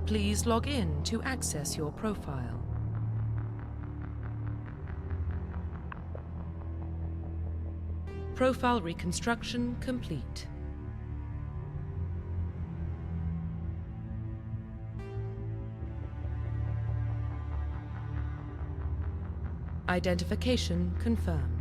Please log in to access your profile. Profile reconstruction complete. Identification confirmed.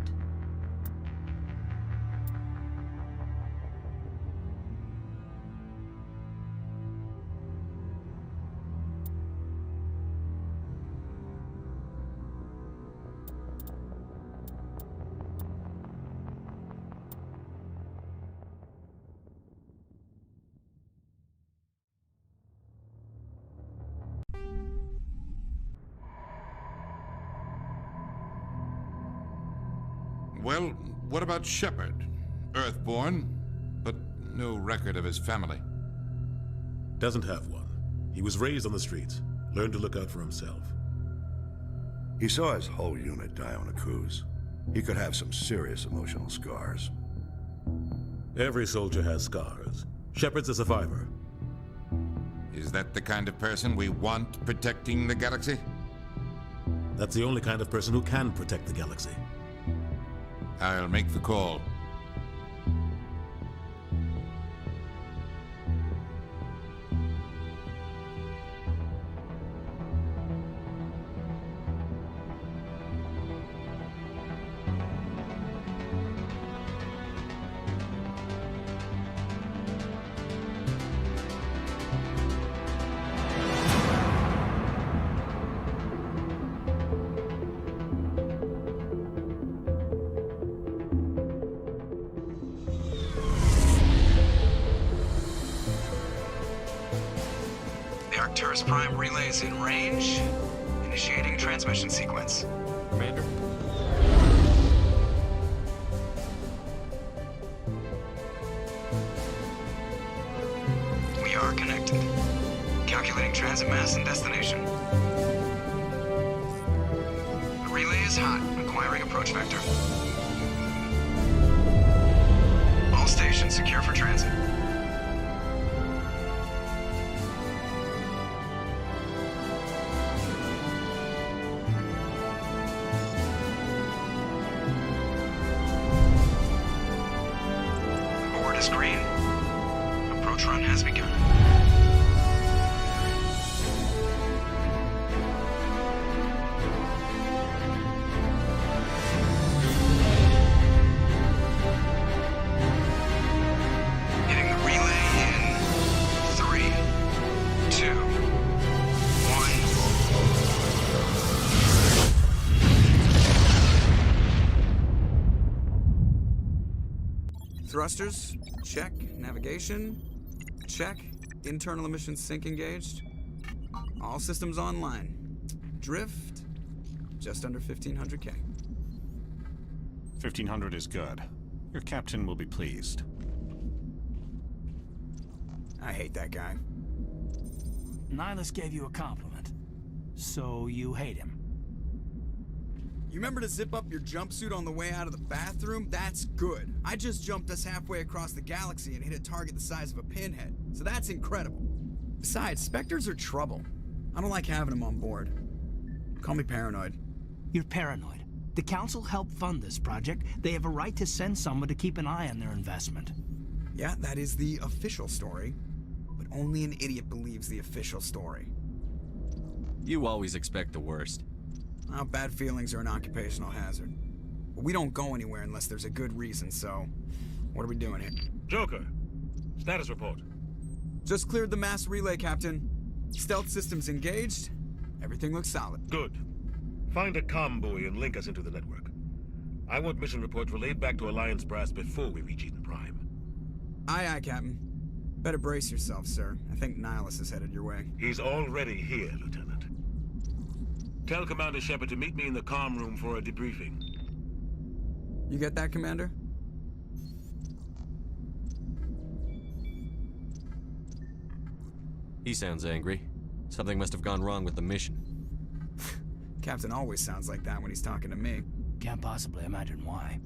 Well, what about Shepard? Earthborn, but no record of his family. Doesn't have one. He was raised on the streets, learned to look out for himself. He saw his whole unit die on a cruise. He could have some serious emotional scars. Every soldier has scars. Shepard's a survivor. Is that the kind of person we want protecting the galaxy? That's the only kind of person who can protect the galaxy. I'll make the call. Arcturus Prime relay is in range. Initiating transmission sequence. Commander? We are connected. Calculating transit mass and destination. The relay is hot. Acquiring approach vector. All stations secure for transit. Green. Approach run has begun. Hitting the relay in 3, 2, 1. Thrusters. Check. Navigation. Check. Internal emissions sync engaged. All systems online. Drift. Just under 1,500K. 1,500 is good. Your captain will be pleased. I hate that guy. Nihilus gave you a compliment. So you hate him. You remember to zip up your jumpsuit on the way out of the bathroom? That's good. I just jumped us halfway across the galaxy and hit a target the size of a pinhead. So that's incredible. Besides, Spectres are trouble. I don't like having them on board. Call me paranoid. You're paranoid. The Council helped fund this project. They have a right to send someone to keep an eye on their investment. Yeah, that is the official story. But only an idiot believes the official story. You always expect the worst. Well, bad feelings are an occupational hazard. But we don't go anywhere unless there's a good reason, so... What are we doing here? Joker, status report. Just cleared the mass relay, Captain. Stealth systems engaged. Everything looks solid. Good. Find a comm buoy and link us into the network. I want mission reports relayed back to Alliance Brass before we reach Eden Prime. Aye, aye, Captain. Better brace yourself, sir. I think Nihilus is headed your way. He's already here, Lieutenant. Tell Commander Shepard to meet me in the comm room for a debriefing. You get that, Commander? He sounds angry. Something must have gone wrong with the mission. Captain always sounds like that when he's talking to me. Can't possibly imagine why.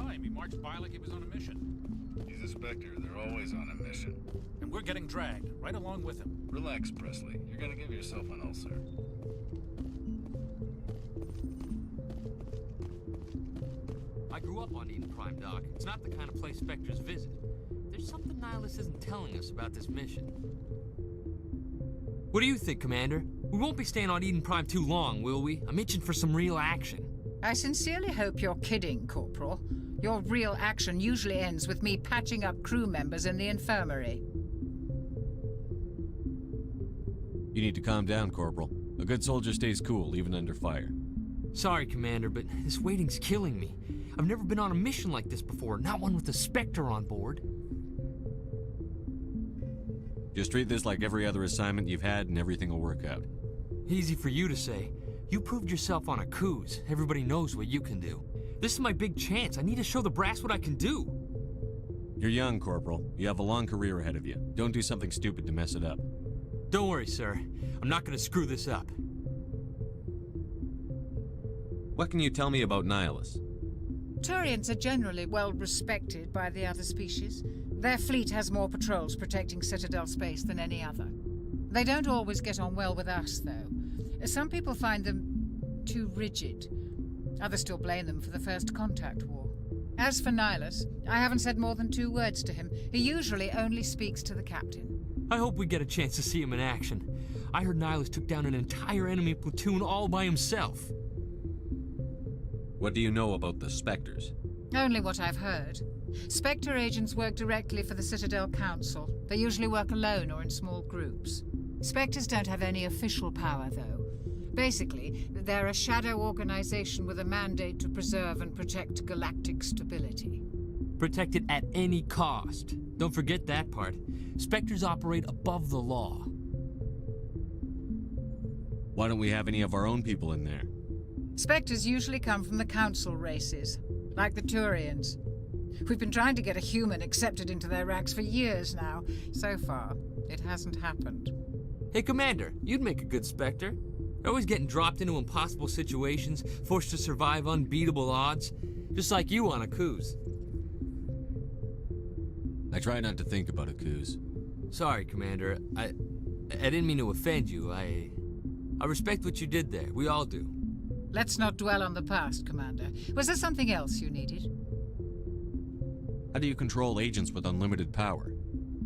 time. He marched by like he was on a mission. He's a Spectre. They're always on a mission. And we're getting dragged, right along with him. Relax, Presley. You're gonna give yourself an ulcer. I grew up on Eden Prime, Doc. It's not the kind of place Spectres visit. There's something Nihilus isn't telling us about this mission. What do you think, Commander? We won't be staying on Eden Prime too long, will we? I'm itching for some real action. I sincerely hope you're kidding, Corporal. Your real action usually ends with me patching up crew members in the infirmary. You need to calm down, Corporal. A good soldier stays cool, even under fire. Sorry, Commander, but this waiting's killing me. I've never been on a mission like this before, not one with a Spectre on board. Just treat this like every other assignment you've had and everything will work out. Easy for you to say. You proved yourself on a cruise. Everybody knows what you can do. This is my big chance. I need to show the brass what I can do. You're young, Corporal. You have a long career ahead of you. Don't do something stupid to mess it up. Don't worry, sir. I'm not gonna screw this up. What can you tell me about Nihilus? Turians are generally well respected by the other species. Their fleet has more patrols protecting Citadel space than any other. They don't always get on well with us, though. Some people find them too rigid. Others still blame them for the First Contact War. As for Nihilus, I haven't said more than 2 words to him. He usually only speaks to the captain. I hope we get a chance to see him in action. I heard Nihilus took down an entire enemy platoon all by himself. What do you know about the Spectres? Only what I've heard. Spectre agents work directly for the Citadel Council. They usually work alone or in small groups. Spectres don't have any official power, though. Basically, they're a shadow organization with a mandate to preserve and protect galactic stability. Protect it at any cost. Don't forget that part. Spectres operate above the law. Why don't we have any of our own people in there? Spectres usually come from the Council races, like the Turians. We've been trying to get a human accepted into their ranks for years now. So far, it hasn't happened. Hey, Commander, you'd make a good Spectre. You're always getting dropped into impossible situations, forced to survive unbeatable odds, just like you on a cruise. I try not to think about a cruise. Sorry, Commander. I didn't mean to offend you. I respect what you did there. We all do. Let's not dwell on the past, Commander. Was there something else you needed? How do you control agents with unlimited power?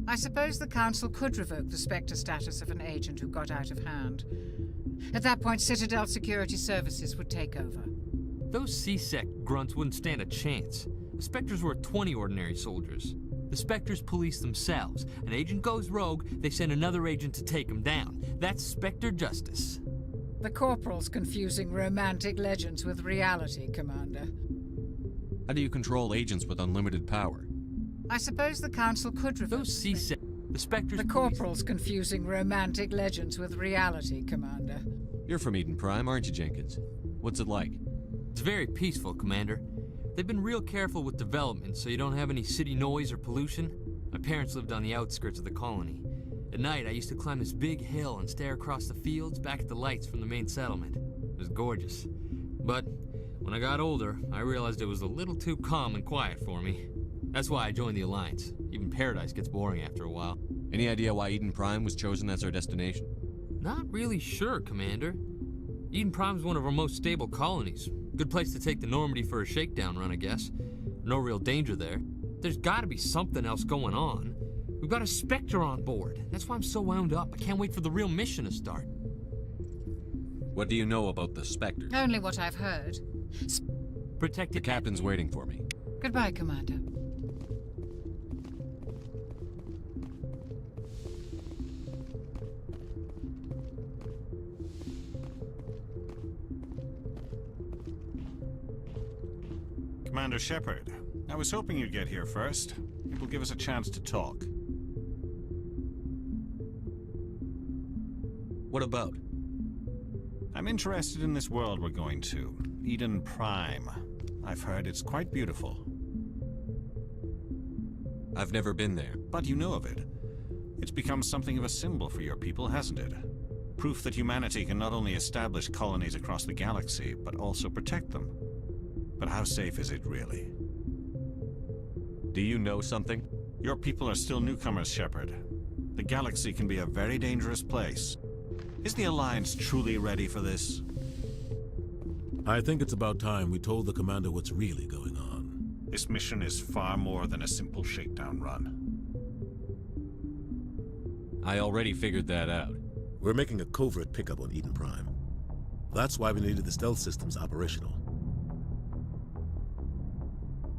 I suppose the Council could revoke the Spectre status of an agent who got out of hand. At that point, Citadel Security Services would take over. Those C-Sec grunts wouldn't stand a chance. The Spectres were 20 ordinary soldiers. The Spectres police themselves. An agent goes rogue, they send another agent to take him down. That's Spectre justice. The Corporal's confusing romantic legends with reality, Commander. How do you control agents with unlimited power? I suppose the Council could revoke... Those C-Sec... The Spectres... The Corporal's confusing romantic legends with reality, Commander. You're from Eden Prime, aren't you, Jenkins? What's it like? It's very peaceful, Commander. They've been real careful with development, so you don't have any city noise or pollution. My parents lived on the outskirts of the colony. At night, I used to climb this big hill and stare across the fields back at the lights from the main settlement. It was gorgeous. But when I got older, I realized it was a little too calm and quiet for me. That's why I joined the Alliance. Even Paradise gets boring after a while. Any idea why Eden Prime was chosen as our destination? Not really sure, Commander. Eden Prime's one of our most stable colonies. Good place to take the Normandy for a shakedown run, I guess. No real danger there. There's gotta be something else going on. We've got a Spectre on board. That's why I'm so wound up. I can't wait for the real mission to start. What do you know about the Spectres? Only what I've heard. Protect the captain's waiting for me. Goodbye, Commander. Commander Shepard, I was hoping you'd get here first. It will give us a chance to talk. What about? I'm interested in this world we're going to, Eden Prime. I've heard it's quite beautiful. I've never been there. But you know of it. It's become something of a symbol for your people, hasn't it? Proof that humanity can not only establish colonies across the galaxy, but also protect them. But how safe is it, really? Do you know something? Your people are still newcomers, Shepard. The galaxy can be a very dangerous place. Is the Alliance truly ready for this? I think it's about time we told the Commander what's really going on. This mission is far more than a simple shakedown run. I already figured that out. We're making a covert pickup on Eden Prime. That's why we needed the stealth systems operational.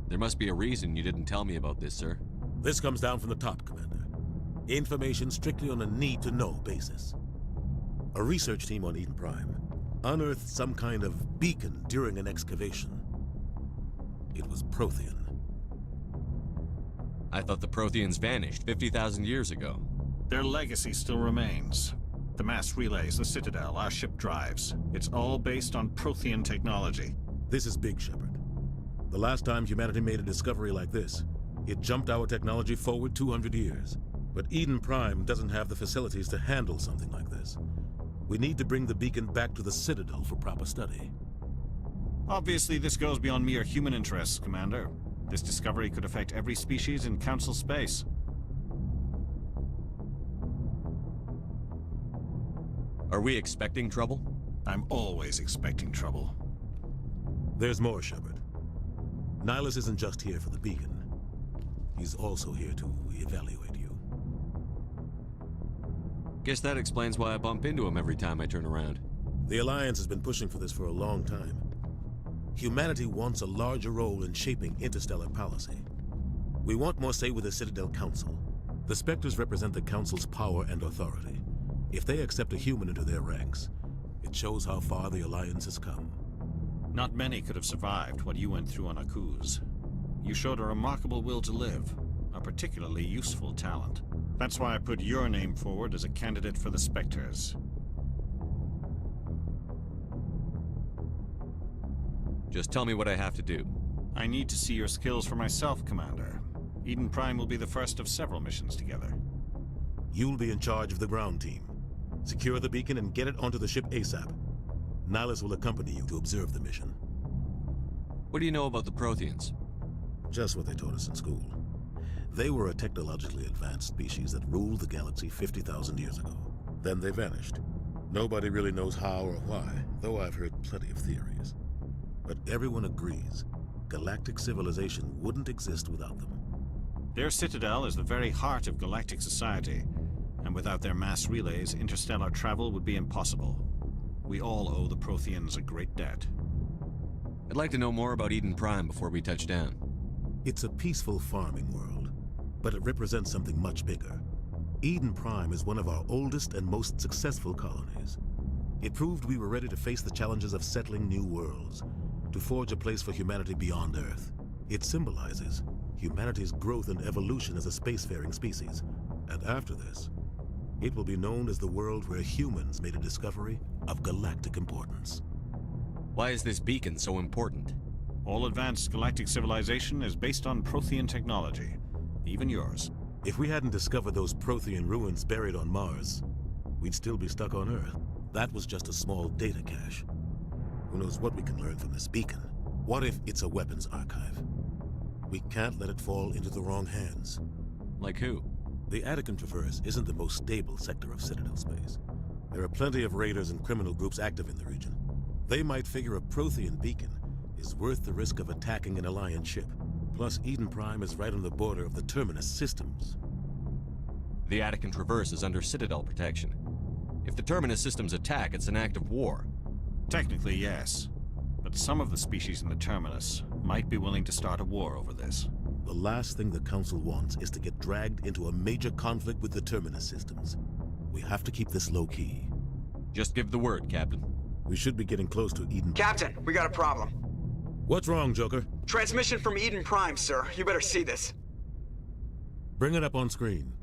There must be a reason you didn't tell me about this, sir. This comes down from the top, Commander. Information strictly on a need-to-know basis. A research team on Eden Prime unearthed some kind of beacon during an excavation. It was Prothean. I thought the Protheans vanished 50,000 years ago. Their legacy still remains. The mass relays, the Citadel, our ship drives. It's all based on Prothean technology. This is big, Shepard. The last time humanity made a discovery like this, it jumped our technology forward 200 years. But Eden Prime doesn't have the facilities to handle something like this. We need to bring the beacon back to the Citadel for proper study. Obviously, this goes beyond mere human interests, Commander. This discovery could affect every species in Council space. Are we expecting trouble? I'm always expecting trouble. There's more, Shepard. Nihilus isn't just here for the beacon. He's also here to evaluate you. Guess that explains why I bump into him every time I turn around. The Alliance has been pushing for this for a long time. Humanity wants a larger role in shaping interstellar policy. We want more say with the Citadel Council. The Spectres represent the Council's power and authority. If they accept a human into their ranks, it shows how far the Alliance has come. Not many could have survived what you went through on Akuz. You showed a remarkable will to live, a particularly useful talent. That's why I put your name forward as a candidate for the Spectres. Just tell me what I have to do. I need to see your skills for myself, Commander. Eden Prime will be the first of several missions together. You'll be in charge of the ground team. Secure the beacon and get it onto the ship ASAP. Nihilus will accompany you to observe the mission. What do you know about the Protheans? Just what they taught us in school. They were a technologically advanced species that ruled the galaxy 50,000 years ago. Then they vanished. Nobody really knows how or why, though I've heard plenty of theories. But everyone agrees, galactic civilization wouldn't exist without them. Their citadel is the very heart of galactic society, and without their mass relays, interstellar travel would be impossible. We all owe the Protheans a great debt. I'd like to know more about Eden Prime before we touch down. It's a peaceful farming world, but it represents something much bigger. Eden Prime is one of our oldest and most successful colonies. It proved we were ready to face the challenges of settling new worlds, to forge a place for humanity beyond Earth. It symbolizes humanity's growth and evolution as a spacefaring species. And after this, it will be known as the world where humans made a discovery of galactic importance. Why is this beacon so important? All advanced galactic civilization is based on Prothean technology, even yours. If we hadn't discovered those Prothean ruins buried on Mars, we'd still be stuck on Earth. That was just a small data cache. Who knows what we can learn from this beacon? What if it's a weapons archive? We can't let it fall into the wrong hands. Like who? The Attican Traverse isn't the most stable sector of Citadel space. There are plenty of raiders and criminal groups active in the region. They might figure a Prothean beacon is worth the risk of attacking an Alliance ship. Plus, Eden Prime is right on the border of the Terminus systems. The Attican Traverse is under Citadel protection. If the Terminus systems attack, it's an act of war. Technically, yes. But some of the species in the Terminus might be willing to start a war over this. The last thing the Council wants is to get dragged into a major conflict with the Terminus systems. We have to keep this low-key. Just give the word, Captain. We should be getting close to Eden. Captain, we got a problem. What's wrong, Joker? Transmission from Eden Prime, sir. You better see this. Bring it up on screen.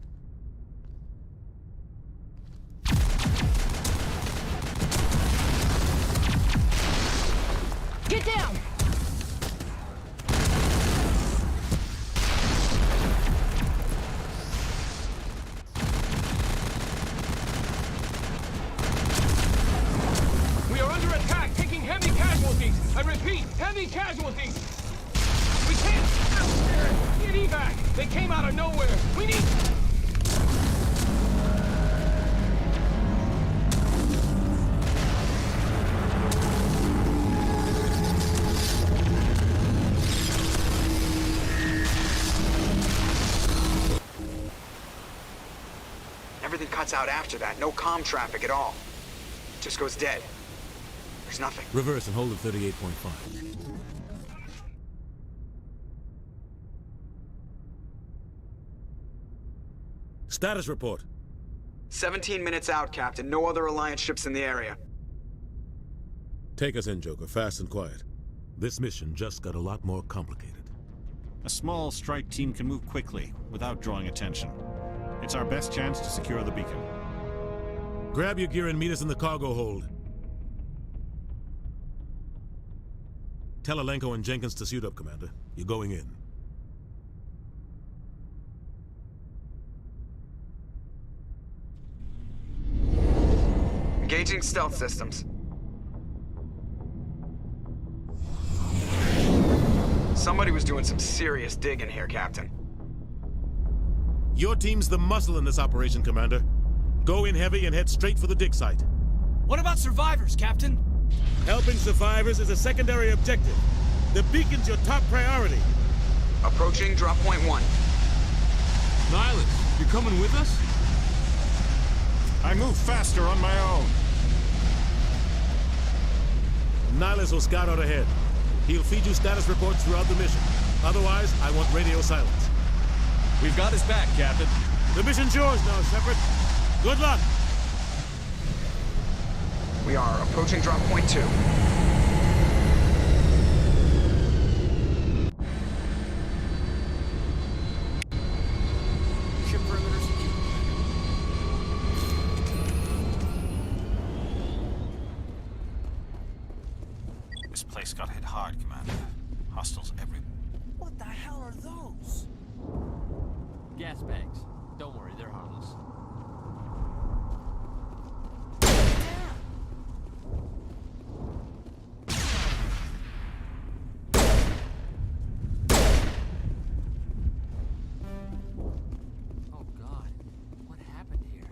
Get down! We are under attack, taking heavy casualties. I repeat, heavy casualties. We can't. Get evac. They came out of nowhere! We need... Everything cuts out after that. No comm traffic at all. Just goes dead. There's nothing. Reverse and hold at 38.5. Status report. 17 minutes out, Captain. No other Alliance ships in the area. Take us in, Joker, fast and quiet. This mission just got a lot more complicated. A small strike team can move quickly, without drawing attention. It's our best chance to secure the beacon. Grab your gear and meet us in the cargo hold. Tell Alenko and Jenkins to suit up, Commander. You're going in. Engaging stealth systems. Somebody was doing some serious digging here, Captain. Your team's the muscle in this operation, Commander. Go in heavy and head straight for the dig site. What about survivors, Captain? Helping survivors is a secondary objective. The beacon's your top priority. Approaching drop point 1. Nihilus, you're coming with us? I move faster on my own. Nihilus will scout out ahead. He'll feed you status reports throughout the mission. Otherwise, I want radio silence. We've got his back, Captain. The mission's yours now, Shepard. Good luck! We are approaching drop point 2. Ship perimeter secure. This place got hit hard, Commander. Hostiles everywhere. What the hell are those? Gas bags. Don't worry, they're harmless. Oh God, what happened here?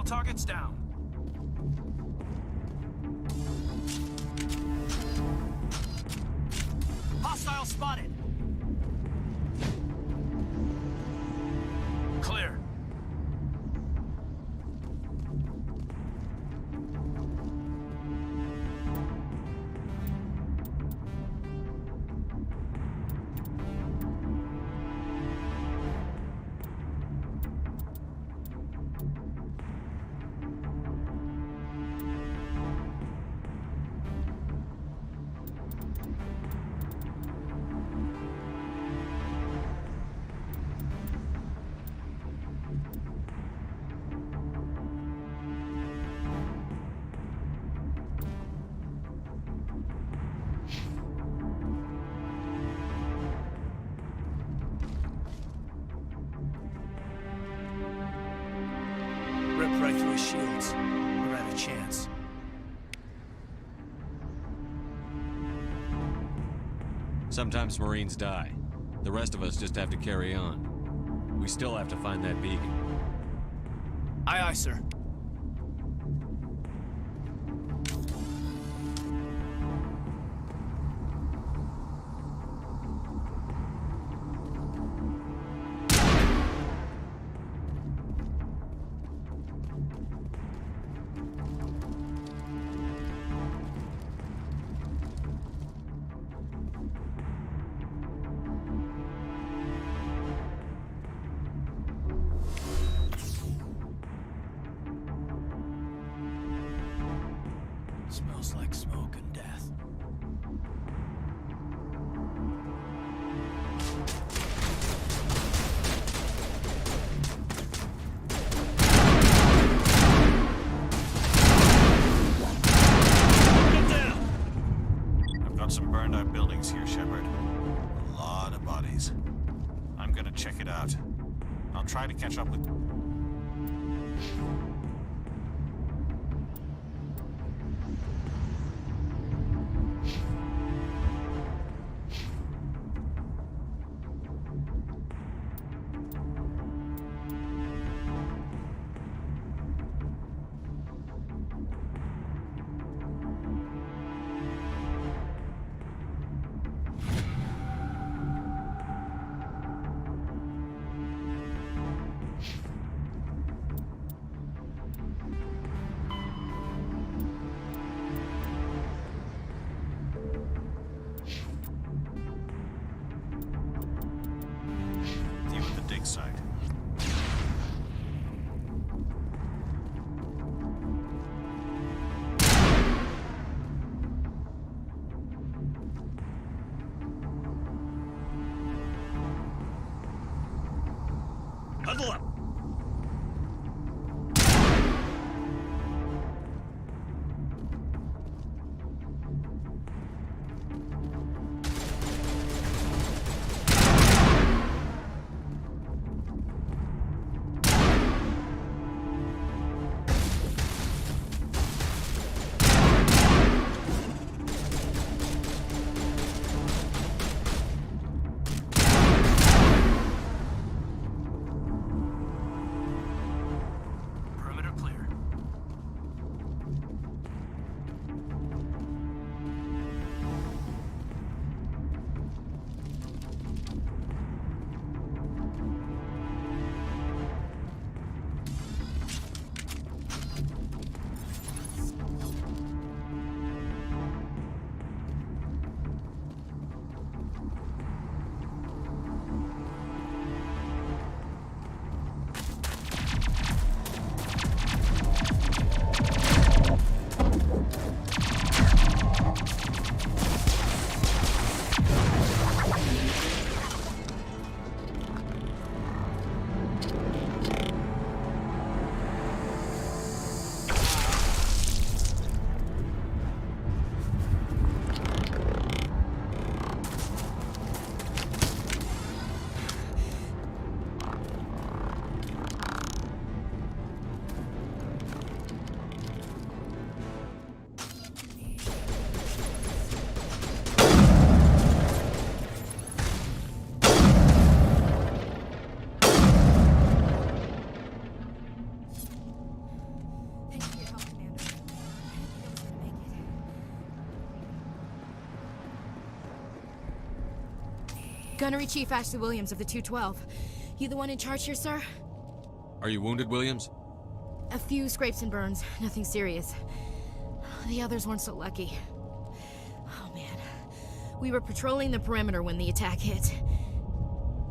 Targets down. Hostile spotted. Clear. Ripped right through his shields. Never had a chance. Sometimes Marines die. The rest of us just have to carry on. We still have to find that beacon. Aye, aye, sir. Smells like smoke and death. Get down! I've got some burned out buildings here, Shepard. A lot of bodies. I'm gonna check it out. I'll try to catch up with... View of the dig site. Huddle up! Perimeter clear. Gunnery Chief Ashley Williams of the 212. You the one in charge here, sir? Are you wounded, Williams? A few scrapes and burns, nothing serious. The others weren't so lucky. Oh man. We were patrolling the perimeter when the attack hit.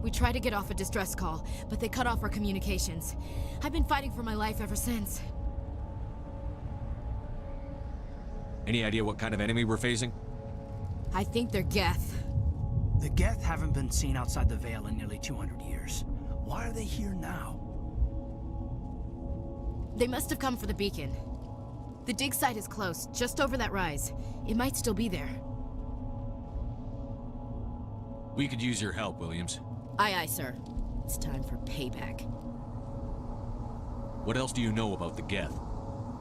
We tried to get off a distress call, but they cut off our communications. I've been fighting for my life ever since. Any idea what kind of enemy we're facing? I think they're Geth. The Geth haven't been seen outside the Veil in nearly 200 years. Why are they here now? They must have come for the beacon. The dig site is close, just over that rise. It might still be there. We could use your help, Williams. Aye, aye, sir. It's time for payback. What else do you know about the Geth?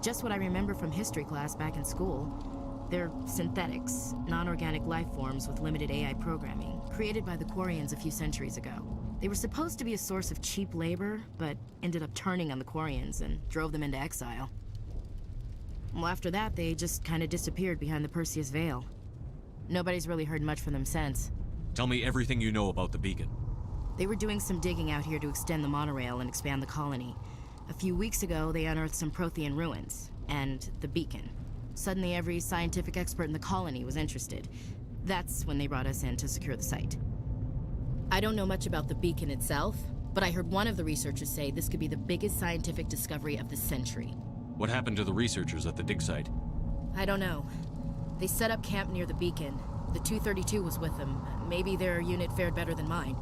Just what I remember from history class back in school. They're synthetics, non-organic life forms with limited AI programming, created by the Quarians a few centuries ago. They were supposed to be a source of cheap labor, but ended up turning on the Quarians and drove them into exile. Well, after that, they just kind of disappeared behind the Perseus Veil. Nobody's really heard much from them since. Tell me everything you know about the beacon. They were doing some digging out here to extend the monorail and expand the colony. A few weeks ago, they unearthed some Prothean ruins, and the beacon. Suddenly, every scientific expert in the colony was interested. That's when they brought us in to secure the site. I don't know much about the beacon itself, but I heard one of the researchers say this could be the biggest scientific discovery of the century. What happened to the researchers at the dig site? I don't know. They set up camp near the beacon. The 232 was with them. Maybe their unit fared better than mine.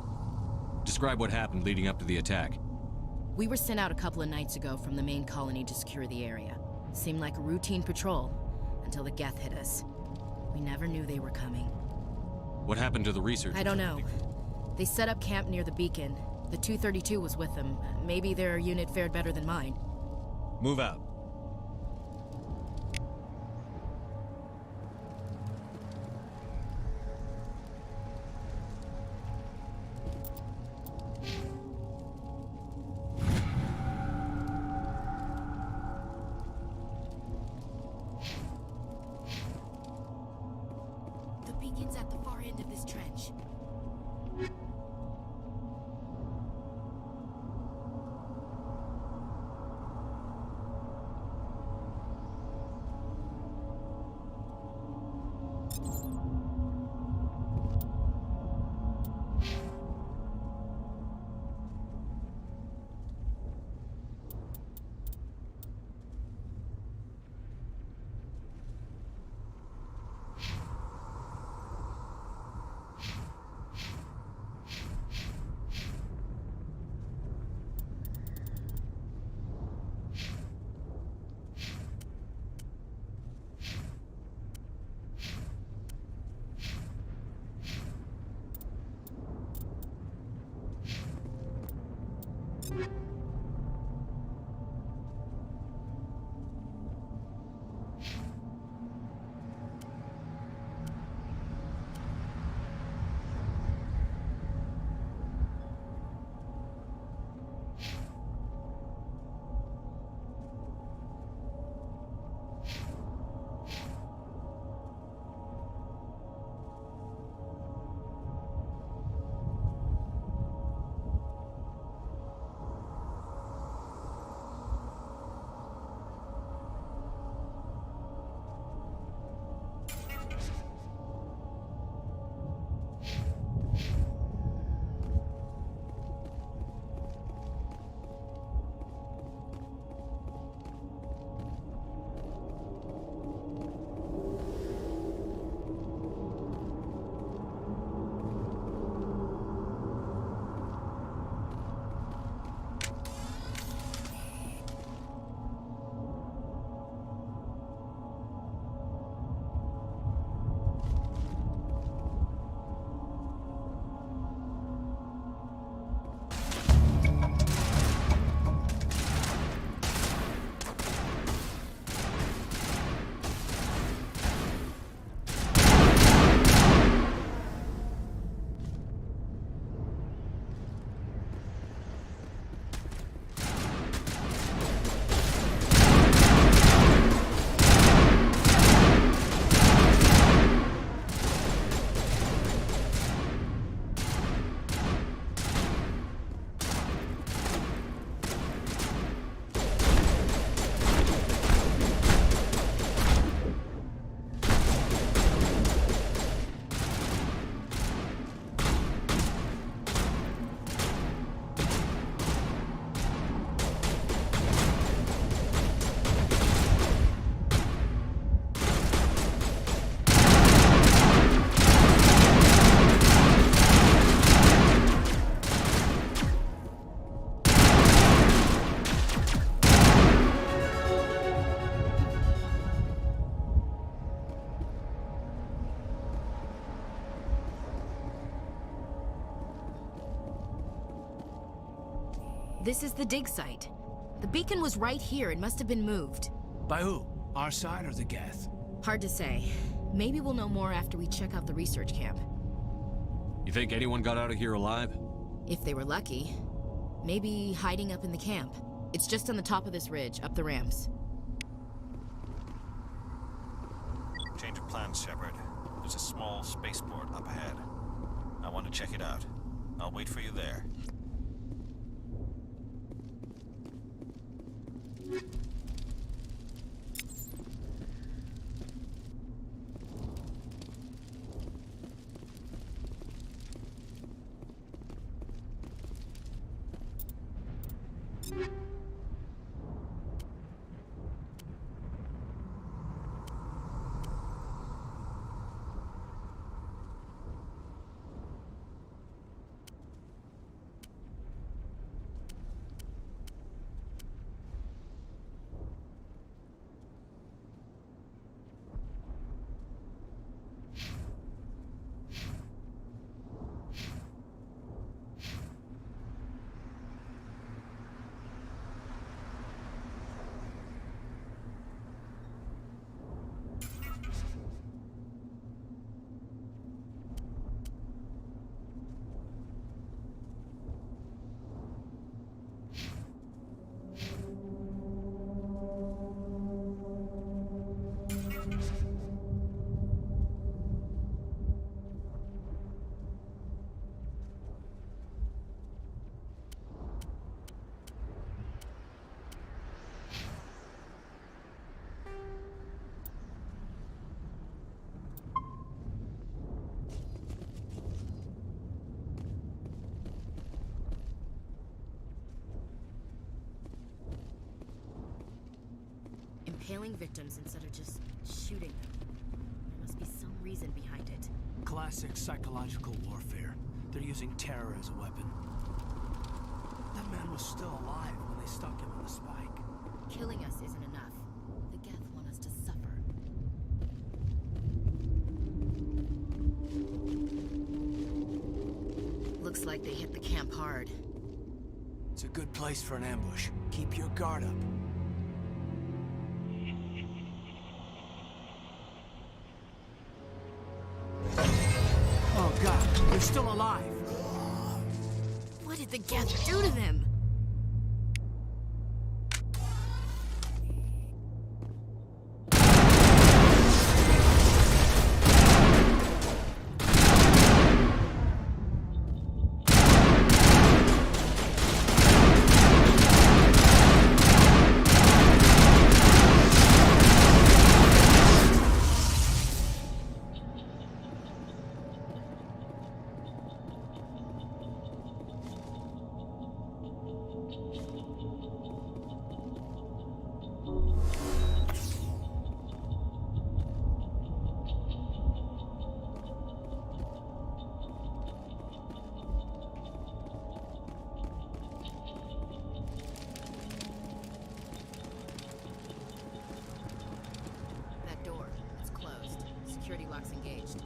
Describe what happened leading up to the attack. We were sent out a couple of nights ago from the main colony to secure the area. Seemed like a routine patrol, until the Geth hit us. We never knew they were coming. What happened to the researchers? I don't know. They set up camp near the beacon. The 232 was with them. Maybe their unit fared better than mine. Move out. The beacon's at the far end of this trench. This is the dig site. The beacon was right here. It must have been moved. By who? Our side or the Geth? Hard to say. Maybe we'll know more after we check out the research camp. You think anyone got out of here alive? If they were lucky. Maybe hiding up in the camp. It's just on the top of this ridge, up the ramps. Change of plans, Shepard. There's a small spaceport up ahead. I want to check it out. I'll wait for you there. Impaling victims instead of just shooting them. There must be some reason behind it. Classic psychological warfare. They're using terror as a weapon. That man was still alive when they stuck him on the spike. Killing us isn't enough. The Geth want us to suffer. Looks like they hit the camp hard. It's a good place for an ambush. Keep your guard up. Oh god, they're still alive! What did the Geth do to them? Security locks engaged.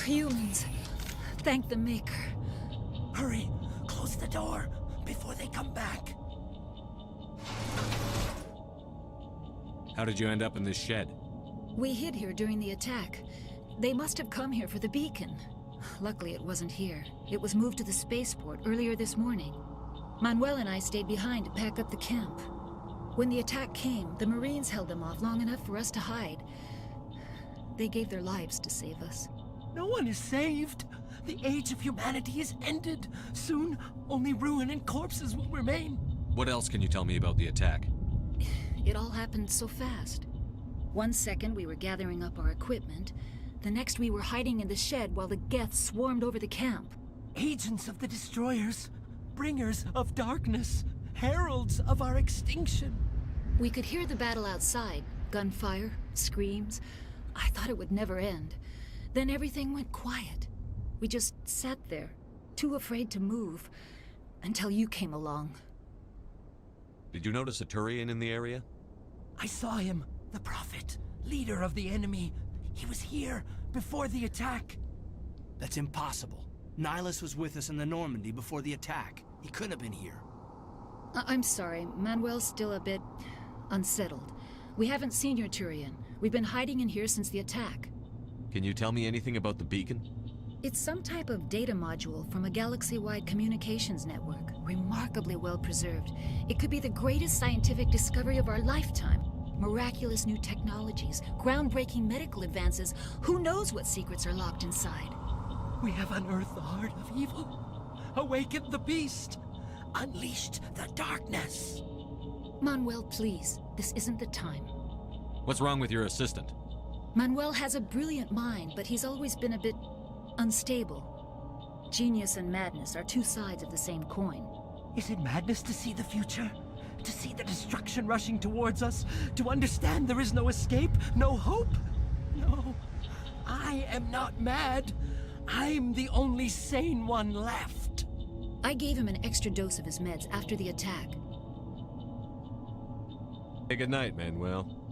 Humans. Thank the Maker. Hurry! Close the door before they come back. How did you end up in this shed? We hid here during the attack. They must have come here for the beacon. Luckily, it wasn't here. It was moved to the spaceport earlier this morning. Manuel and I stayed behind to pack up the camp. When the attack came, the Marines held them off long enough for us to hide. They gave their lives to save us. No one is saved. The age of humanity is ended. Soon, only ruin and corpses will remain. What else can you tell me about the attack? It all happened so fast. 1 second we were gathering up our equipment. The next we were hiding in the shed while the Geth swarmed over the camp. Agents of the Destroyers. Bringers of darkness. Heralds of our extinction. We could hear the battle outside. Gunfire, screams. I thought it would never end. Then everything went quiet. We just sat there, too afraid to move, until you came along. Did you notice a Turian in the area? I saw him, the Prophet, leader of the enemy. He was here before the attack. That's impossible. Nihilus was with us in the Normandy before the attack. He couldn't have been here. I'm sorry, Manuel's still a bit unsettled. We haven't seen your Turian. We've been hiding in here since the attack. Can you tell me anything about the beacon? It's some type of data module from a galaxy-wide communications network, remarkably well preserved. It could be the greatest scientific discovery of our lifetime. Miraculous new technologies, groundbreaking medical advances. Who knows what secrets are locked inside? We have unearthed the heart of evil, awakened the beast, unleashed the darkness. Manuel, please, this isn't the time. What's wrong with your assistant? Manuel has a brilliant mind, but he's always been a bit unstable. Genius and madness are two sides of the same coin. Is it madness to see the future? To see the destruction rushing towards us? To understand there is no escape? No hope? No. I am not mad. I'm the only sane one left. I gave him an extra dose of his meds after the attack. Hey, good night, Manuel.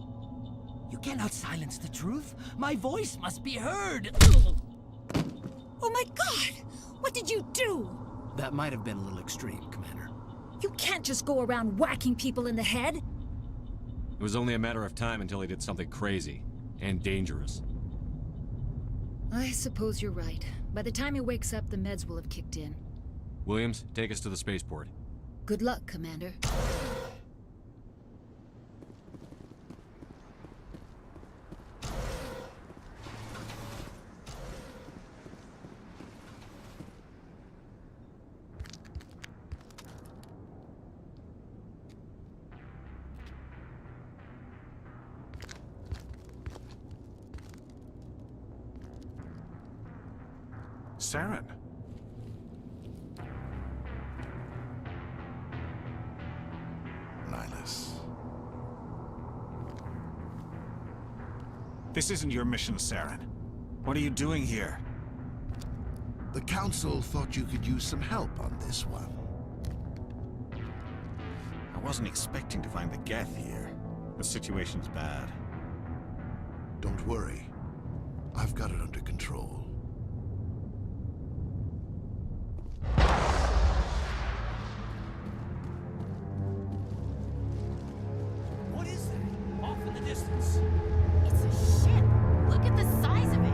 You cannot silence the truth. My voice must be heard. Oh my God! What did you do? That might have been a little extreme, Commander. You can't just go around whacking people in the head. It was only a matter of time until he did something crazy and dangerous. I suppose you're right. By the time he wakes up, the meds will have kicked in. Williams, take us to the spaceport. Good luck, Commander. Saren. Nihilus. This isn't your mission, Saren. What are you doing here? The Council thought you could use some help on this one. I wasn't expecting to find the Geth here. The situation's bad. Don't worry. I've got it under control. What is that? Off in the distance. It's a ship. Look at the size of it.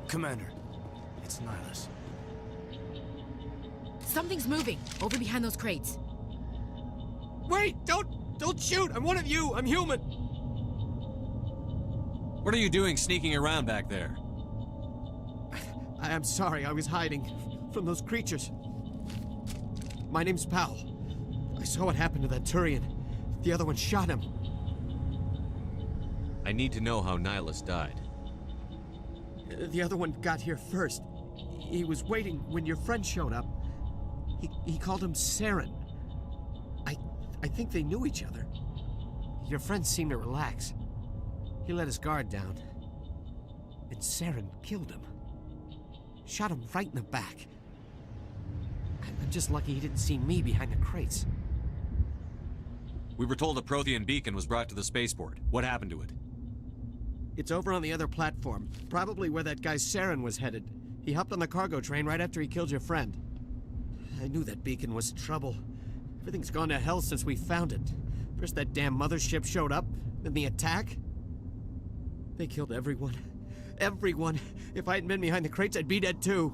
Commander, it's Nihilus. Something's moving over behind those crates. Wait! Don't shoot! I'm one of you! I'm human! What are you doing sneaking around back there? I'm sorry, I was hiding from those creatures. My name's Powell. I saw what happened to that Turian. The other one shot him. I need to know how Nihilus died. The other one got here first. He was waiting when your friend showed up. He called him Saren. I think they knew each other. Your friend seemed to relax. He let his guard down. And Saren killed him. Shot him right in the back. I'm just lucky he didn't see me behind the crates. We were told a Prothean beacon was brought to the spaceport. What happened to it? It's over on the other platform. Probably where that guy Saren was headed. He hopped on the cargo train right after he killed your friend. I knew that beacon was trouble. Everything's gone to hell since we found it. First that damn mothership showed up, then the attack. They killed everyone. Everyone. If I hadn't been behind the crates, I'd be dead too.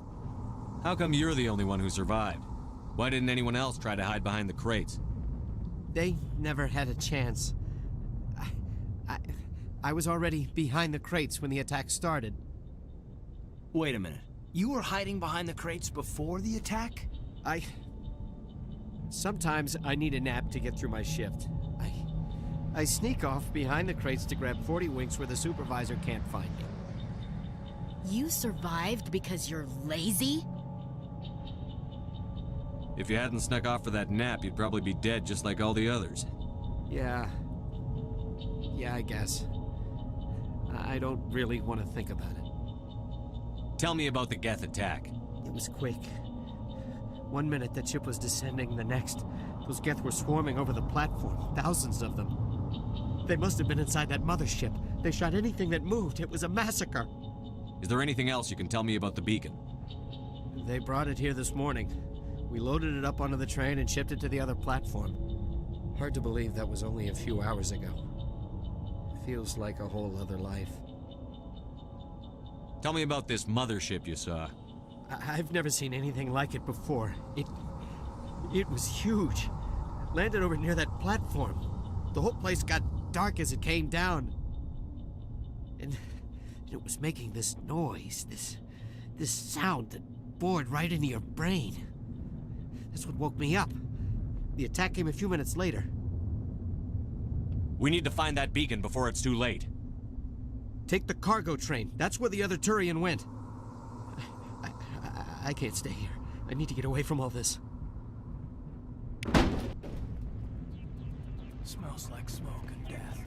How come you're the only one who survived? Why didn't anyone else try to hide behind the crates? They never had a chance. I was already behind the crates when the attack started. Wait a minute. You were hiding behind the crates before the attack? Sometimes I need a nap to get through my shift. I sneak off behind the crates to grab 40 winks where the supervisor can't find me. You survived because you're lazy? If you hadn't snuck off for that nap, you'd probably be dead just like all the others. Yeah, I guess. I don't really want to think about it. Tell me about the Geth attack. It was quick. 1 minute that ship was descending, the next, those Geth were swarming over the platform. Thousands of them. They must have been inside that mothership. They shot anything that moved. It was a massacre. Is there anything else you can tell me about the beacon? They brought it here this morning. We loaded it up onto the train and shipped it to the other platform. Hard to believe that was only a few hours ago. Feels like a whole other life. Tell me about this mothership you saw. I've never seen anything like it before. It was huge. Landed over near that platform. The whole place got dark as it came down. And it was making this noise, this sound that bored right into your brain. That's what woke me up. The attack came a few minutes later. We need to find that beacon before it's too late. Take the cargo train. That's where the other Turian went. I can't stay here. I need to get away from all this. Smells like smoke and death.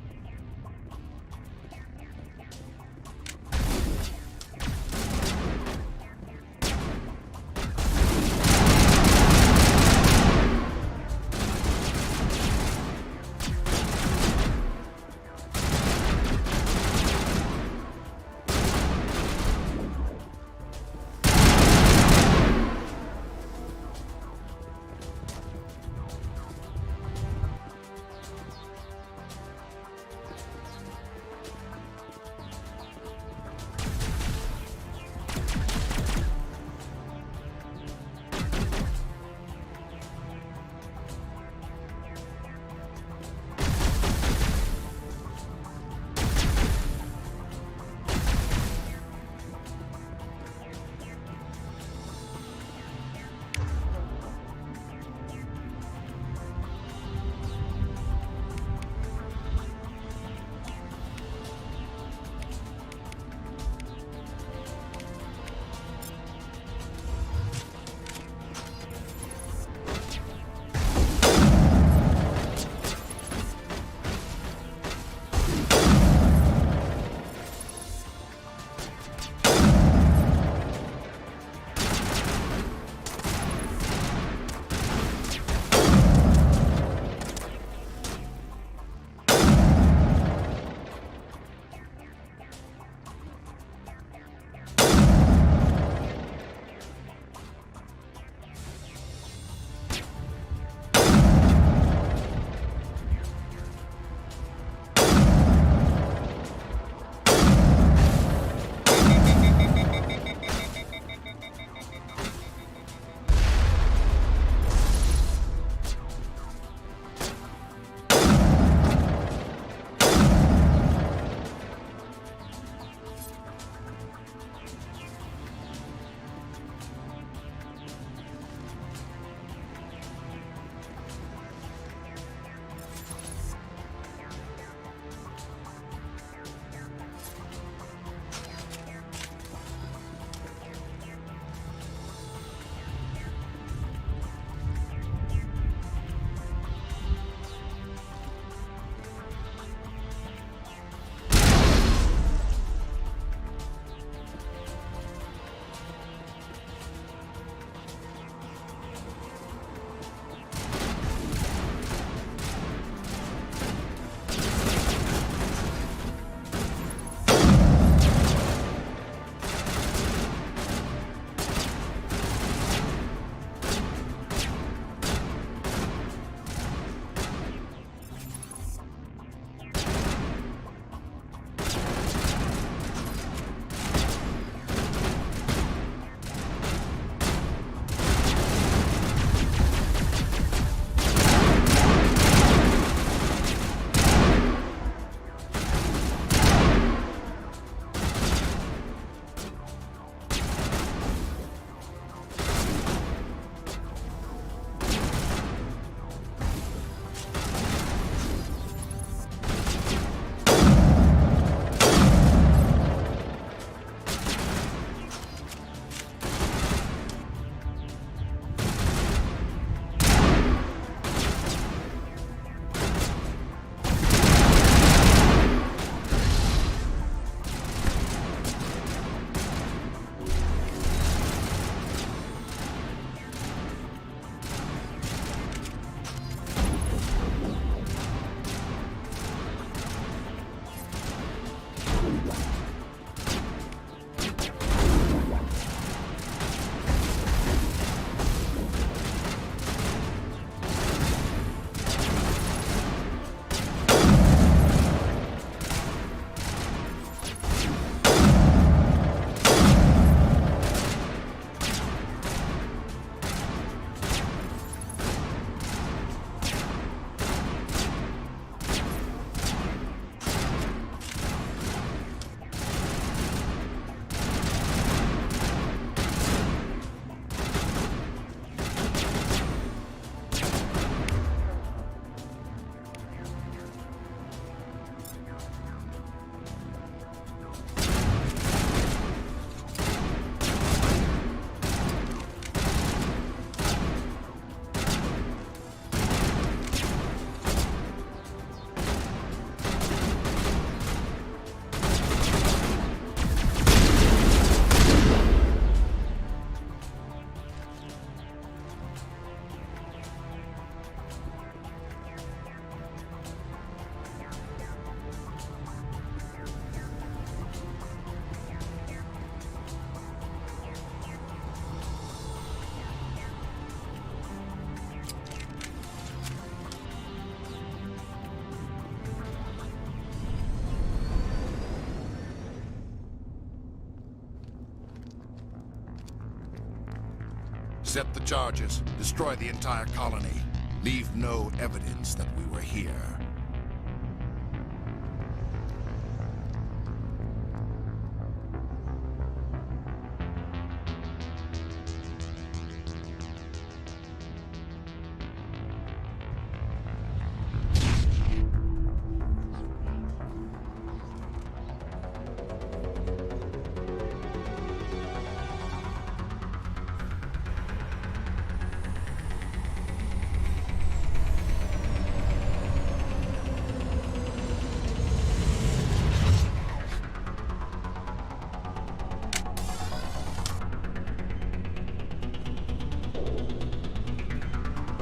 Set the charges. Destroy the entire colony. Leave no evidence that we were here.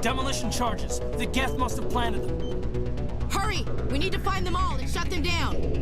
Demolition charges. The Geth must have planted them. Hurry! We need to find them all and shut them down.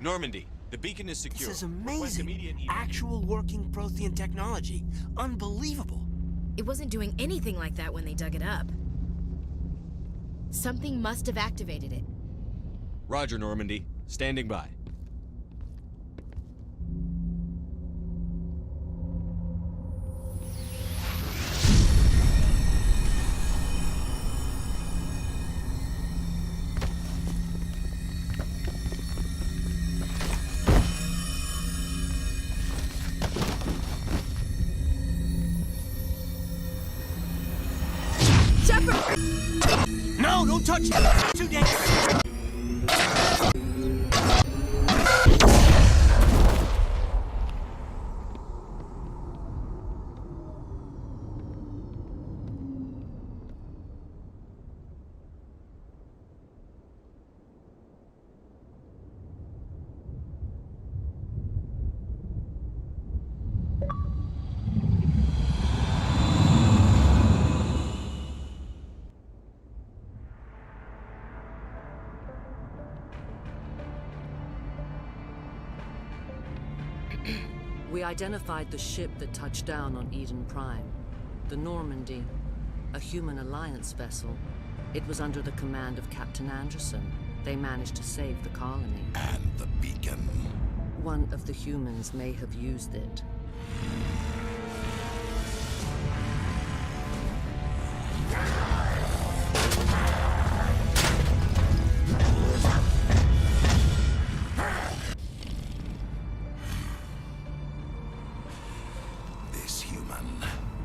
Normandy, the beacon is secure. This is amazing. Actual working Prothean technology. Unbelievable. It wasn't doing anything like that when they dug it up. Something must have activated it. Roger, Normandy. Standing by. No, don't touch it! Too dangerous! identified the ship that touched down on Eden Prime. The Normandy. A human alliance vessel. It was under the command of Captain Anderson. They managed to save the colony. And the beacon. One of the humans may have used it. This human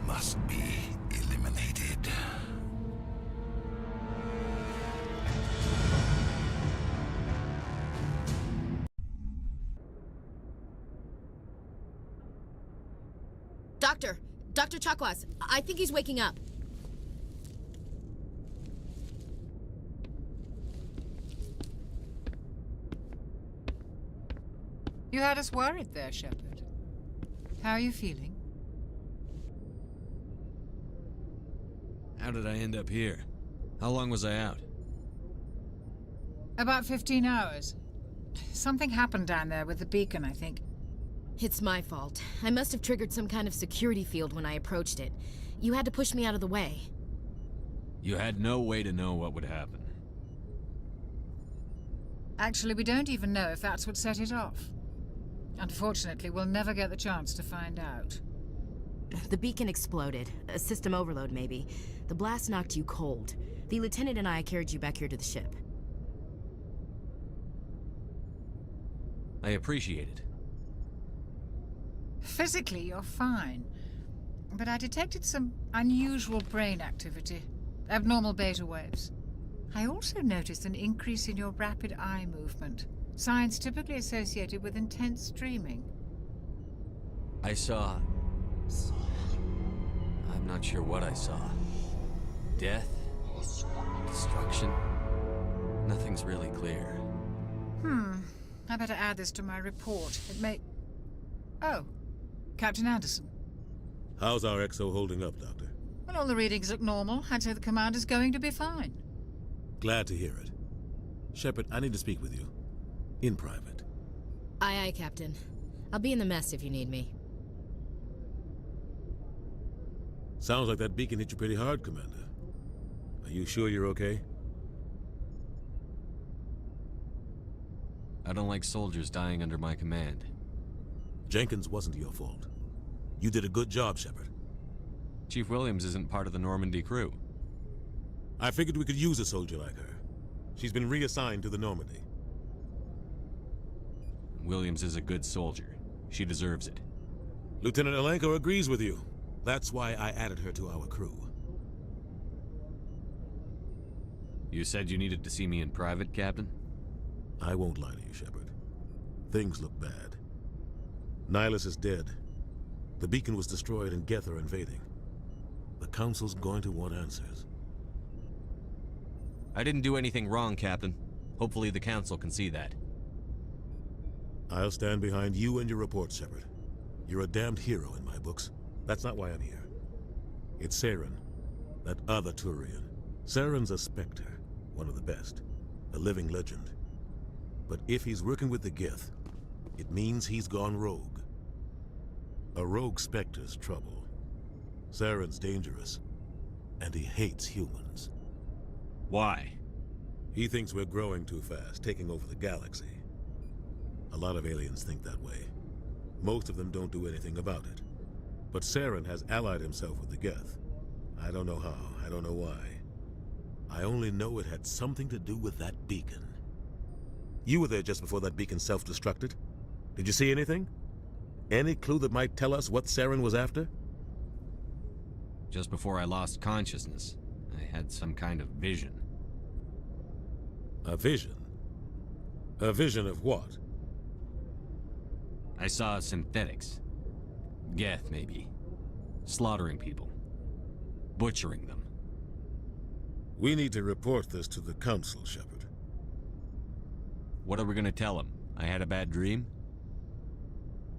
must be eliminated. Dr. Chakwas, I think he's waking up. You had us worried there, Shepard. How are you feeling? How did I end up here? How long was I out? About 15 hours. Something happened down there with the beacon, I think. It's my fault. I must have triggered some kind of security field when I approached it. You had to push me out of the way. You had no way to know what would happen. Actually, we don't even know if that's what set it off. Unfortunately, we'll never get the chance to find out. The beacon exploded. A system overload, maybe. The blast knocked you cold. The lieutenant and I carried you back here to the ship. I appreciate it. Physically, you're fine. But I detected some unusual brain activity. Abnormal beta waves. I also noticed an increase in your rapid eye movement. Signs typically associated with intense dreaming. I saw... I'm not sure what I saw. Death? Destruction? Nothing's really clear. I better add this to my report. It may... Oh. Captain Anderson. How's our XO holding up, Doctor? Well, all the readings look normal. I'd say the commander's going to be fine. Glad to hear it. Shepard, I need to speak with you. In private. Aye, Captain. I'll be in the mess if you need me. Sounds like that beacon hit you pretty hard, Commander. Are you sure you're okay? I don't like soldiers dying under my command. Jenkins wasn't your fault. You did a good job, Shepard. Chief Williams isn't part of the Normandy crew. I figured we could use a soldier like her. She's been reassigned to the Normandy. Williams is a good soldier. She deserves it. Lieutenant Alenko agrees with you. That's why I added her to our crew. You said you needed to see me in private, Captain? I won't lie to you, Shepard. Things look bad. Nihilus is dead. The beacon was destroyed and Geth are invading. The Council's going to want answers. I didn't do anything wrong, Captain. Hopefully the Council can see that. I'll stand behind you and your report, Shepard. You're a damned hero in my books. That's not why I'm here. It's Saren, that other Turian. Saren's a Spectre, one of the best, a living legend. But if he's working with the Geth, it means he's gone rogue. A rogue Spectre's trouble. Saren's dangerous, and he hates humans. Why? He thinks we're growing too fast, taking over the galaxy. A lot of aliens think that way. Most of them don't do anything about it. But Saren has allied himself with the Geth. I don't know how, I don't know why. I only know it had something to do with that beacon. You were there just before that beacon self-destructed. Did you see anything? Any clue that might tell us what Saren was after? Just before I lost consciousness, I had some kind of vision. A vision? A vision of what? I saw synthetics. Geth, maybe. Slaughtering people. Butchering them. We need to report this to the Council, Shepard. What are we gonna tell them? I had a bad dream?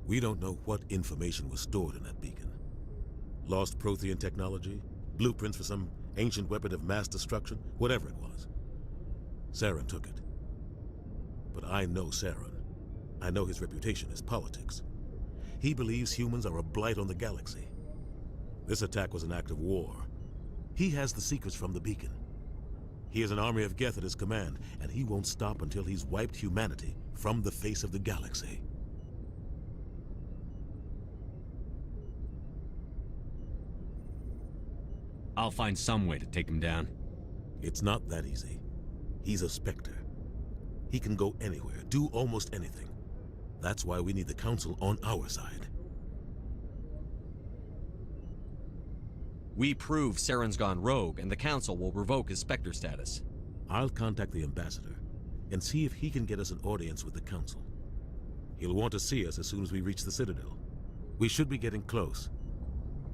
We don't know what information was stored in that beacon. Lost Prothean technology? Blueprints for some ancient weapon of mass destruction? Whatever it was. Saren took it. But I know Saren. I know his reputation is politics. He believes humans are a blight on the galaxy. This attack was an act of war. He has the secrets from the beacon. He has an army of Geth at his command, and he won't stop until he's wiped humanity from the face of the galaxy. I'll find some way to take him down. It's not that easy. He's a Spectre. He can go anywhere, do almost anything. That's why we need the Council on our side. We prove Saren's gone rogue, and the Council will revoke his Spectre status. I'll contact the Ambassador and see if he can get us an audience with the Council. He'll want to see us as soon as we reach the Citadel. We should be getting close.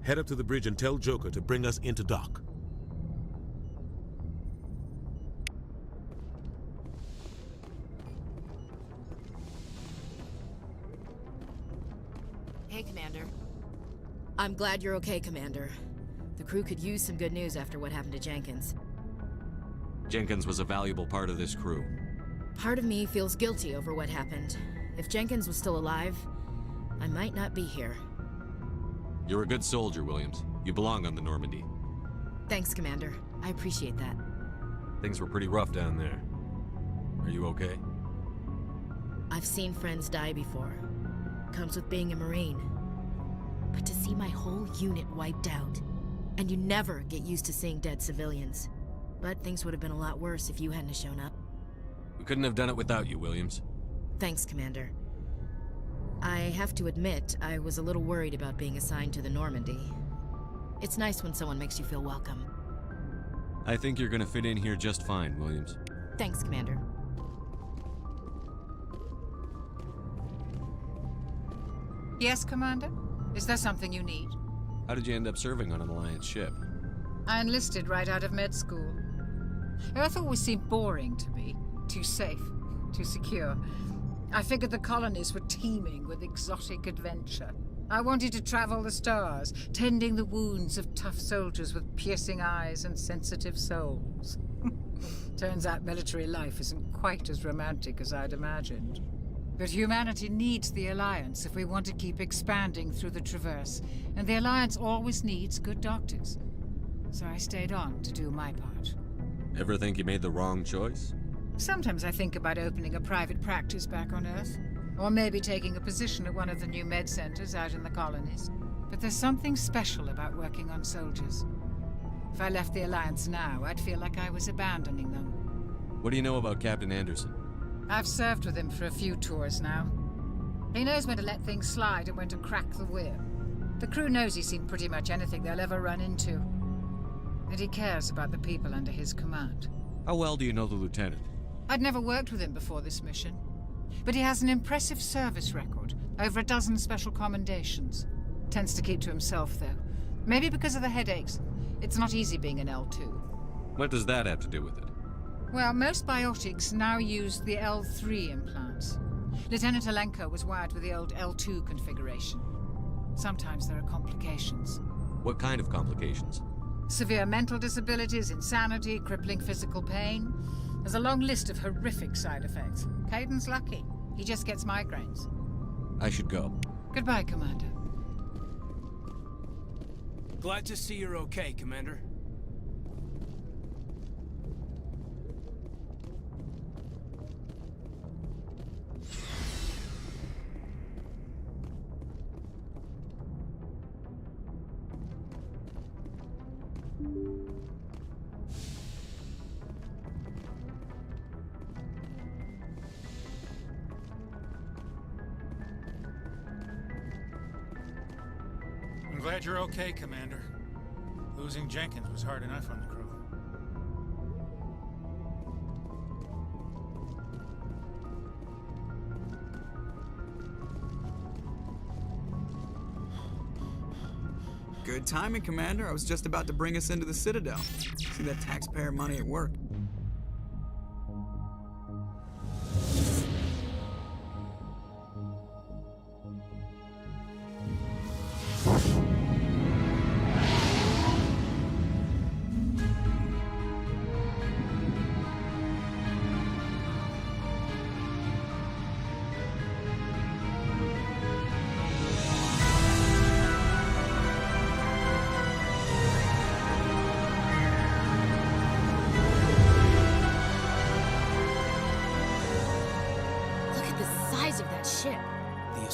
Head up to the bridge and tell Joker to bring us into dock. Hey, Commander. I'm glad you're okay, Commander. The crew could use some good news after what happened to Jenkins. Jenkins was a valuable part of this crew. Part of me feels guilty over what happened. If Jenkins was still alive, I might not be here. You're a good soldier, Williams. You belong on the Normandy. Thanks, Commander. I appreciate that. Things were pretty rough down there. Are you okay? I've seen friends die before. Comes with being a Marine. But to see my whole unit wiped out, and you never get used to seeing dead civilians. But things would have been a lot worse if you hadn't shown up. We couldn't have done it without you, Williams. Thanks, Commander. I have to admit, I was a little worried about being assigned to the Normandy. It's nice when someone makes you feel welcome. I think you're gonna fit in here just fine, Williams. Thanks, Commander. Yes, Commander? Is there something you need? How did you end up serving on an Alliance ship? I enlisted right out of med school. Earth always seemed boring to me. Too safe, too secure. I figured the colonies were teeming with exotic adventure. I wanted to travel the stars, tending the wounds of tough soldiers with piercing eyes and sensitive souls. Turns out military life isn't quite as romantic as I'd imagined. But humanity needs the Alliance if we want to keep expanding through the Traverse, and the Alliance always needs good doctors. So I stayed on to do my part. Ever think you made the wrong choice? Sometimes I think about opening a private practice back on Earth, or maybe taking a position at one of the new med centers out in the colonies. But there's something special about working on soldiers. If I left the Alliance now, I'd feel like I was abandoning them. What do you know about Captain Anderson? I've served with him for a few tours now. He knows when to let things slide and when to crack the whip. The crew knows he's seen pretty much anything they'll ever run into. And he cares about the people under his command. How well do you know the Lieutenant? I'd never worked with him before this mission. But he has an impressive service record, over a dozen special commendations. Tends to keep to himself, though. Maybe because of the headaches. It's not easy being an L2. What does that have to do with it? Well, most biotics now use the L3 implants. Lieutenant Alenko was wired with the old L2 configuration. Sometimes there are complications. What kind of complications? Severe mental disabilities, insanity, crippling physical pain. There's a long list of horrific side effects. Caden's lucky. He just gets migraines. I should go. Goodbye, Commander. Glad to see you're okay, Commander. I'm glad you're okay, Commander. Losing Jenkins was hard enough on the crew. Good timing, Commander. I was just about to bring us into the Citadel. See that taxpayer money at work.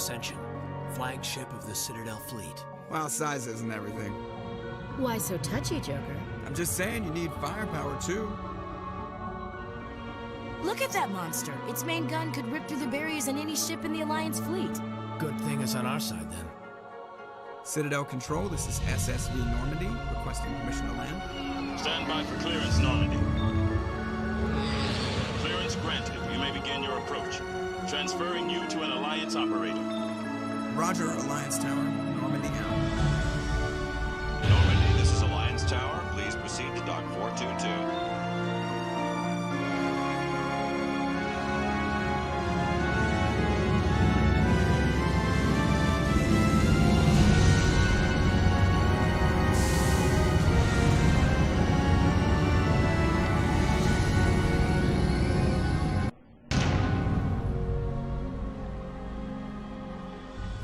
Ascension, flagship of the Citadel fleet. Well, size isn't everything. Why so touchy, Joker? I'm just saying you need firepower, too. Look at that monster. Its main gun could rip through the barriers in any ship in the Alliance fleet. Good thing it's on our side, then. Citadel Control, this is SSV Normandy, requesting permission to land. Stand by for clearance, Normandy. Clearance granted. You may begin your approach. Transferring you to an Alliance operator. Roger, Alliance Tower. Normandy out. Normandy, this is Alliance Tower. Please proceed to Dock 422.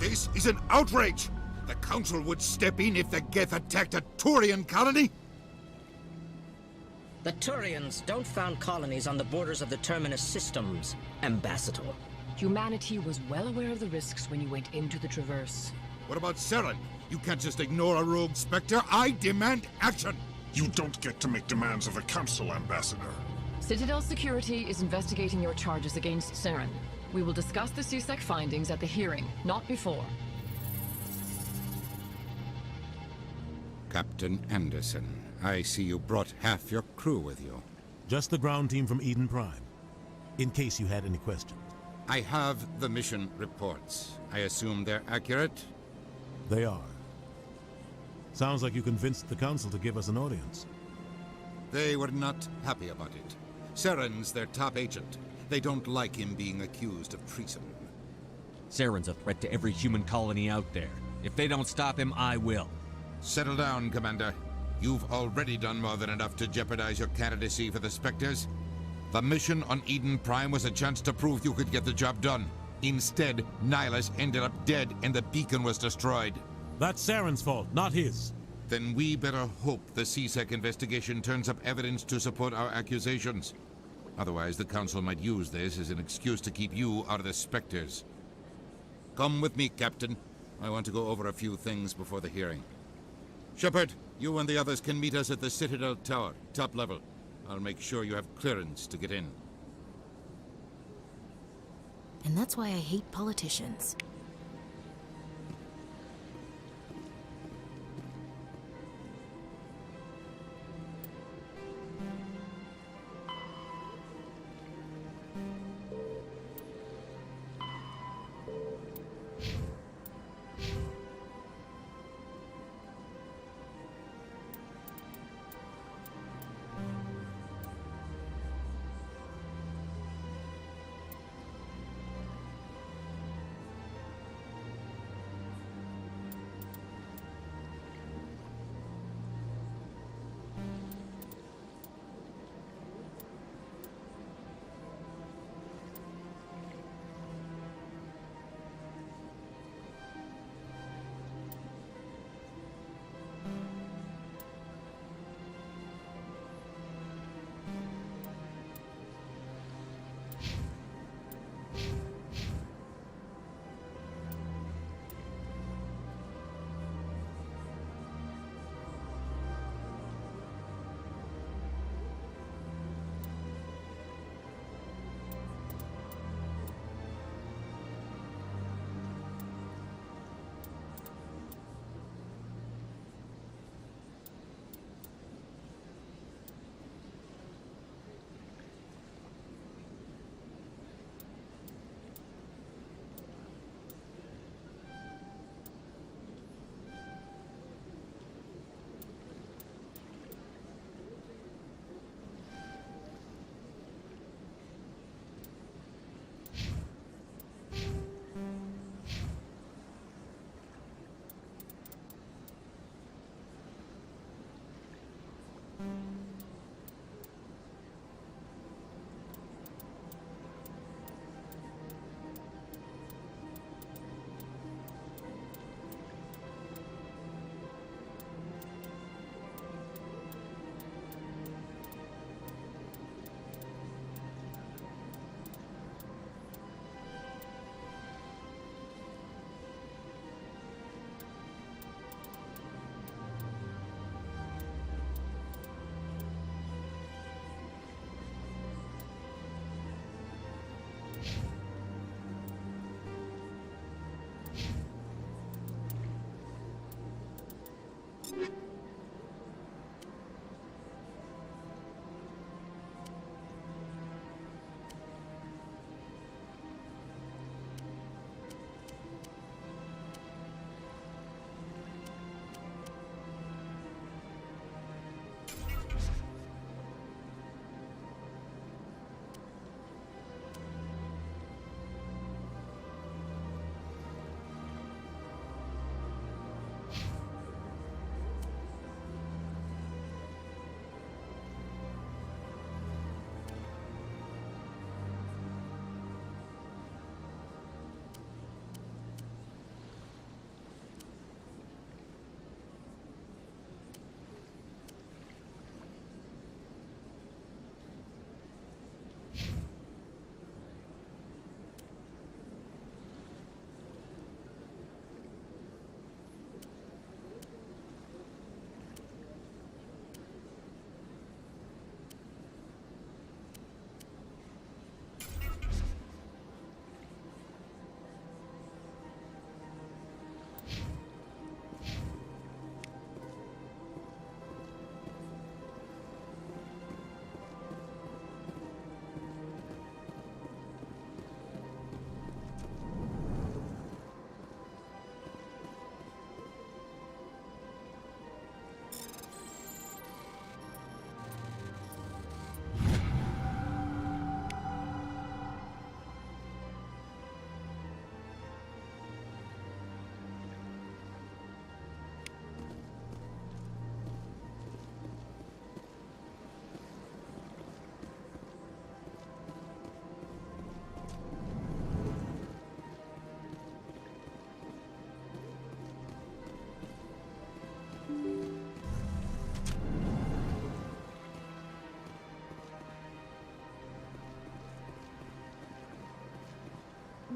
This is an outrage! The Council would step in if the Geth attacked a Turian colony? The Turians don't found colonies on the borders of the Terminus systems, Ambassador. Humanity was well aware of the risks when you went into the Traverse. What about Saren? You can't just ignore a rogue Spectre. I demand action! You don't get to make demands of the Council, Ambassador. Citadel Security is investigating your charges against Saren. We will discuss the CSEC findings at the hearing, not before. Captain Anderson, I see you brought half your crew with you. Just the ground team from Eden Prime, in case you had any questions. I have the mission reports. I assume they're accurate? They are. Sounds like you convinced the Council to give us an audience. They were not happy about it. Saren's their top agent. They don't like him being accused of treason. Saren's a threat to every human colony out there. If they don't stop him, I will. Settle down, Commander. You've already done more than enough to jeopardize your candidacy for the Spectres. The mission on Eden Prime was a chance to prove you could get the job done. Instead, Nihilus ended up dead and the beacon was destroyed. That's Saren's fault, not his. Then we better hope the CSEC investigation turns up evidence to support our accusations. Otherwise, the Council might use this as an excuse to keep you out of the Spectres. Come with me, Captain. I want to go over a few things before the hearing. Shepard, you and the others can meet us at the Citadel Tower, top level. I'll make sure you have clearance to get in. And that's why I hate politicians.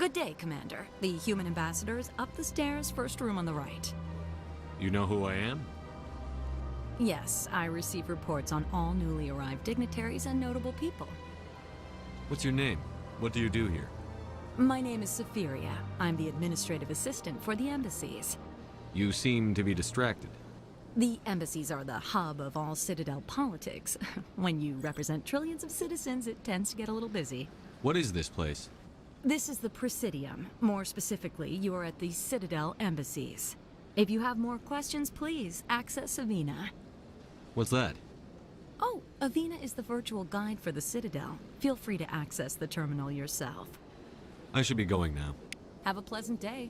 Good day, Commander. The human ambassador is up the stairs, first room on the right. You know who I am? Yes, I receive reports on all newly arrived dignitaries and notable people. What's your name? What do you do here? My name is Safiria. I'm the administrative assistant for the embassies. You seem to be distracted. The embassies are the hub of all Citadel politics. When you represent trillions of citizens, it tends to get a little busy. What is this place? This is the Presidium. More specifically, you are at the Citadel embassies. If you have more questions, please access Avina. What's that? Oh, Avina is the virtual guide for the Citadel. Feel free to access the terminal yourself. I should be going now. Have a pleasant day.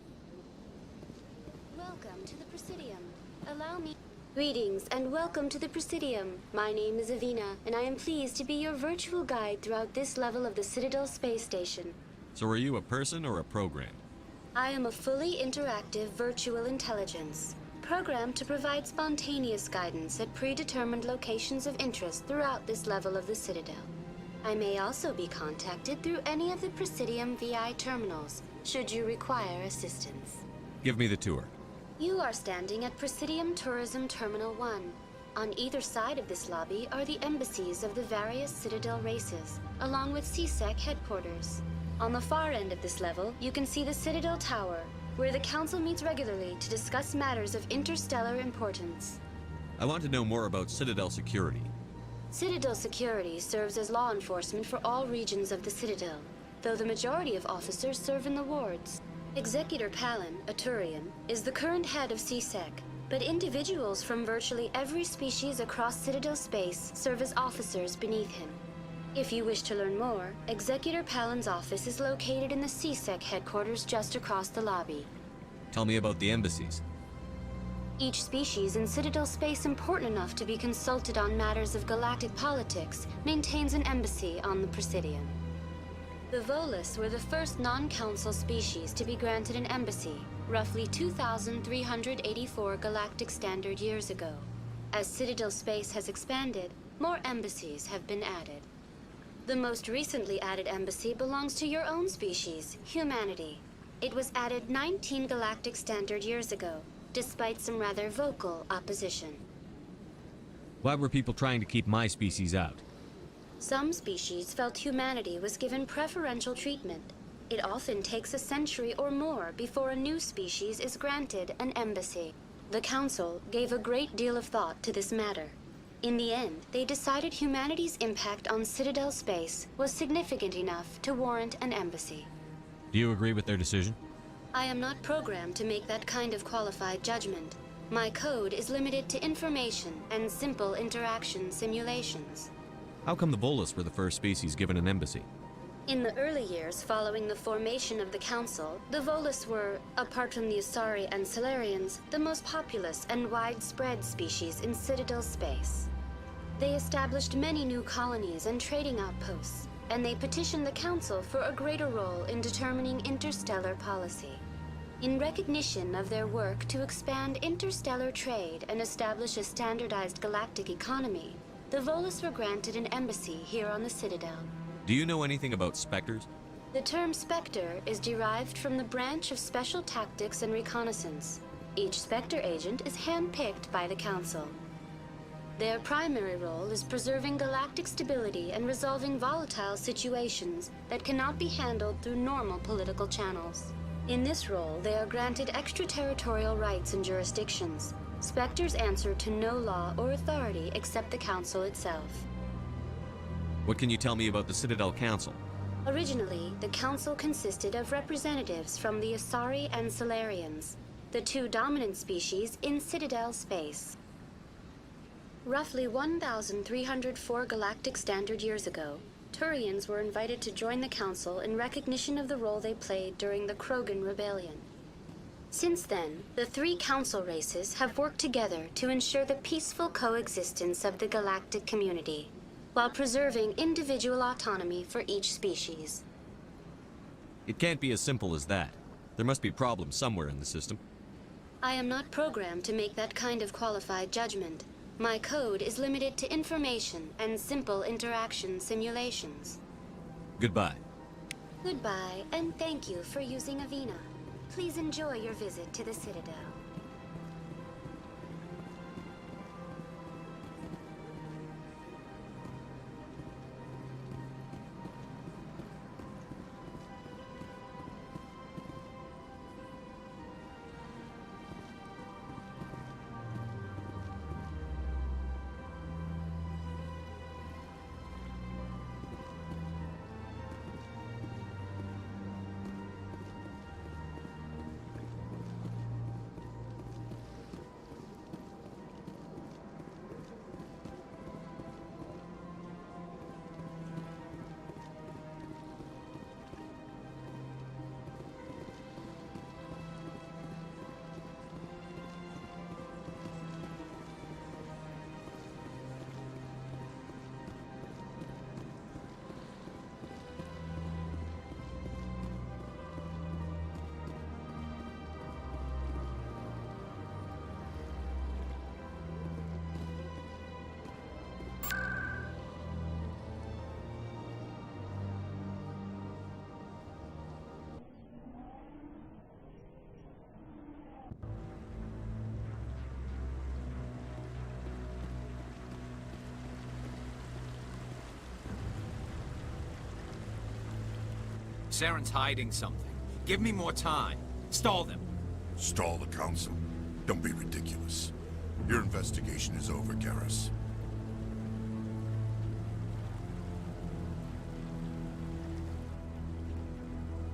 Welcome to the Presidium. Allow me... Greetings and welcome to the Presidium. My name is Avina, and I am pleased to be your virtual guide throughout this level of the Citadel space station. So are you a person or a program? I am a fully interactive virtual intelligence, programmed to provide spontaneous guidance at predetermined locations of interest throughout this level of the Citadel. I may also be contacted through any of the Presidium VI terminals, should you require assistance. Give me the tour. You are standing at Presidium Tourism Terminal 1. On either side of this lobby are the embassies of the various Citadel races, along with CSEC headquarters. On the far end of this level, you can see the Citadel Tower, where the Council meets regularly to discuss matters of interstellar importance. I want to know more about Citadel security. Citadel security serves as law enforcement for all regions of the Citadel, though the majority of officers serve in the wards. Executor Palin, a Turian, is the current head of CSEC, but individuals from virtually every species across Citadel space serve as officers beneath him. If you wish to learn more, Executor Palin's office is located in the CSEC headquarters just across the lobby. Tell me about the embassies. Each species in Citadel space important enough to be consulted on matters of galactic politics maintains an embassy on the Presidium. The Volus were the first non-council species to be granted an embassy, roughly 2,384 galactic standard years ago. As Citadel space has expanded, more embassies have been added. The most recently added embassy belongs to your own species, humanity. It was added 19 galactic standard years ago, despite some rather vocal opposition. Why were people trying to keep my species out? Some species felt humanity was given preferential treatment. It often takes a century or more before a new species is granted an embassy. The Council gave a great deal of thought to this matter. In the end, they decided humanity's impact on Citadel space was significant enough to warrant an embassy. Do you agree with their decision? I am not programmed to make that kind of qualified judgment. My code is limited to information and simple interaction simulations. How come the Volus were the first species given an embassy? In the early years following the formation of the Council, the Volus were, apart from the Asari and Solarians, the most populous and widespread species in Citadel space. They established many new colonies and trading outposts, and they petitioned the Council for a greater role in determining interstellar policy. In recognition of their work to expand interstellar trade and establish a standardized galactic economy, the Volus were granted an embassy here on the Citadel. Do you know anything about Spectres? The term Spectre is derived from the branch of Special Tactics and Reconnaissance. Each Spectre agent is handpicked by the Council. Their primary role is preserving galactic stability and resolving volatile situations that cannot be handled through normal political channels. In this role, they are granted extraterritorial rights and jurisdictions. Spectres answer to no law or authority except the Council itself. What can you tell me about the Citadel Council? Originally, the Council consisted of representatives from the Asari and Solarians, the two dominant species in Citadel space. Roughly 1,304 galactic standard years ago, Turians were invited to join the Council in recognition of the role they played during the Krogan Rebellion. Since then, the three Council races have worked together to ensure the peaceful coexistence of the galactic community, while preserving individual autonomy for each species. It can't be as simple as that. There must be problems somewhere in the system. I am not programmed to make that kind of qualified judgment. My code is limited to information and simple interaction simulations. Goodbye. Goodbye, and thank you for using Avina. Please enjoy your visit to the Citadel. Saren's hiding something. Give me more time. Stall them. Stall the Council? Don't be ridiculous. Your investigation is over, Garrus.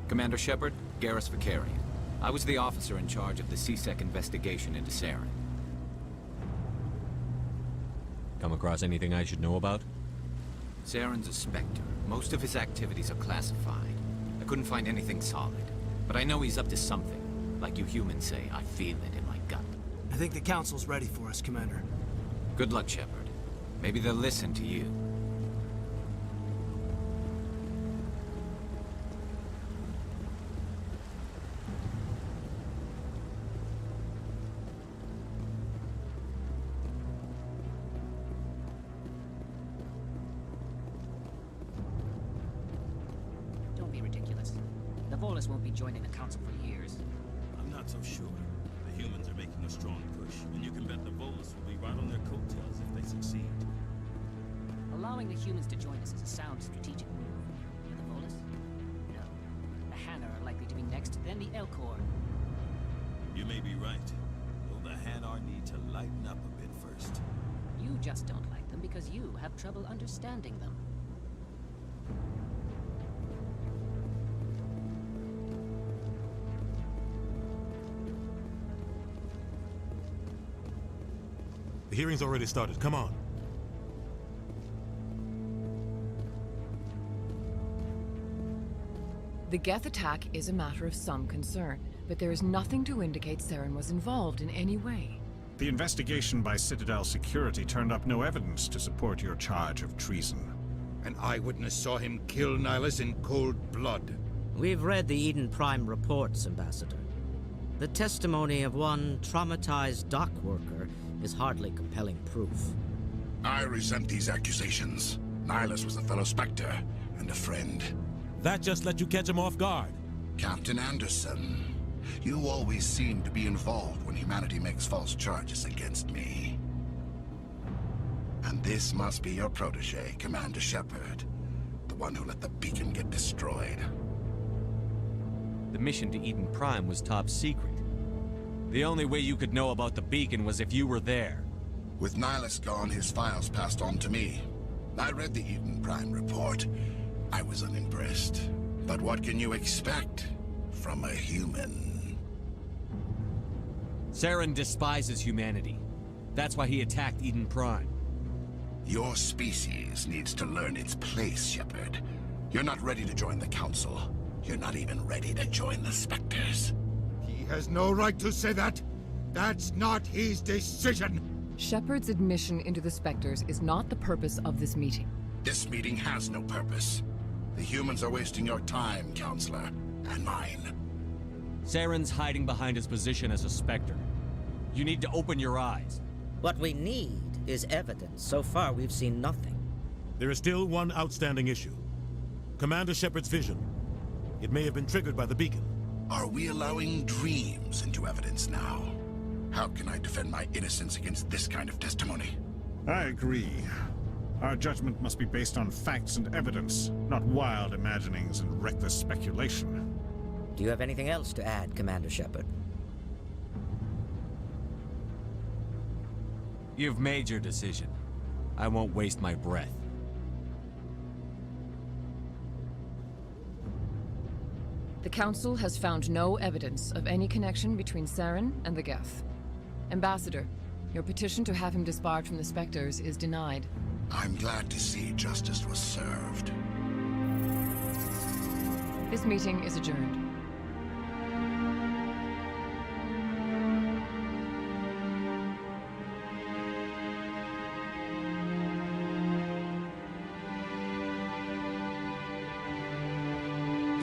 Commander Shepard, Garrus Vicarian. I was the officer in charge of the CSEC investigation into Saren. Come across anything I should know about? Saren's a Spectre. Most of his activities are classified. I couldn't find anything solid. But I know he's up to something. Like you humans say, I feel it in my gut. I think the Council's ready for us, Commander. Good luck, Shepard. Maybe they'll listen to you. Don't be ridiculous. The Volus won't be joining the Council for years. I'm not so sure. The humans are making a strong push, and you can bet the Volus will be right on their coattails if they succeed. Allowing the humans to join us is a sound strategic move. And the Volus? No. The Hanar are likely to be next, then the Elcor. You may be right, though the Hanar need to lighten up a bit first. You just don't like them because you have trouble understanding them. The hearing's already started. Come on. The Geth attack is a matter of some concern, but there is nothing to indicate Saren was involved in any way. The investigation by Citadel Security turned up no evidence to support your charge of treason. An eyewitness saw him kill Nihilus in cold blood. We've read the Eden Prime reports, Ambassador. The testimony of one traumatized dock worker is hardly compelling proof. I resent these accusations. Nihilus was a fellow Spectre and a friend. That just let you catch him off guard. Captain Anderson, you always seem to be involved when humanity makes false charges against me. And this must be your protege, Commander Shepard. The one who let the beacon get destroyed. The mission to Eden Prime was top secret. The only way you could know about the beacon was if you were there. With Nihilus gone, his files passed on to me. I read the Eden Prime report. I was unimpressed. But what can you expect from a human? Saren despises humanity. That's why he attacked Eden Prime. Your species needs to learn its place, Shepard. You're not ready to join the Council. You're not even ready to join the Spectres. He has no right to say that. That's not his decision. Shepard's admission into the Spectres is not the purpose of this meeting. This meeting has no purpose. The humans are wasting your time, Counselor, and mine. Saren's hiding behind his position as a Spectre. You need to open your eyes. What we need is evidence. So far, we've seen nothing. There is still one outstanding issue. Commander Shepard's vision. It may have been triggered by the beacon. Are we allowing dreams into evidence now? How can I defend my innocence against this kind of testimony? I agree. Our judgment must be based on facts and evidence, not wild imaginings and reckless speculation. Do you have anything else to add, Commander Shepard? You've made your decision. I won't waste my breath. The Council has found no evidence of any connection between Saren and the Geth. Ambassador, your petition to have him disbarred from the Spectres is denied. I'm glad to see justice was served. This meeting is adjourned.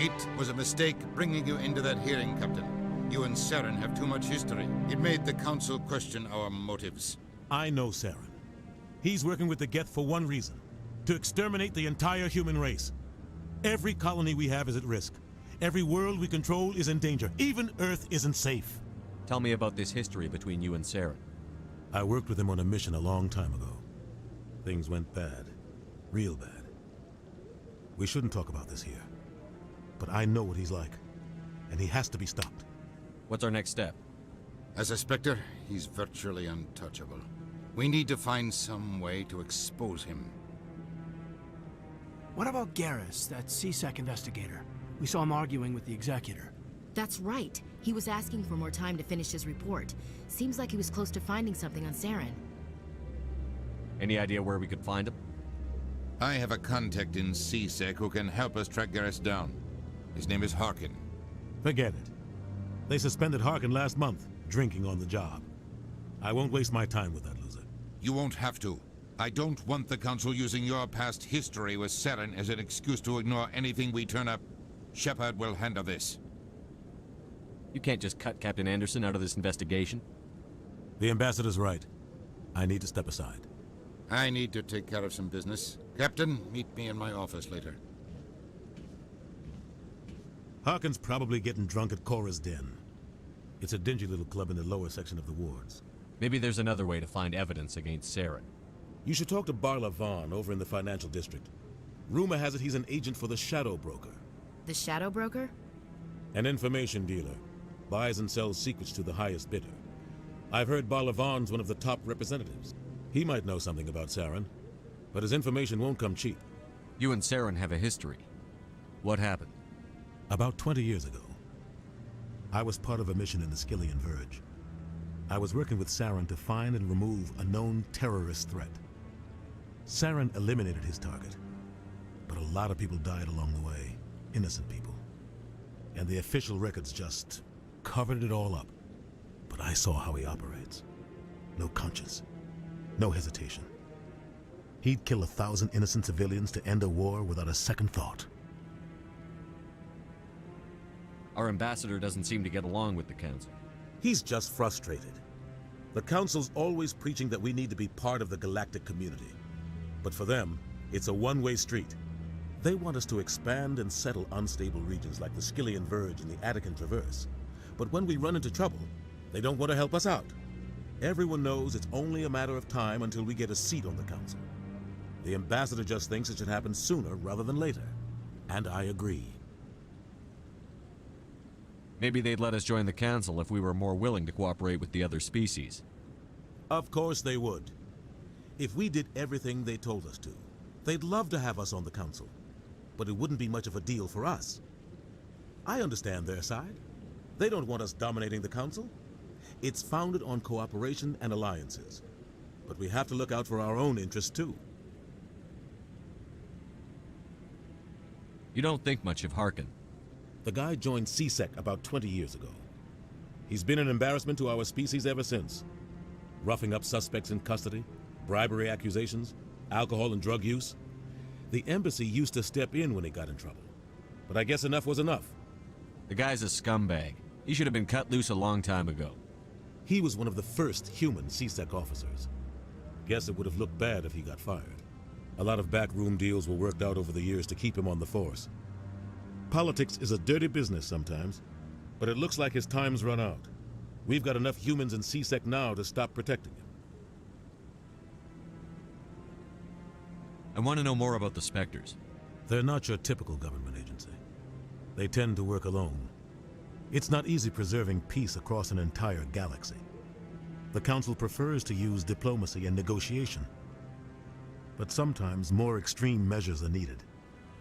It was a mistake bringing you into that hearing, Captain. You and Saren have too much history. It made the Council question our motives. I know Saren. He's working with the Geth for one reason: to exterminate the entire human race. Every colony we have is at risk. Every world we control is in danger. Even Earth isn't safe. Tell me about this history between you and Saren. I worked with him on a mission a long time ago. Things went bad. Real bad. We shouldn't talk about this here. But I know what he's like, and he has to be stopped. What's our next step? As a Spectre, he's virtually untouchable. We need to find some way to expose him. What about Garrus, that CSEC investigator? We saw him arguing with the Executor. That's right. He was asking for more time to finish his report. Seems like he was close to finding something on Saren. Any idea where we could find him? I have a contact in CSEC who can help us track Garrus down. His name is Harkin. Forget it. They suspended Harkin last month, drinking on the job. I won't waste my time with that loser. You won't have to. I don't want the Council using your past history with Saren as an excuse to ignore anything we turn up. Shepard will handle this. You can't just cut Captain Anderson out of this investigation. The Ambassador's right. I need to step aside. I need to take care of some business. Captain, meet me in my office later. Harkin's probably getting drunk at Cora's Den. It's a dingy little club in the lower section of the wards. Maybe there's another way to find evidence against Saren. You should talk to Barla Vaughn over in the financial district. Rumor has it he's an agent for the Shadow Broker. The Shadow Broker? An information dealer. Buys and sells secrets to the highest bidder. I've heard Barla Vaughn's one of the top representatives. He might know something about Saren, but his information won't come cheap. You and Saren have a history. What happened? About 20 years ago, I was part of a mission in the Skillian Verge. I was working with Saren to find and remove a known terrorist threat. Saren eliminated his target, but a lot of people died along the way, innocent people. And the official records just covered it all up. But I saw how he operates. No conscience, no hesitation. He'd kill 1,000 innocent civilians to end a war without a second thought. Our ambassador doesn't seem to get along with the Council. He's just frustrated. The Council's always preaching that we need to be part of the galactic community. But for them, it's a one-way street. They want us to expand and settle unstable regions like the Skillian Verge and the Attican Traverse. But when we run into trouble, they don't want to help us out. Everyone knows it's only a matter of time until we get a seat on the Council. The ambassador just thinks it should happen sooner rather than later. And I agree. Maybe they'd let us join the Council if we were more willing to cooperate with the other species. Of course they would. If we did everything they told us to, they'd love to have us on the Council. But it wouldn't be much of a deal for us. I understand their side. They don't want us dominating the Council. It's founded on cooperation and alliances. But we have to look out for our own interests too. You don't think much of Harkin. The guy joined CSEC about 20 years ago. He's been an embarrassment to our species ever since. Roughing up suspects in custody, bribery accusations, alcohol and drug use. The embassy used to step in when he got in trouble. But I guess enough was enough. The guy's a scumbag. He should have been cut loose a long time ago. He was one of the first human CSEC officers. Guess it would have looked bad if he got fired. A lot of backroom deals were worked out over the years to keep him on the force. Politics is a dirty business sometimes, but it looks like his time's run out. We've got enough humans in C-Sec now to stop protecting him. I want to know more about the Spectres. They're not your typical government agency. They tend to work alone. It's not easy preserving peace across an entire galaxy. The Council prefers to use diplomacy and negotiation. But sometimes more extreme measures are needed.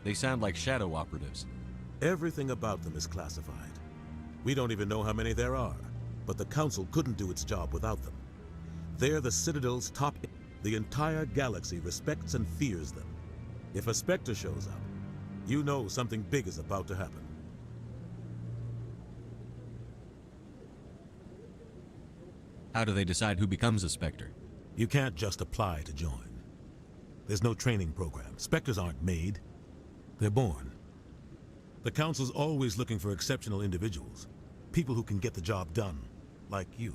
They sound like shadow operatives. Everything about them is classified. We don't even know how many there are, but the Council couldn't do its job without them. They're the Citadel's top. The entire galaxy respects and fears them. If a Spectre shows up, you know something big is about to happen. How do they decide who becomes a Spectre? You can't just apply to join. There's no training program. Spectres aren't made. They're born. The Council's always looking for exceptional individuals. People who can get the job done, like you.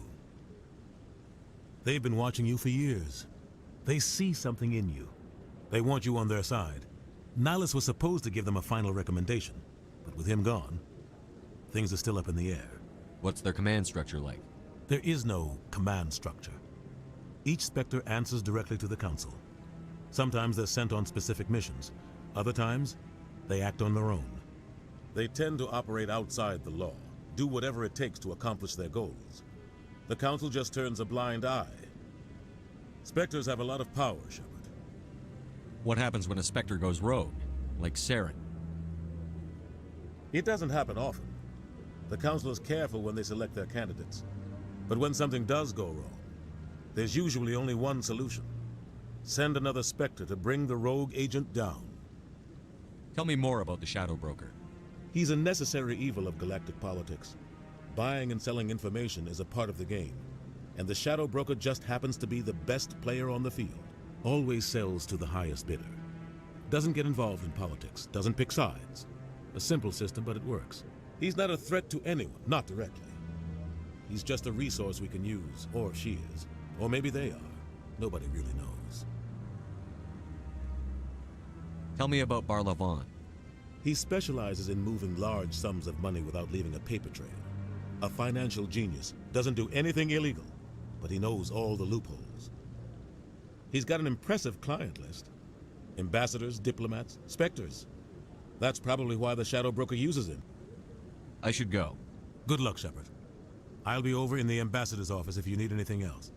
They've been watching you for years. They see something in you. They want you on their side. Nihilus was supposed to give them a final recommendation, but with him gone, things are still up in the air. What's their command structure like? There is no command structure. Each Spectre answers directly to the Council. Sometimes they're sent on specific missions. Other times, they act on their own. They tend to operate outside the law, do whatever it takes to accomplish their goals. The Council just turns a blind eye. Spectres have a lot of power, Shepard. What happens when a Spectre goes rogue, like Saren? It doesn't happen often. The Council is careful when they select their candidates. But when something does go wrong, there's usually only one solution. Send another Spectre to bring the rogue agent down. Tell me more about the Shadow Broker. He's a necessary evil of galactic politics. Buying and selling information is a part of the game, and the Shadow Broker just happens to be the best player on the field. Always sells to the highest bidder. Doesn't get involved in politics, doesn't pick sides. A simple system, but it works. He's not a threat to anyone, not directly. He's just a resource we can use, or she is. Or maybe they are. Nobody really knows. Tell me about Barlavon. He specializes in moving large sums of money without leaving a paper trail. A financial genius. Doesn't do anything illegal, but he knows all the loopholes. He's got an impressive client list. Ambassadors, diplomats, Spectres. That's probably why the Shadow Broker uses him. I should go. Good luck, Shepard. I'll be over in the ambassador's office if you need anything else.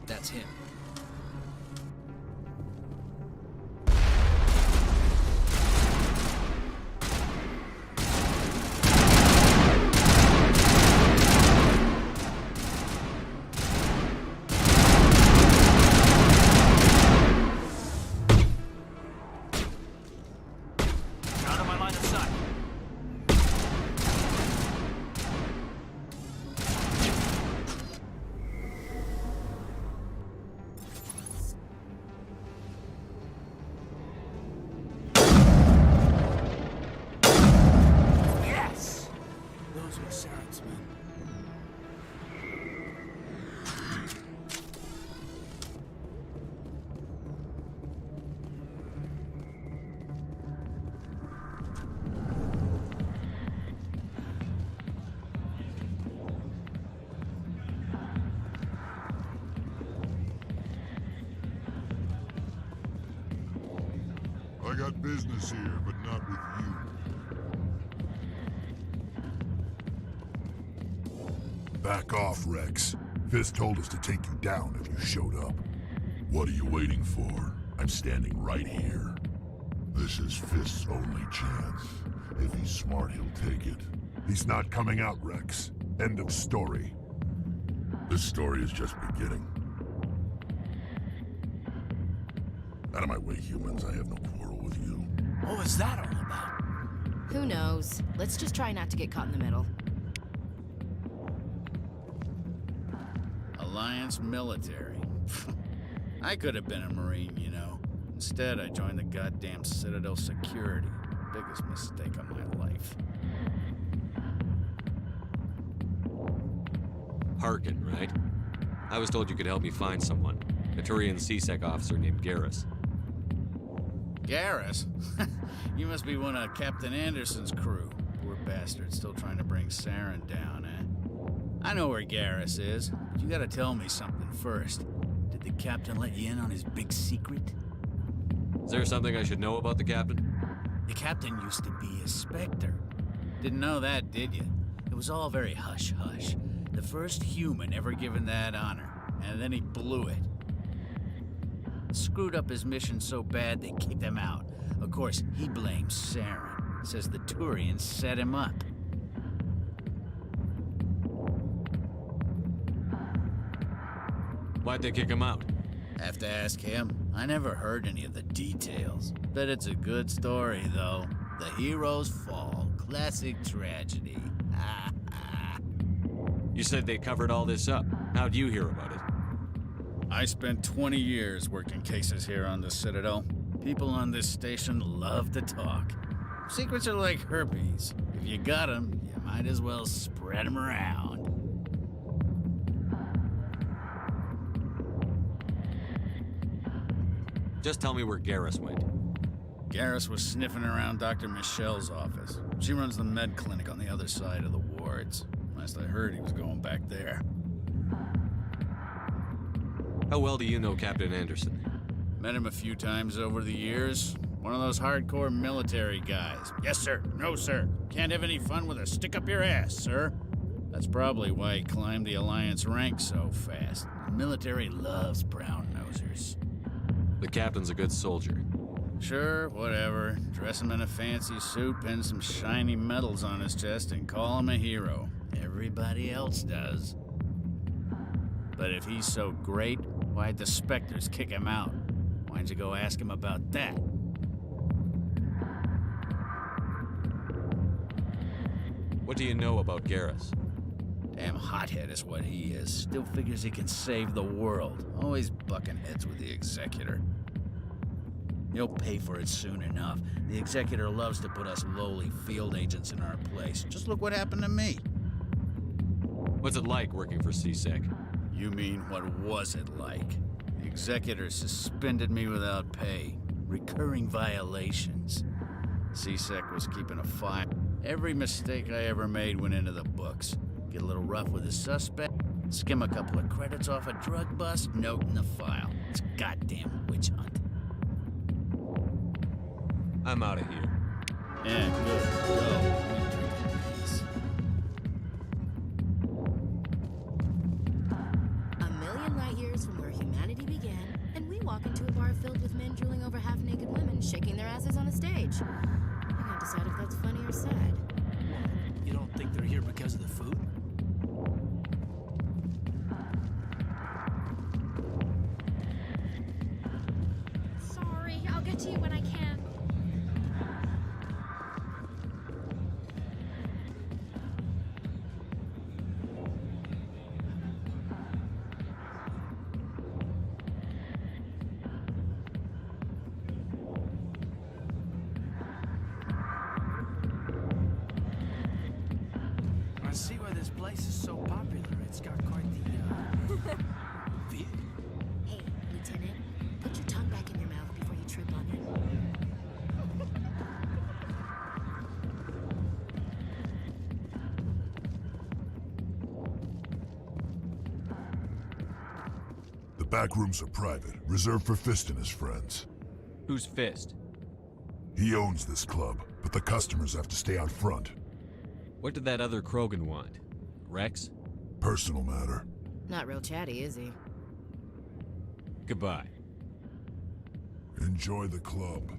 That's him. Out of my line of sight. got business here, but not with you. Back off, Rex. Fist told us to take you down if you showed up. What are you waiting for? I'm standing right here. This is Fist's only chance. If he's smart, he'll take it. He's not coming out, Rex. End of story. This story is just beginning. Out of my way, humans. I have no quarrel with you. What was that all about? Who knows? Let's just try not to get caught in the middle. Alliance military. I could have been a Marine, you know. Instead, I joined the goddamn Citadel security. Biggest mistake of my life. Harkin, right? I was told you could help me find someone. A Turian CSEC officer named Garrus. Garrus? You must be one of Captain Anderson's crew. Poor bastard, still trying to bring Saren down, eh? I know where Garrus is, but you gotta tell me something first. Did the captain let you in on his big secret? Is there something I should know about the captain? The captain used to be a Spectre. Didn't know that, did you? It was all very hush-hush. The first human ever given that honor, and then he blew it. Screwed up his mission so bad they kicked him out. Of course, he blames Saren. Says the Turians set him up. Why'd they kick him out? Have to ask him. I never heard any of the details. Bet it's a good story, though. The heroes fall. Classic tragedy. You said they covered all this up. How'd you hear about it? I spent 20 years working cases here on the Citadel. People on this station love to talk. Secrets are like herpes. If you got them, you might as well spread them around. Just tell me where Garrus went. Garrus was sniffing around Dr. Michelle's office. She runs the med clinic on the other side of the wards. Last I heard, he was going back there. How well do you know Captain Anderson? Met him a few times over the years. One of those hardcore military guys. Yes, sir. No, sir. Can't have any fun with a stick up your ass, sir. That's probably why he climbed the Alliance ranks so fast. The military loves brown-nosers. The captain's a good soldier. Sure, whatever. Dress him in a fancy suit, pin some shiny medals on his chest, and call him a hero. Everybody else does. But if he's so great, why'd the Spectres kick him out? Why'd you go ask him about that? What do you know about Garrus? Damn hothead is what he is. Still figures he can save the world. Always bucking heads with the Executor. He'll pay for it soon enough. The Executor loves to put us lowly field agents in our place. Just look what happened to me. What's it like working for CSEC? You mean, what was it like? The Executor suspended me without pay. Recurring violations. CSEC was keeping a file. Every mistake I ever made went into the books. Get a little rough with a suspect, skim a couple of credits off a drug bust, note in the file. It's a goddamn witch hunt. I'm out of here. Yeah, good. Go. A million light years from where humanity began, and we walk into a bar filled with men drooling over half-naked women shaking their asses on a stage. I can't decide if that's funny or sad. You don't think they're here because of the food? Sorry, I'll get to you when I can. I see why this place is so popular. It's got quite the, view. Hey, Lieutenant, put your tongue back in your mouth before you trip on it. The back rooms are private, reserved for Fist and his friends. Who's Fist? He owns this club, but the customers have to stay out front. What did that other Krogan want? Rex? Personal matter. Not real chatty, is he? Goodbye. Enjoy the club.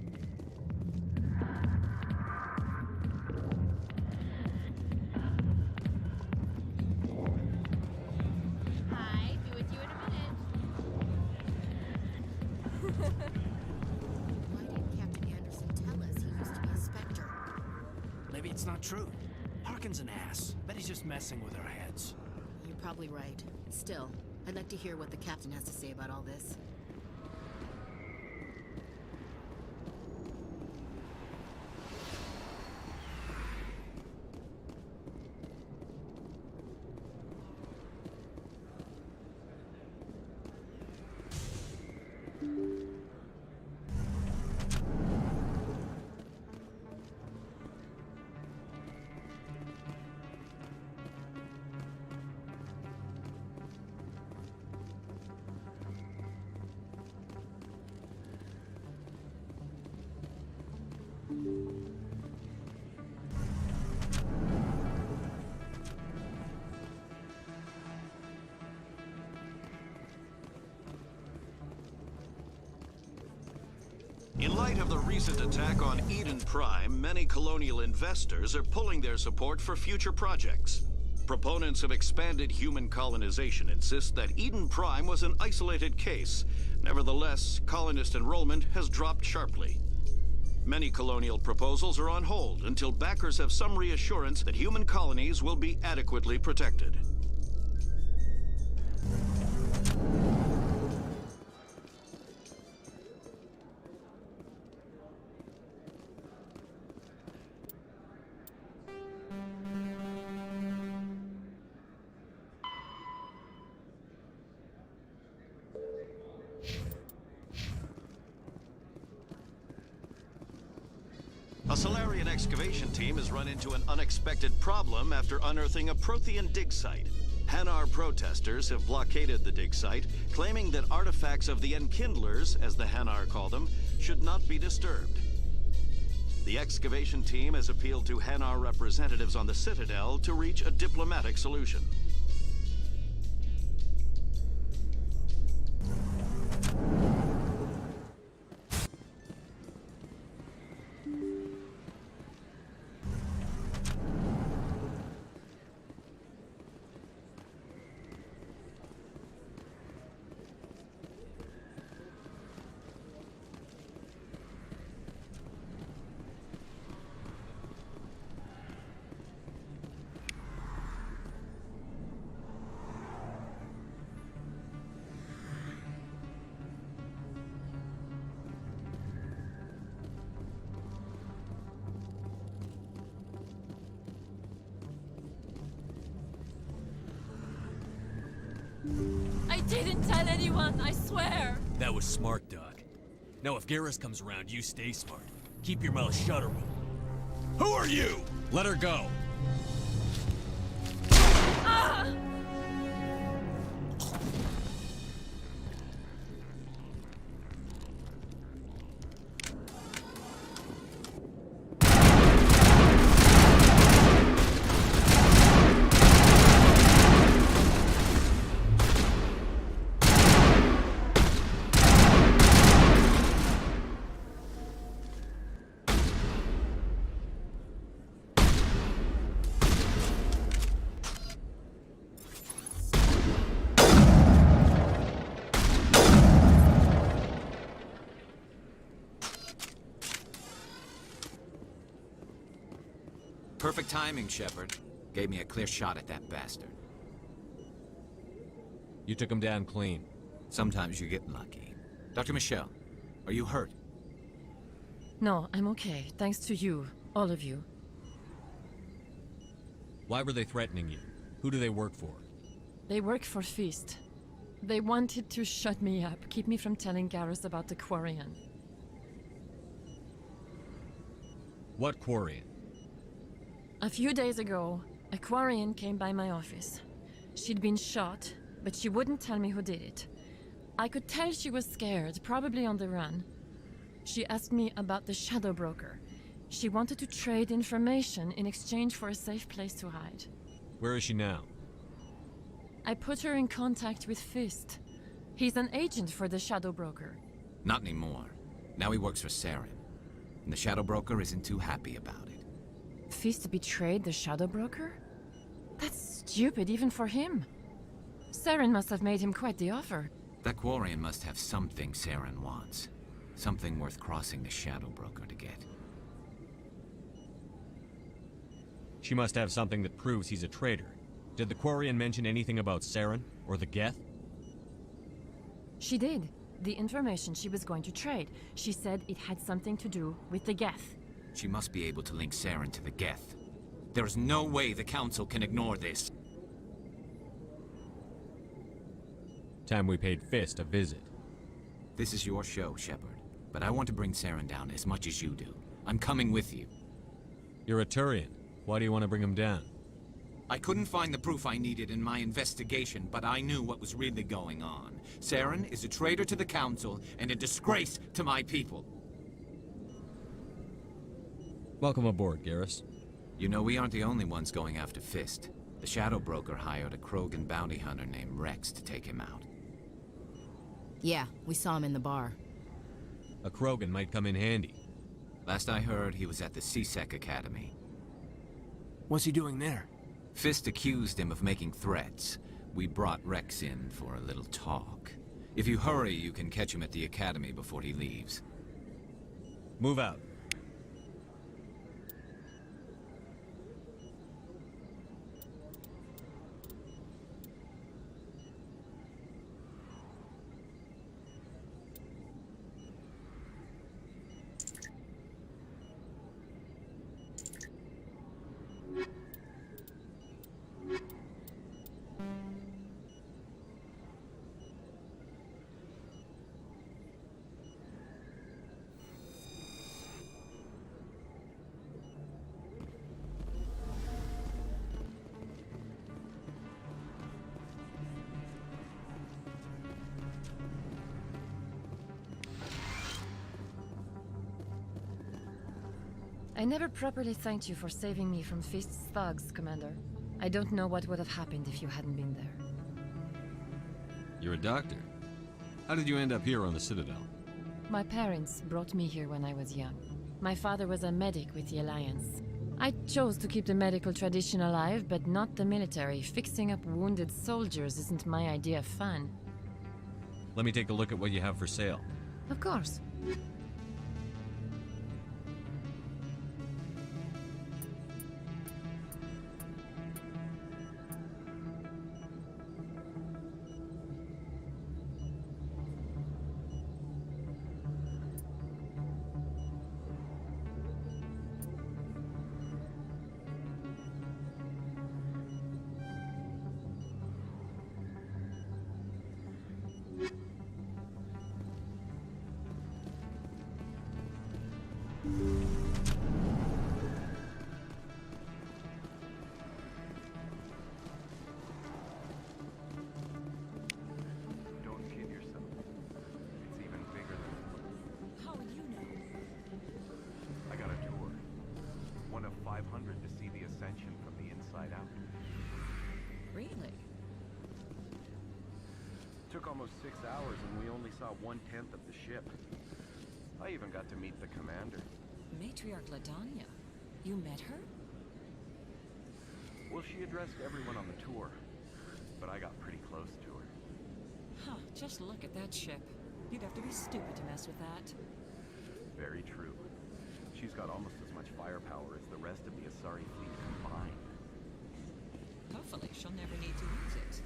Hi, be with you in a minute. Why didn't Captain Anderson tell us he used to be a Spectre? Maybe it's not true. Harkin's an ass. Bet he's just messing with our heads. You're probably right. Still, I'd like to hear what the captain has to say about all this. In light of the recent attack on Eden Prime, many colonial investors are pulling their support for future projects. Proponents of expanded human colonization insist that Eden Prime was an isolated case. Nevertheless, colonist enrollment has dropped sharply. Many colonial proposals are on hold until backers have some reassurance that human colonies will be adequately protected. A Solarian excavation team has run into an unexpected problem after unearthing a Prothean dig site. Hanar protesters have blockaded the dig site, claiming that artifacts of the Enkindlers, as the Hanar call them, should not be disturbed. The excavation team has appealed to Hanar representatives on the Citadel to reach a diplomatic solution. I didn't tell anyone, I swear! That was smart, Doc. Now if Garrus comes around, you stay smart. Keep your mouth shut or we'll... Who are you? Let her go. Ah! Perfect timing, Shepard. Gave me a clear shot at that bastard. You took him down clean. Sometimes you get lucky. Dr. Michelle, are you hurt? No, I'm okay. Thanks to you. All of you. Why were they threatening you? Who do they work for? They work for Feast. They wanted to shut me up, keep me from telling Garrus about the Quarian. What Quarian? A few days ago, a Quarian came by my office. She'd been shot, but she wouldn't tell me who did it. I could tell she was scared, probably on the run. She asked me about the Shadow Broker. She wanted to trade information in exchange for a safe place to hide. Where is she now? I put her in contact with Fist. He's an agent for the Shadow Broker. Not anymore. Now he works for Saren. And the Shadow Broker isn't too happy about it. Fist betrayed the Shadow Broker? That's stupid even for him. Saren must have made him quite the offer. That Quarian must have something Saren wants. Something worth crossing the Shadow Broker to get. She must have something that proves he's a traitor. Did the Quarian mention anything about Saren or the Geth? She did. The information she was going to trade. She said it had something to do with the Geth. She must be able to link Saren to the Geth. There's no way the Council can ignore this. Time we paid Fist a visit. This is your show, Shepard. But I want to bring Saren down as much as you do. I'm coming with you. You're a Turian. Why do you want to bring him down? I couldn't find the proof I needed in my investigation, but I knew what was really going on. Saren is a traitor to the Council and a disgrace to my people. Welcome aboard, Garrus. You know, we aren't the only ones going after Fist. The Shadow Broker hired a Krogan bounty hunter named Rex to take him out. Yeah, we saw him in the bar. A Krogan might come in handy. Last I heard, he was at the CSEC Academy. What's he doing there? Fist accused him of making threats. We brought Rex in for a little talk. If you hurry, you can catch him at the Academy before he leaves. Move out. I never properly thanked you for saving me from Fist's thugs, Commander. I don't know what would have happened if you hadn't been there. You're a doctor. How did you end up here on the Citadel? My parents brought me here when I was young. My father was a medic with the Alliance. I chose to keep the medical tradition alive, but not the military. Fixing up wounded soldiers isn't my idea of fun. Let me take a look at what you have for sale. Of course. Almost 6 hours and we only saw 1/10 of the ship. I even got to meet the commander. Matriarch Ladanya. You met her? Well, she addressed everyone on the tour, but I got pretty close to her. Huh, just look at that ship. You'd have to be stupid to mess with that. Very true. She's got almost as much firepower as the rest of the Asari fleet combined. Hopefully she'll never need to use it.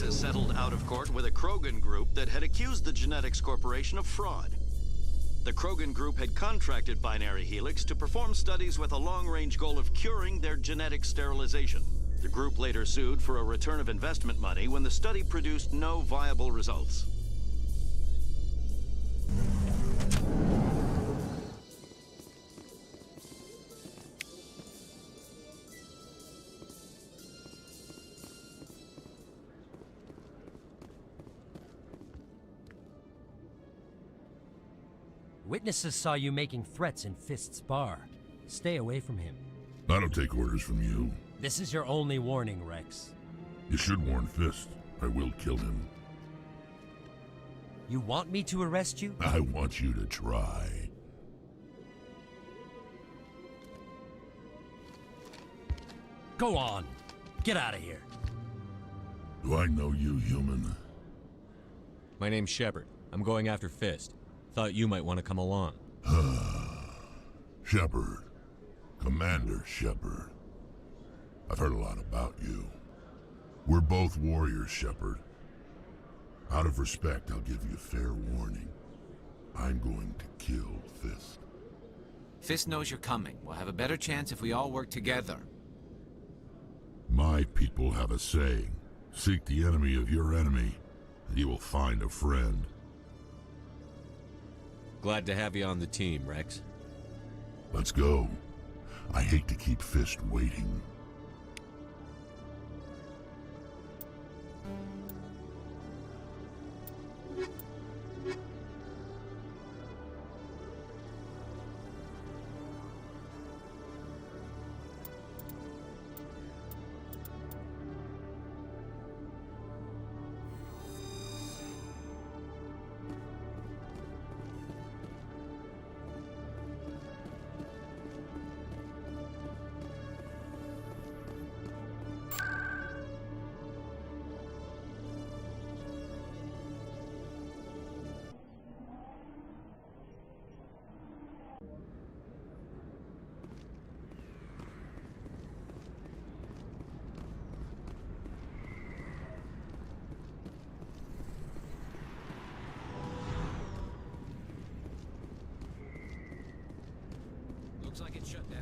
Has settled out of court with a Krogan group that had accused the Genetics Corporation of fraud. The Krogan group had contracted Binary Helix to perform studies with a long-range goal of curing their genetic sterilization. The group later sued for a return of investment money when the study produced no viable results. Witnesses saw you making threats in Fist's bar. Stay away from him. I don't take orders from you. This is your only warning, Rex. You should warn Fist. I will kill him. You want me to arrest you? I want you to try. Go on. Get out of here. Do I know you, human? My name's Shepard. I'm going after Fist. Thought you might want to come along. Shepard. Commander Shepard. I've heard a lot about you. We're both warriors, Shepard. Out of respect, I'll give you a fair warning. I'm going to kill Fist. Fist knows you're coming. We'll have a better chance if we all work together. My people have a saying. Seek the enemy of your enemy, and you will find a friend. Glad to have you on the team, Rex. Let's go. I hate to keep Fist waiting. Looks like it's shut down.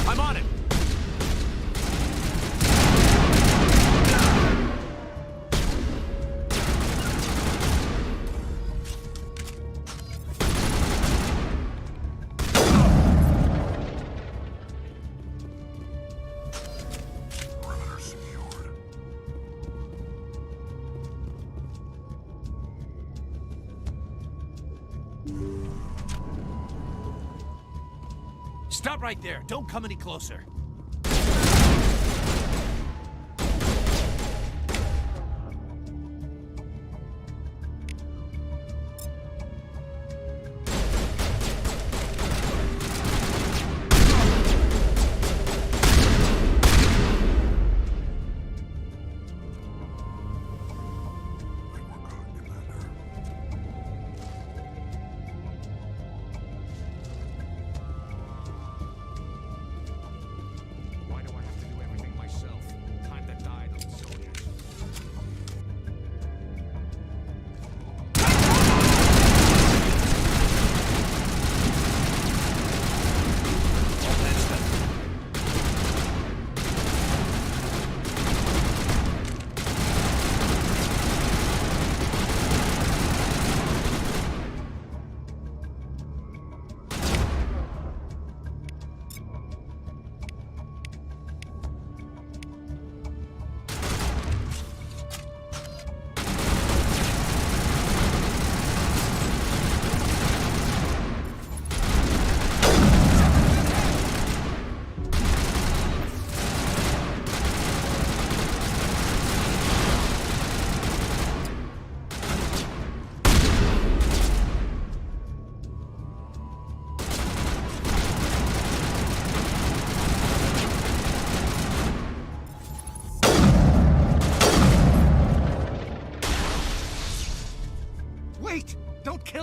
I'm on it! Perimeter secured. Stop right there. Don't come any closer.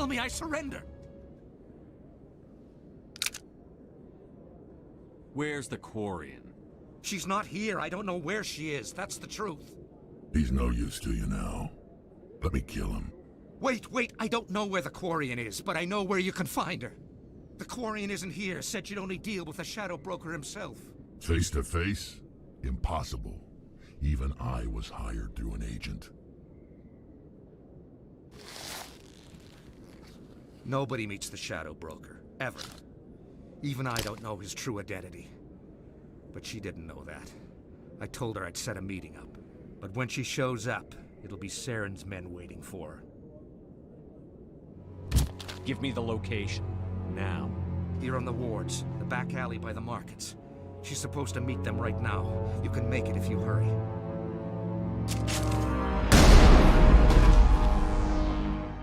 kill me, I surrender. Where's the Quarian? She's not here. I don't know where she is. That's the truth. He's no use to you now. Let me kill him. Wait. I don't know where the Quarian is, but I know where you can find her. The Quarian isn't here. Said you'd only deal with the Shadow Broker himself. Face to face? Impossible. Even I was hired through an agent. Nobody meets the Shadow Broker, ever. Even I don't know his true identity. But she didn't know that. I told her I'd set a meeting up. But when she shows up, it'll be Saren's men waiting for her. Give me the location. Now. Here on the wards, the back alley by the markets. She's supposed to meet them right now. You can make it if you hurry.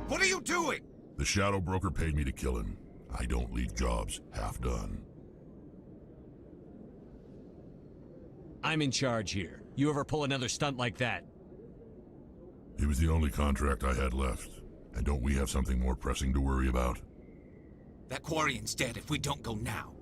What are you doing? The Shadow Broker paid me to kill him. I don't leave jobs half done. I'm in charge here. You ever pull another stunt like that? It was the only contract I had left. And don't we have something more pressing to worry about? That Quarian's dead if we don't go now.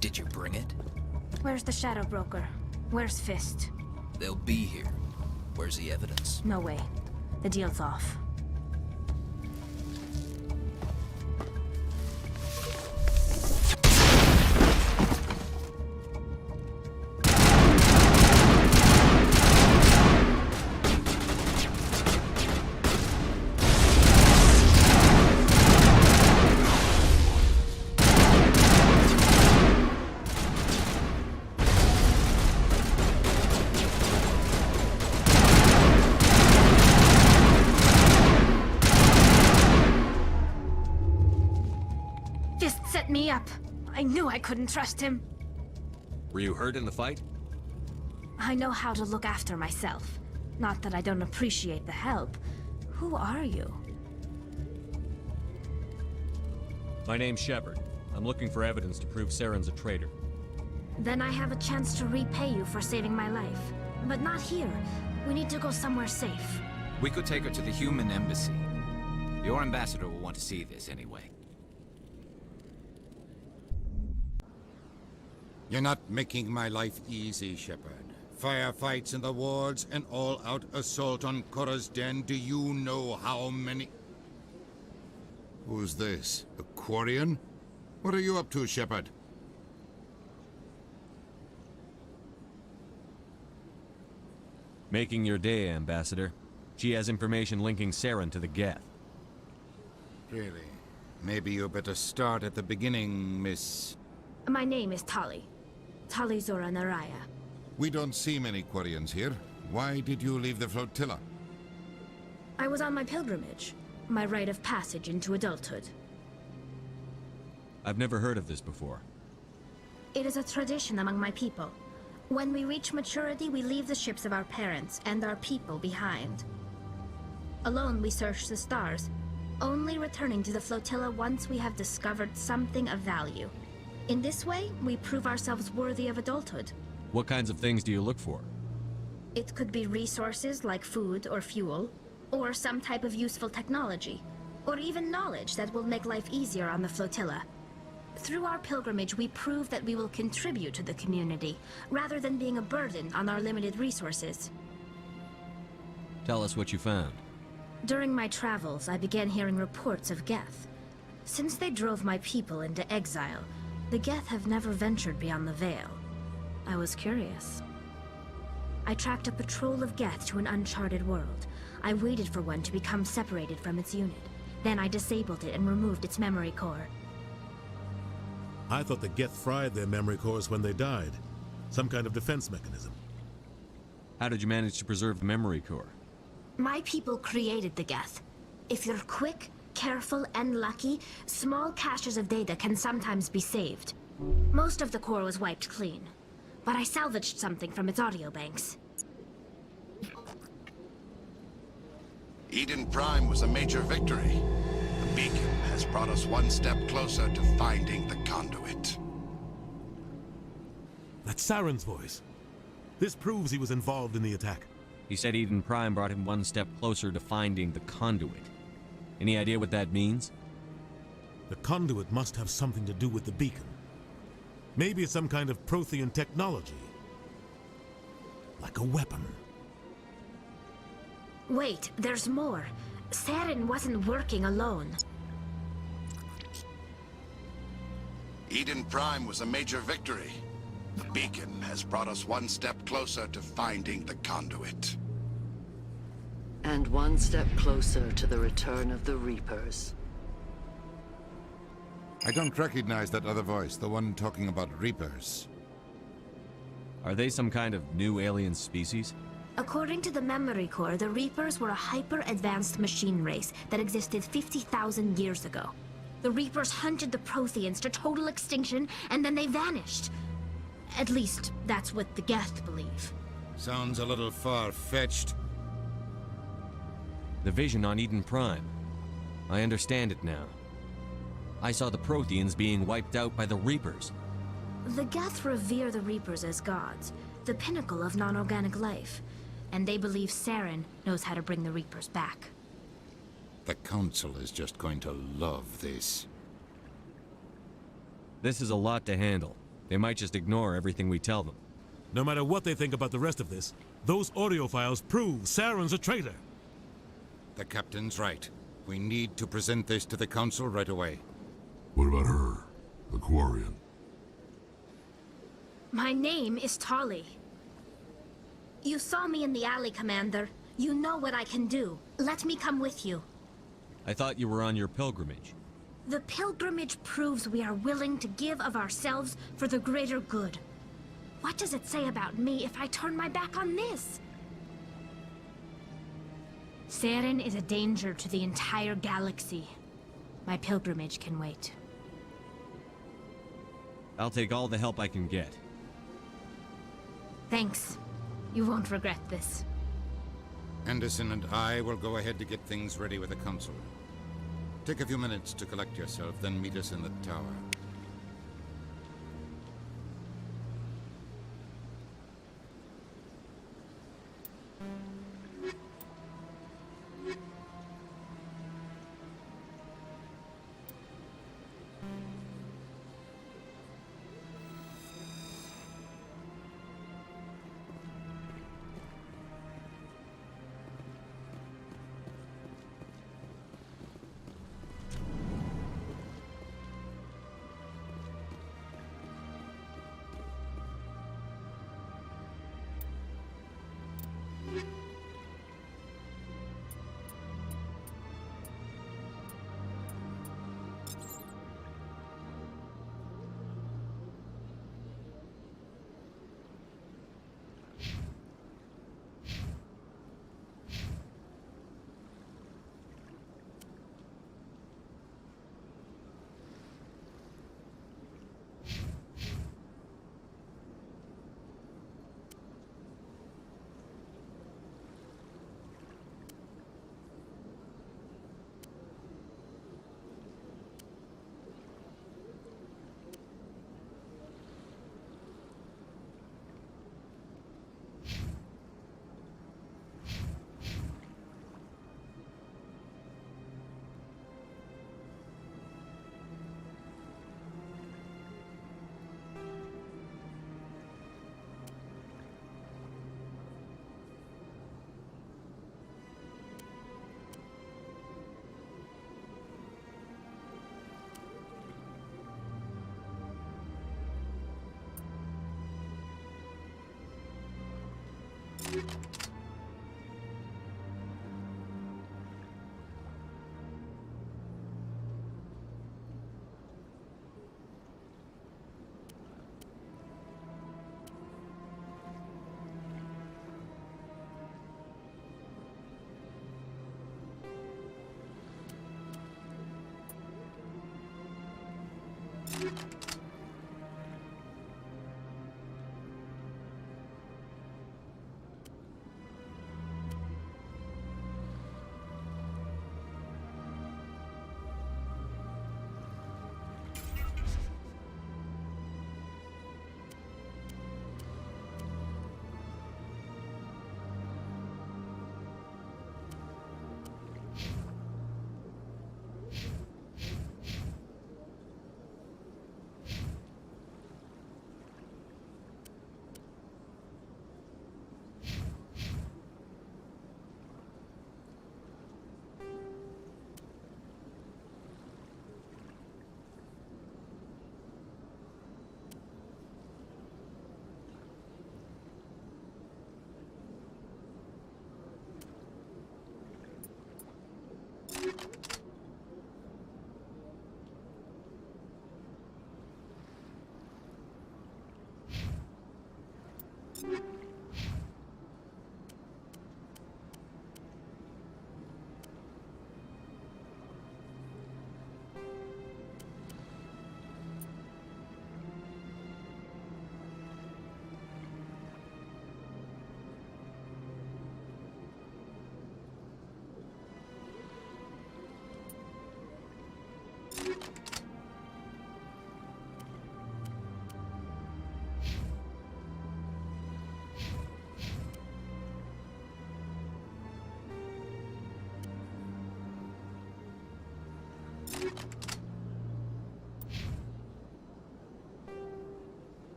Did you bring it? Where's the Shadow Broker? Where's Fist? They'll be here. Where's the evidence? No way. The deal's off. Fist set me up. I knew I couldn't trust him. Were you hurt in the fight? I know how to look after myself. Not that I don't appreciate the help. Who are you? My name's Shepard. I'm looking for evidence to prove Saren's a traitor. Then I have a chance to repay you for saving my life. But not here. We need to go somewhere safe. We could take her to the human embassy. Your ambassador will want to see this anyway. You're not making my life easy, Shepard. Firefights in the wards, an all-out assault on Korra's den. Do you know how many... Who's this? A Quarian? What are you up to, Shepard? Making your day, Ambassador. She has information linking Saren to the Geth. Really? Maybe you better start at the beginning, Miss... My name is Tali. Tali Zora Naraya. We don't see many Quarians here. Why did you leave the flotilla? I was on my pilgrimage. My rite of passage into adulthood. I've never heard of this before. It is a tradition among my people. When we reach maturity, we leave the ships of our parents and our people behind. Alone, we search the stars, only returning to the flotilla once we have discovered something of value. In this way, we prove ourselves worthy of adulthood. What kinds of things do you look for? It could be resources like food or fuel, or some type of useful technology, or even knowledge that will make life easier on the flotilla. Through our pilgrimage, we prove that we will contribute to the community, rather than being a burden on our limited resources. Tell us what you found. During my travels, I began hearing reports of Geth. Since they drove my people into exile, the Geth have never ventured beyond the Veil. I was curious. I tracked a patrol of Geth to an uncharted world. I waited for one to become separated from its unit. Then I disabled it and removed its memory core. I thought the Geth fried their memory cores when they died. Some kind of defense mechanism. How did you manage to preserve the memory core? My people created the Geth. If you're quick, careful, and lucky, small caches of data can sometimes be saved. Most of the core was wiped clean, but I salvaged something from its audio banks. Eden Prime was a major victory. The beacon has brought us one step closer to finding the conduit. That's Saren's voice. This proves he was involved in the attack. He said Eden Prime brought him one step closer to finding the conduit. Any idea what that means? The conduit must have something to do with the beacon. Maybe it's some kind of Prothean technology. Like a weapon. Wait, there's more. Saren wasn't working alone. Eden Prime was a major victory. The beacon has brought us one step closer to finding the conduit. And one step closer to the return of the Reapers. I don't recognize that other voice, the one talking about Reapers. Are they some kind of new alien species? According to the memory core, the Reapers were a hyper-advanced machine race that existed 50,000 years ago. The Reapers hunted the Protheans to total extinction, and then they vanished. At least, that's what the Geth believe. Sounds a little far-fetched. The vision on Eden Prime. I understand it now. I saw the Protheans being wiped out by the Reapers. The Geth revere the Reapers as gods, the pinnacle of non-organic life. And they believe Saren knows how to bring the Reapers back. The Council is just going to love this. This is a lot to handle. They might just ignore everything we tell them. No matter what they think about the rest of this, those audio files prove Saren's a traitor. The Captain's right. We need to present this to the Council right away. What about her? The Quarian? My name is Tali. You saw me in the alley, Commander. You know what I can do. Let me come with you. I thought you were on your pilgrimage. The pilgrimage proves we are willing to give of ourselves for the greater good. What does it say about me if I turn my back on this? Saren is a danger to the entire galaxy. My pilgrimage can wait. I'll take all the help I can get. Thanks. You won't regret this. Anderson and I will go ahead to get things ready with the Council. Take a few minutes to collect yourself, then meet us in the tower.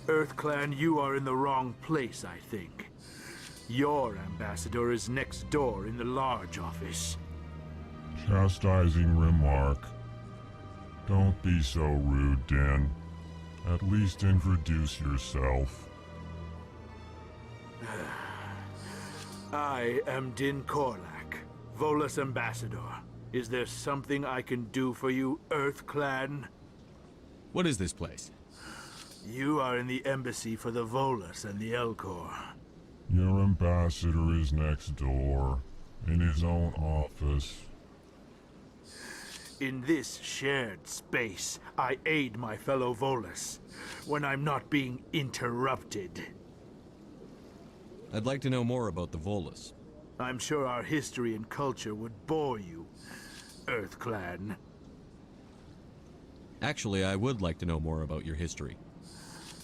EarthClan, you are in the wrong place, I think. Your ambassador is next door in the large office. Chastising remark. Don't be so rude, Din. At least introduce yourself. I am Din Korlak, Volus ambassador. Is there something I can do for you, EarthClan? What is this place? You are in the embassy for the Volus and the Elcor. Your ambassador is next door, in his own office. In this shared space, I aid my fellow Volus when I'm not being interrupted. I'd like to know more about the Volus. I'm sure our history and culture would bore you, EarthClan. Actually, I would like to know more about your history.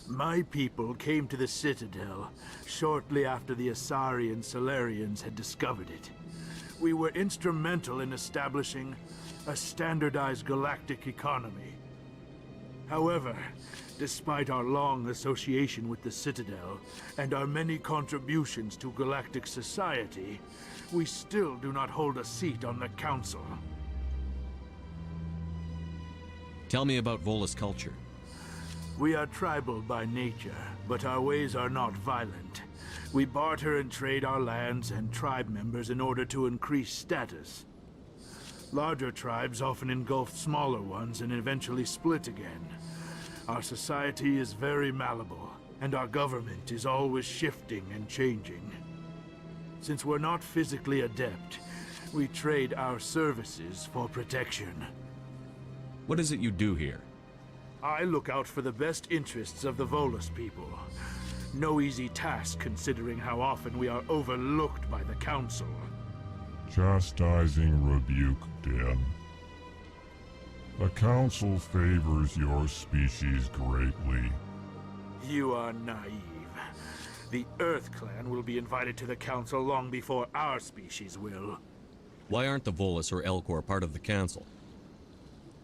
My people came to the Citadel shortly after the Asari and Solarians had discovered it. We were instrumental in establishing a standardized galactic economy. However, despite our long association with the Citadel and our many contributions to galactic society, we still do not hold a seat on the Council. Tell me about Volus culture. We are tribal by nature, but our ways are not violent. We barter and trade our lands and tribe members in order to increase status. Larger tribes often engulf smaller ones and eventually split again. Our society is very malleable, and our government is always shifting and changing. Since we're not physically adept, we trade our services for protection. What is it you do here? I look out for the best interests of the Volus people. No easy task considering how often we are overlooked by the Council. Chastising rebuke, Dan. The Council favors your species greatly. You are naive. The EarthClan will be invited to the Council long before our species will. Why aren't the Volus or Elcor part of the Council?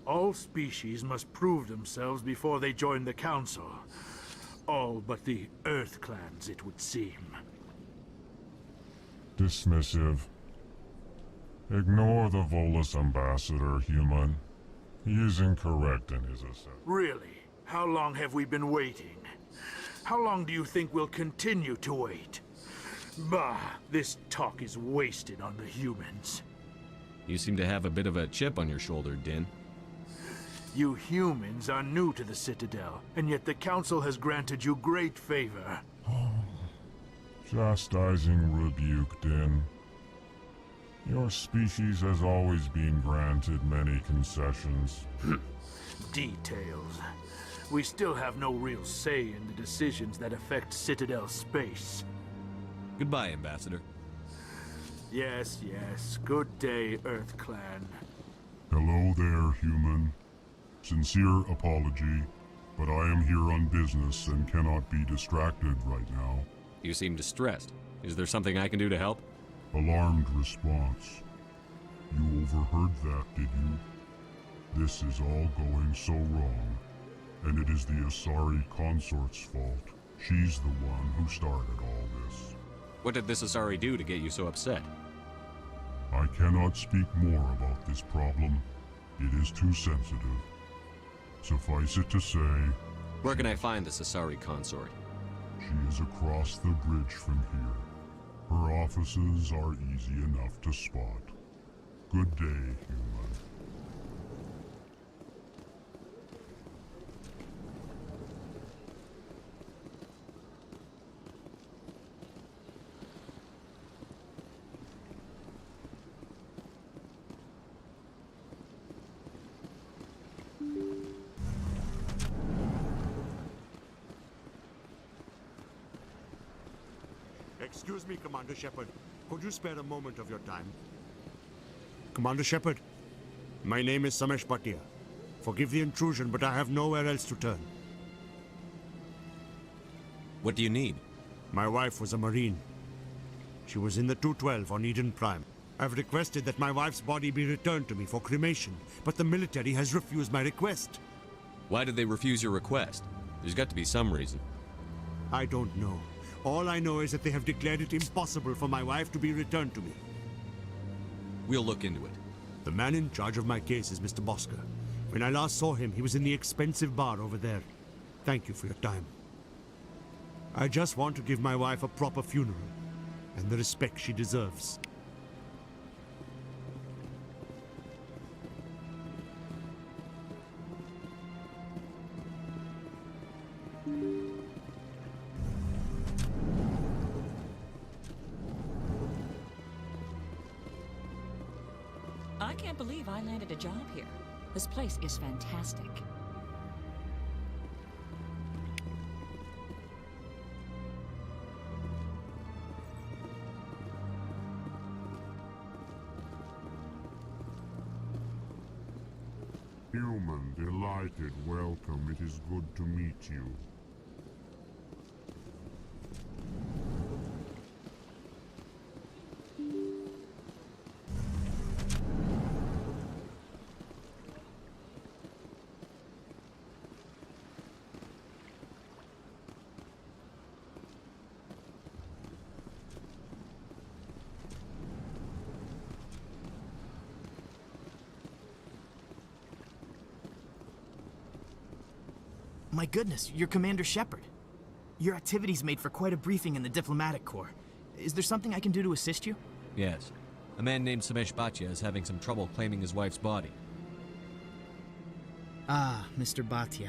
All species must prove themselves before they join the Council. All but the EarthClans, it would seem. Dismissive. Ignore the Volus ambassador, human. He is incorrect in his assessment. Really? How long have we been waiting? How long do you think we'll continue to wait? Bah, this talk is wasted on the humans. You seem to have a bit of a chip on your shoulder, Din. You humans are new to the Citadel, and yet the Council has granted you great favor. Chastising rebuke, Din. Your species has always been granted many concessions. Details. We still have no real say in the decisions that affect Citadel space. Goodbye, Ambassador. Yes, yes. Good day, EarthClan. Hello there, human. Sincere apology, but I am here on business and cannot be distracted right now. You seem distressed. Is there something I can do to help? Alarmed response. You overheard that, did you? This is all going so wrong, and it is the Asari consort's fault. She's the one who started all this. What did this Asari do to get you so upset? I cannot speak more about this problem. It is too sensitive. Suffice it to say... Where can I find this Asari consort? She is across the bridge from here. Her offices are easy enough to spot. Good day, human. Excuse me, Commander Shepard. Could you spare a moment of your time? Commander Shepard, my name is Samesh Bhatia. Forgive the intrusion, but I have nowhere else to turn. What do you need? My wife was a Marine. She was in the 212 on Eden Prime. I've requested that my wife's body be returned to me for cremation, but the military has refused my request. Why did they refuse your request? There's got to be some reason. I don't know. All I know is that they have declared it impossible for my wife to be returned to me. We'll look into it. The man in charge of my case is Mr. Bosker. When I last saw him, he was in the expensive bar over there. Thank you for your time. I just want to give my wife a proper funeral, and the respect she deserves. I can't believe I landed a job here. This place is fantastic. Human, delighted, welcome. It is good to meet you. My goodness, you're Commander Shepard. Your activities made for quite a briefing in the Diplomatic Corps. Is there something I can do to assist you? Yes. A man named Samesh Bhatia is having some trouble claiming his wife's body. Ah, Mr. Bhatia.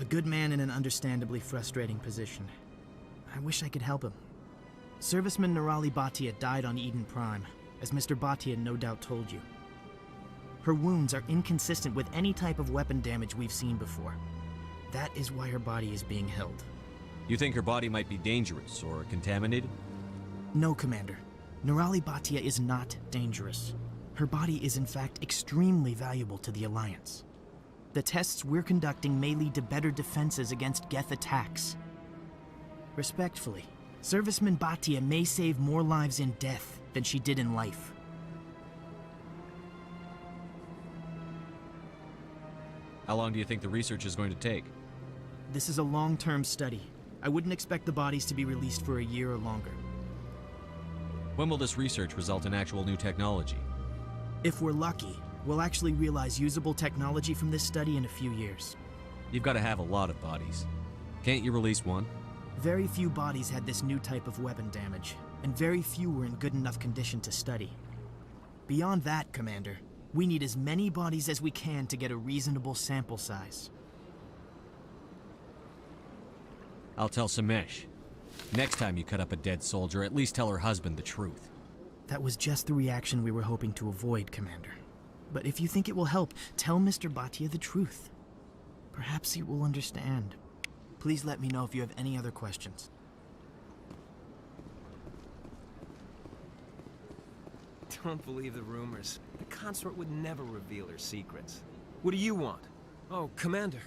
A good man in an understandably frustrating position. I wish I could help him. Serviceman Nirali Bhatia died on Eden Prime, as Mr. Bhatia no doubt told you. Her wounds are inconsistent with any type of weapon damage we've seen before. That is why her body is being held. You think her body might be dangerous or contaminated? No, Commander. Nirali Bhatia is not dangerous. Her body is in fact extremely valuable to the Alliance. The tests we're conducting may lead to better defenses against Geth attacks. Respectfully, Serviceman Bhatia may save more lives in death than she did in life. How long do you think the research is going to take? This is a long-term study. I wouldn't expect the bodies to be released for a year or longer. When will this research result in actual new technology? If we're lucky, we'll actually realize usable technology from this study in a few years. You've got to have a lot of bodies. Can't you release one? Very few bodies had this new type of weapon damage, and very few were in good enough condition to study. Beyond that, Commander, we need as many bodies as we can to get a reasonable sample size. I'll tell Samesh. Next time you cut up a dead soldier, at least tell her husband the truth. That was just the reaction we were hoping to avoid, Commander. But if you think it will help, tell Mr. Bhatia the truth. Perhaps he will understand. Please let me know if you have any other questions. Don't believe the rumors. The consort would never reveal her secrets. What do you want? Oh, Commander.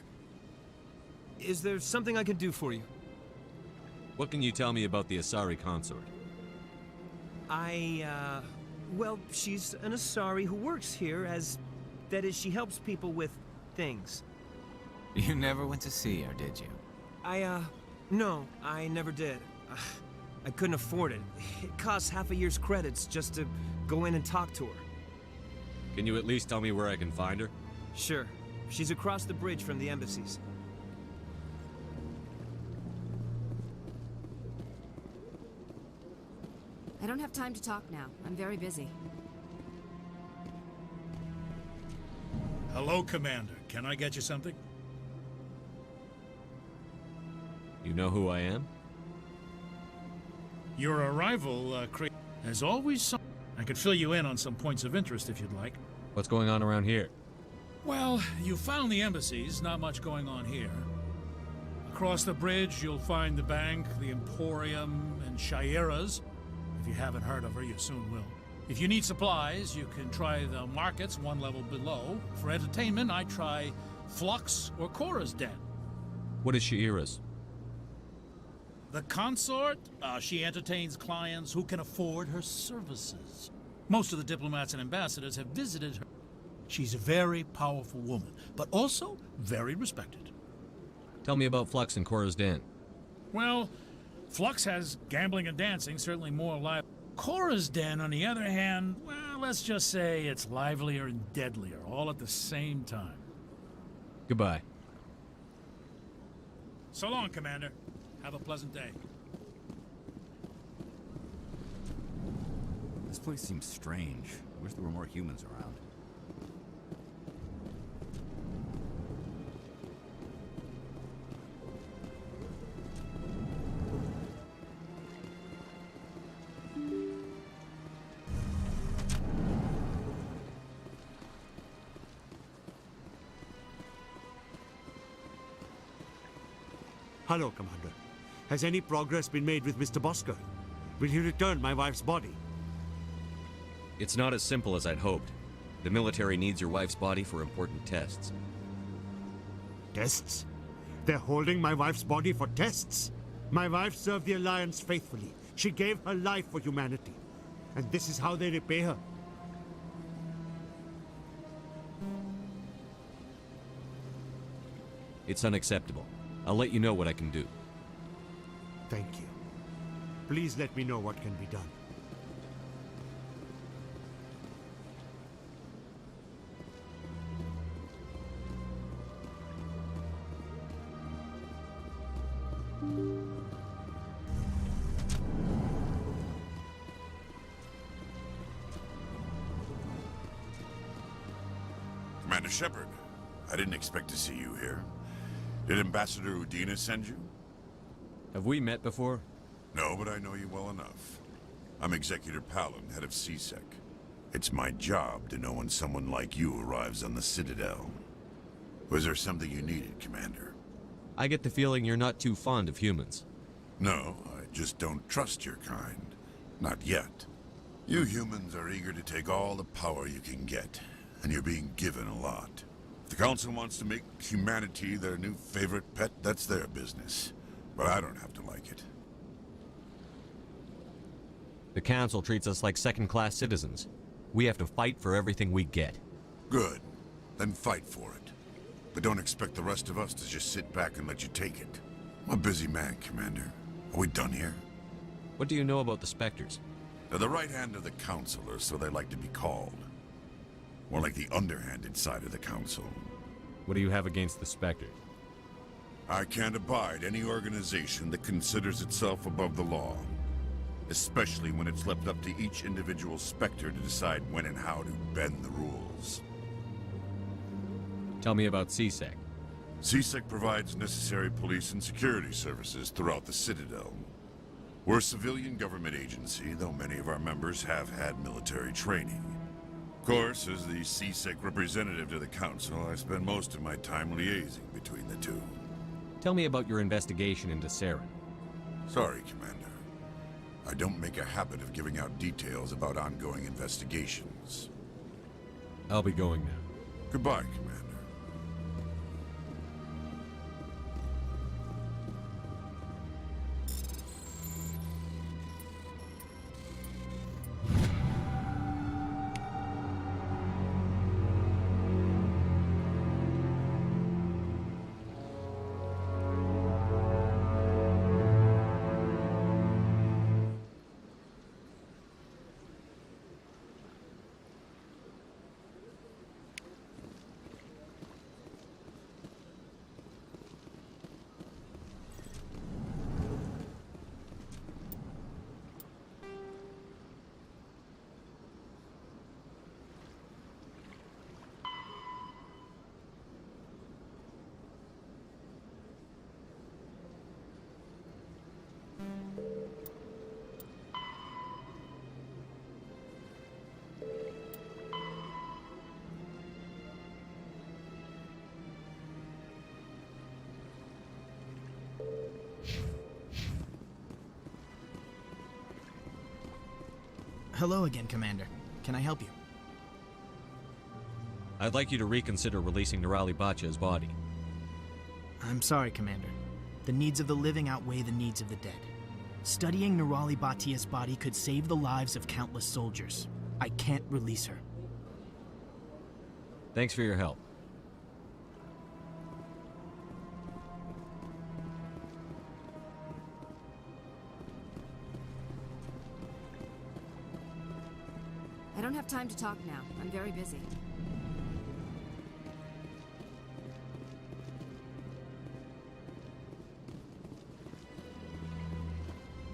Is there something I can do for you? What can you tell me about the Asari consort? Well, she's an Asari who works here that is, she helps people with things. You never went to see her, did you? No, I never did. I couldn't afford it. It costs half a year's credits just to go in and talk to her. Can you at least tell me where I can find her? Sure. She's across the bridge from the embassies. I don't have time to talk now. I'm very busy. Hello, Commander. Can I get you something? You know who I am? Your arrival, has always some... I could fill you in on some points of interest if you'd like. What's going on around here? Well, you found the embassies, not much going on here. Across the bridge, you'll find the bank, the Emporium, and Shaira's. If you haven't heard of her, you soon will. If you need supplies, you can try the markets one level below. For entertainment, I try Flux or Cora's Den. What is Shaira's? The consort, she entertains clients who can afford her services. Most of the diplomats and ambassadors have visited her. She's a very powerful woman, but also very respected. Tell me about Flux and Cora's Den. Well, Flux has gambling and dancing, certainly more live. Cora's Den, on the other hand, well, let's just say it's livelier and deadlier, all at the same time. Goodbye. So long, Commander. Have a pleasant day. This place seems strange. I wish there were more humans around. Hello, Commander. Has any progress been made with Mr. Bosker? Will he return my wife's body? It's not as simple as I'd hoped. The military needs your wife's body for important tests. Tests? They're holding my wife's body for tests? My wife served the Alliance faithfully. She gave her life for humanity. And this is how they repay her. It's unacceptable. I'll let you know what I can do. Thank you. Please let me know what can be done. Commander Shepard, I didn't expect to see you here. Did Ambassador Udina send you? Have we met before? No, but I know you well enough. I'm Executor Palin, head of CSEC. It's my job to know when someone like you arrives on the Citadel. Was there something you needed, Commander? I get the feeling you're not too fond of humans. No, I just don't trust your kind. Not yet. You humans are eager to take all the power you can get, and you're being given a lot. If the Council wants to make humanity their new favorite pet, that's their business. But I don't have to like it. The Council treats us like second-class citizens. We have to fight for everything we get. Good. Then fight for it. But don't expect the rest of us to just sit back and let you take it. I'm a busy man, Commander. Are we done here? What do you know about the Spectres? They're the right hand of the Council, or so they like to be called. More like the underhanded side of the Council. What do you have against the Spectres? I can't abide any organization that considers itself above the law. Especially when it's left up to each individual Spectre to decide when and how to bend the rules. Tell me about CSEC. CSEC provides necessary police and security services throughout the Citadel. We're a civilian government agency, though many of our members have had military training. Of course, as the CSEC representative to the Council, I spend most of my time liaising between the two. Tell me about your investigation into Saren. Sorry, Commander. I don't make a habit of giving out details about ongoing investigations. I'll be going now. Goodbye, Commander. Hello again, Commander. Can I help you? I'd like you to reconsider releasing Nirali Bachya's body. I'm sorry, Commander. The needs of the living outweigh the needs of the dead. Studying Nirali Batia's body could save the lives of countless soldiers. I can't release her. Thanks for your help. I don't have time to talk now. I'm very busy.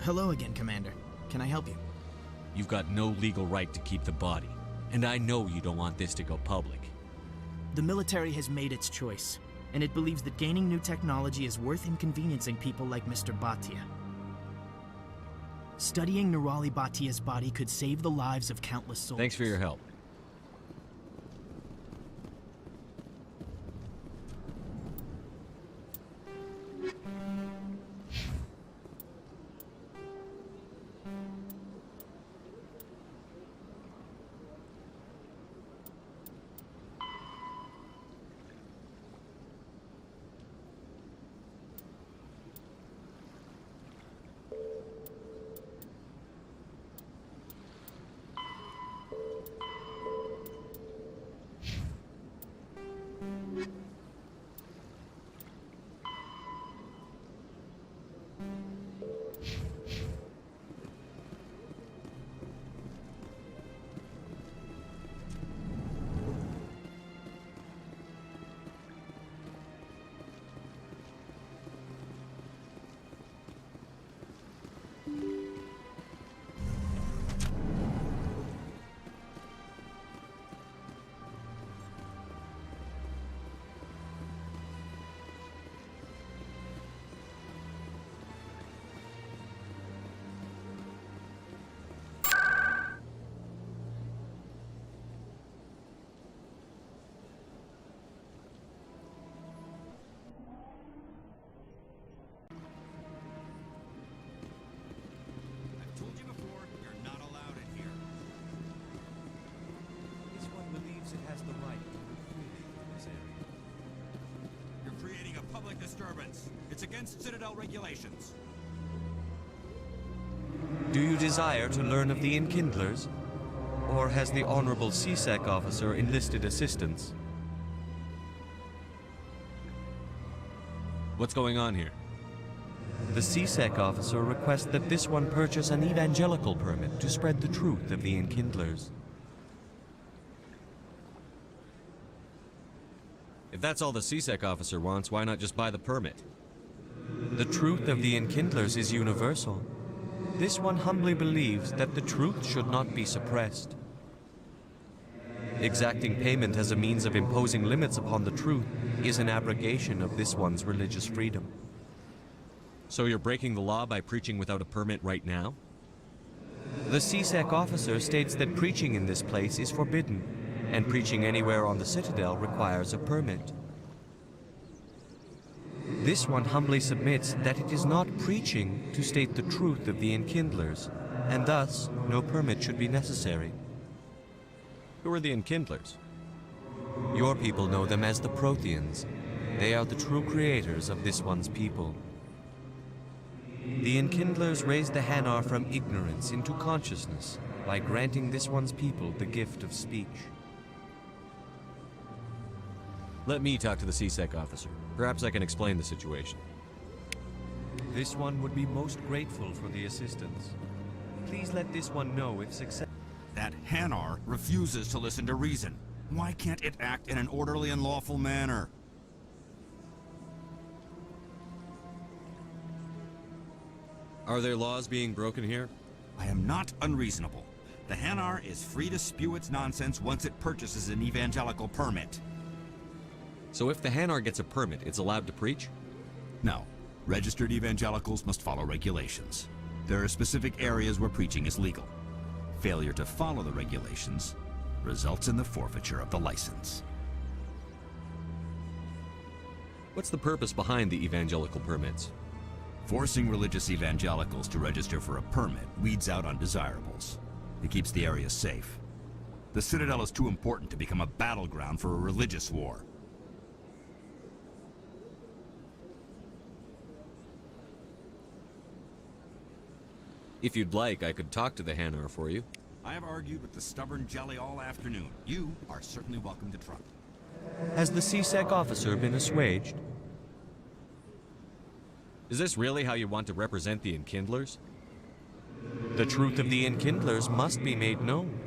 Hello again, Commander. Can I help you? You've got no legal right to keep the body, and I know you don't want this to go public. The military has made its choice, and it believes that gaining new technology is worth inconveniencing people like Mr. Bhatia. Studying Nirali Batia's body could save the lives of countless soldiers. Thanks for your help. disturbance. It's against Citadel regulations. Do you desire to learn of the Enkindlers? Or has the Honorable CSEC officer enlisted assistance? What's going on here? The CSEC officer requests that this one purchase an evangelical permit to spread the truth of the Enkindlers. If that's all the CSEC officer wants, why not just buy the permit? The truth of the Enkindlers is universal. This one humbly believes that the truth should not be suppressed. Exacting payment as a means of imposing limits upon the truth is an abrogation of this one's religious freedom. So you're breaking the law by preaching without a permit right now? The CSEC officer states that preaching in this place is forbidden, and preaching anywhere on the Citadel requires a permit. This one humbly submits that it is not preaching to state the truth of the Enkindlers, and thus no permit should be necessary. Who are the Enkindlers? Your people know them as the Protheans. They are the true creators of this one's people. The Enkindlers raised the Hanar from ignorance into consciousness by granting this one's people the gift of speech. Let me talk to the CSEC officer. Perhaps I can explain the situation. This one would be most grateful for the assistance. Please let this one know if success... That Hanar refuses to listen to reason. Why can't it act in an orderly and lawful manner? Are there laws being broken here? I am not unreasonable. The Hanar is free to spew its nonsense once it purchases an evangelical permit. So if the Hanar gets a permit, it's allowed to preach? No. Registered evangelicals must follow regulations. There are specific areas where preaching is legal. Failure to follow the regulations results in the forfeiture of the license. What's the purpose behind the evangelical permits? Forcing religious evangelicals to register for a permit weeds out undesirables. It keeps the area safe. The Citadel is too important to become a battleground for a religious war. If you'd like, I could talk to the Hanar for you. I have argued with the stubborn jelly all afternoon. You are certainly welcome to try. Has the CSEC officer been assuaged? Is this really how you want to represent the Enkindlers? The truth of the Enkindlers must be made known.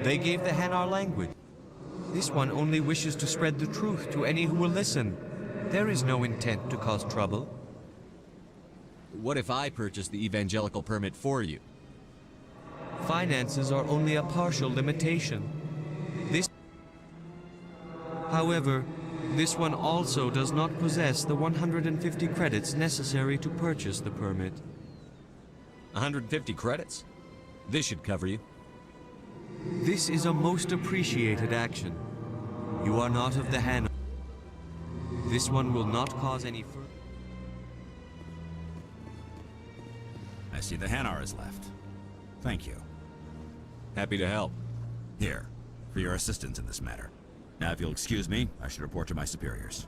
They gave the Hanar language. This one only wishes to spread the truth to any who will listen. There is no intent to cause trouble. What if I purchase the evangelical permit for you? Finances are only a partial limitation. However, this one also does not possess the 150 credits necessary to purchase the permit. 150 credits? This should cover you. This is a most appreciated action. You are not of the Hanar. This one will not cause any further... I see the Hanar is left. Thank you. Happy to help. Here, for your assistance in this matter. Now, if you'll excuse me, I should report to my superiors.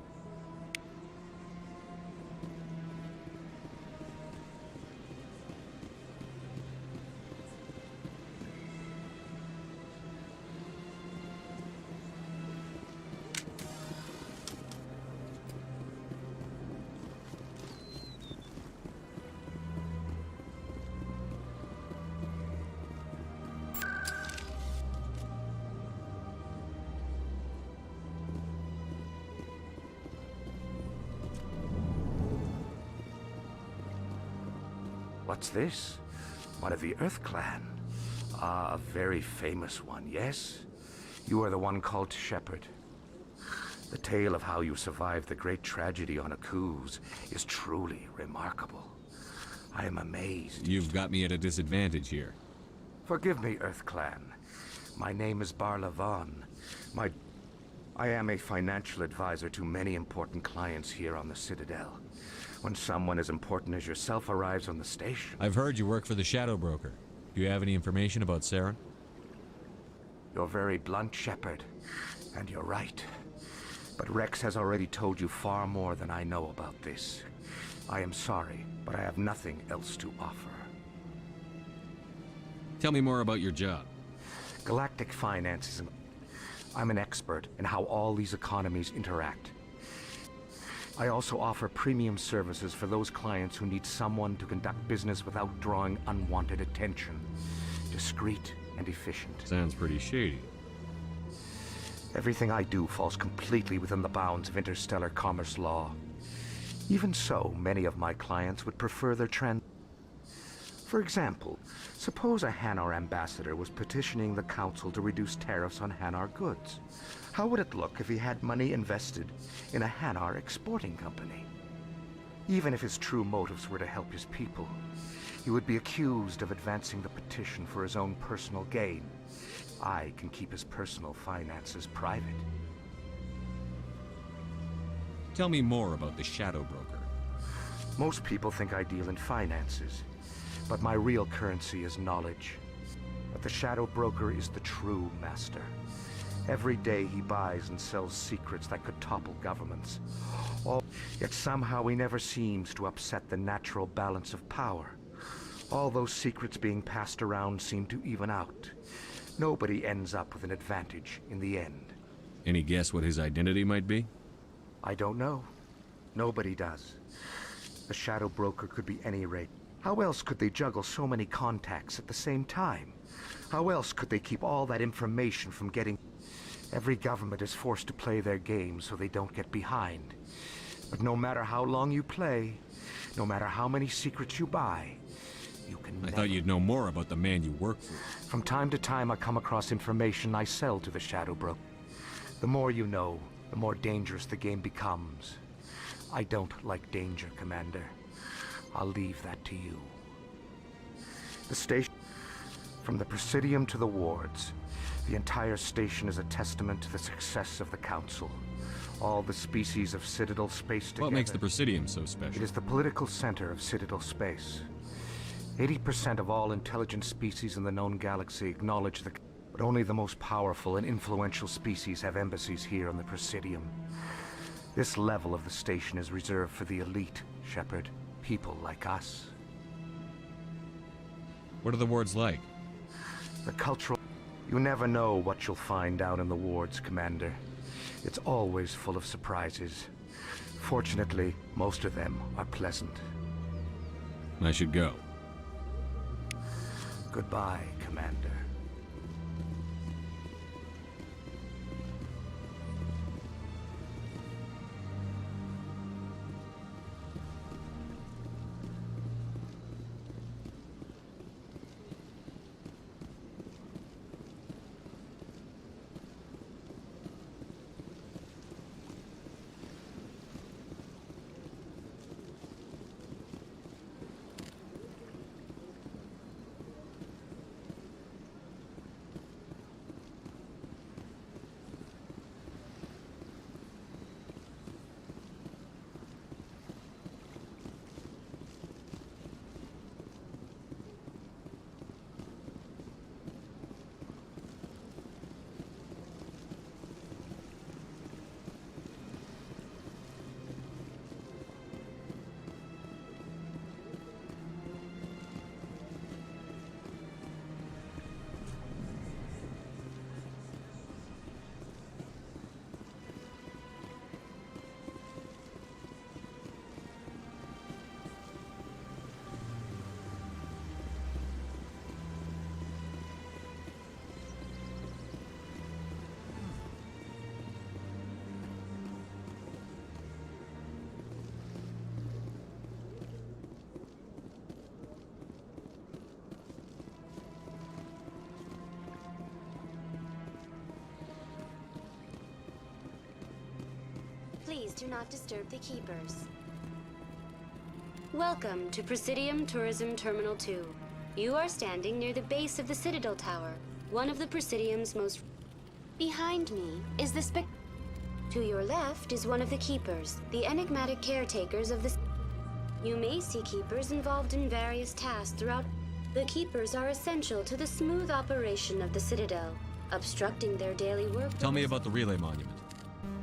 What's this? One of the Earth Clan. Ah, a very famous one, yes? You are the one called Shepherd. The tale of how you survived the great tragedy on Akuz is truly remarkable. I am amazed. You've got me at a disadvantage here. Forgive me, Earth Clan. My name is Barla Vaughn. I am a financial advisor to many important clients here on the Citadel. When someone as important as yourself arrives on the station... I've heard you work for the Shadow Broker. Do you have any information about Saren? You're very blunt, Shepherd. And you're right. But Rex has already told you far more than I know about this. I am sorry, but I have nothing else to offer. Tell me more about your job. Galactic finances. I'm an expert in how all these economies interact. I also offer premium services for those clients who need someone to conduct business without drawing unwanted attention. Discreet and efficient. Sounds pretty shady. Everything I do falls completely within the bounds of interstellar commerce law. Even so, many of my clients would prefer their For example, suppose a Hanar ambassador was petitioning the council to reduce tariffs on Hanar goods. How would it look if he had money invested in a Hanar exporting company? Even if his true motives were to help his people, he would be accused of advancing the petition for his own personal gain. I can keep his personal finances private. Tell me more about the Shadow Broker. Most people think I deal in finances, but my real currency is knowledge. But the Shadow Broker is the true master. Every day he buys and sells secrets that could topple governments. Yet somehow he never seems to upset the natural balance of power. All those secrets being passed around seem to even out. Nobody ends up with an advantage in the end. Any guess what his identity might be? I don't know. Nobody does. The Shadow Broker could be any race. How else could they juggle so many contacts at the same time? How else could they keep all that information from getting... Every government is forced to play their game so they don't get behind. But no matter how long you play, no matter how many secrets you buy, you can I thought you'd know more about the man you work for. From time to time I come across information I sell to the Shadow Broker. The more you know, the more dangerous the game becomes. I don't like danger, Commander. I'll leave that to you. The station... From the Presidium to the wards, the entire station is a testament to the success of the Council. All the species of Citadel space together... What makes the Presidium so special? It is the political center of Citadel space. 80% of all intelligent species in the known galaxy acknowledge the... But only the most powerful and influential species have embassies here on the Presidium. This level of the station is reserved for the elite, Shepard. People like us. What are the wards like? The cultural... You never know what you'll find out in the wards, Commander. It's always full of surprises. Fortunately, most of them are pleasant. I should go. Goodbye, Commander. Please do not disturb the keepers. Welcome to Presidium Tourism Terminal 2. You are standing near the base of the Citadel Tower, one of the Presidium's most... Behind me is the To your left is one of the keepers, the enigmatic caretakers of the... You may see keepers involved in various tasks throughout... The keepers are essential to the smooth operation of the Citadel, obstructing their daily work... Tell me about the relay monument.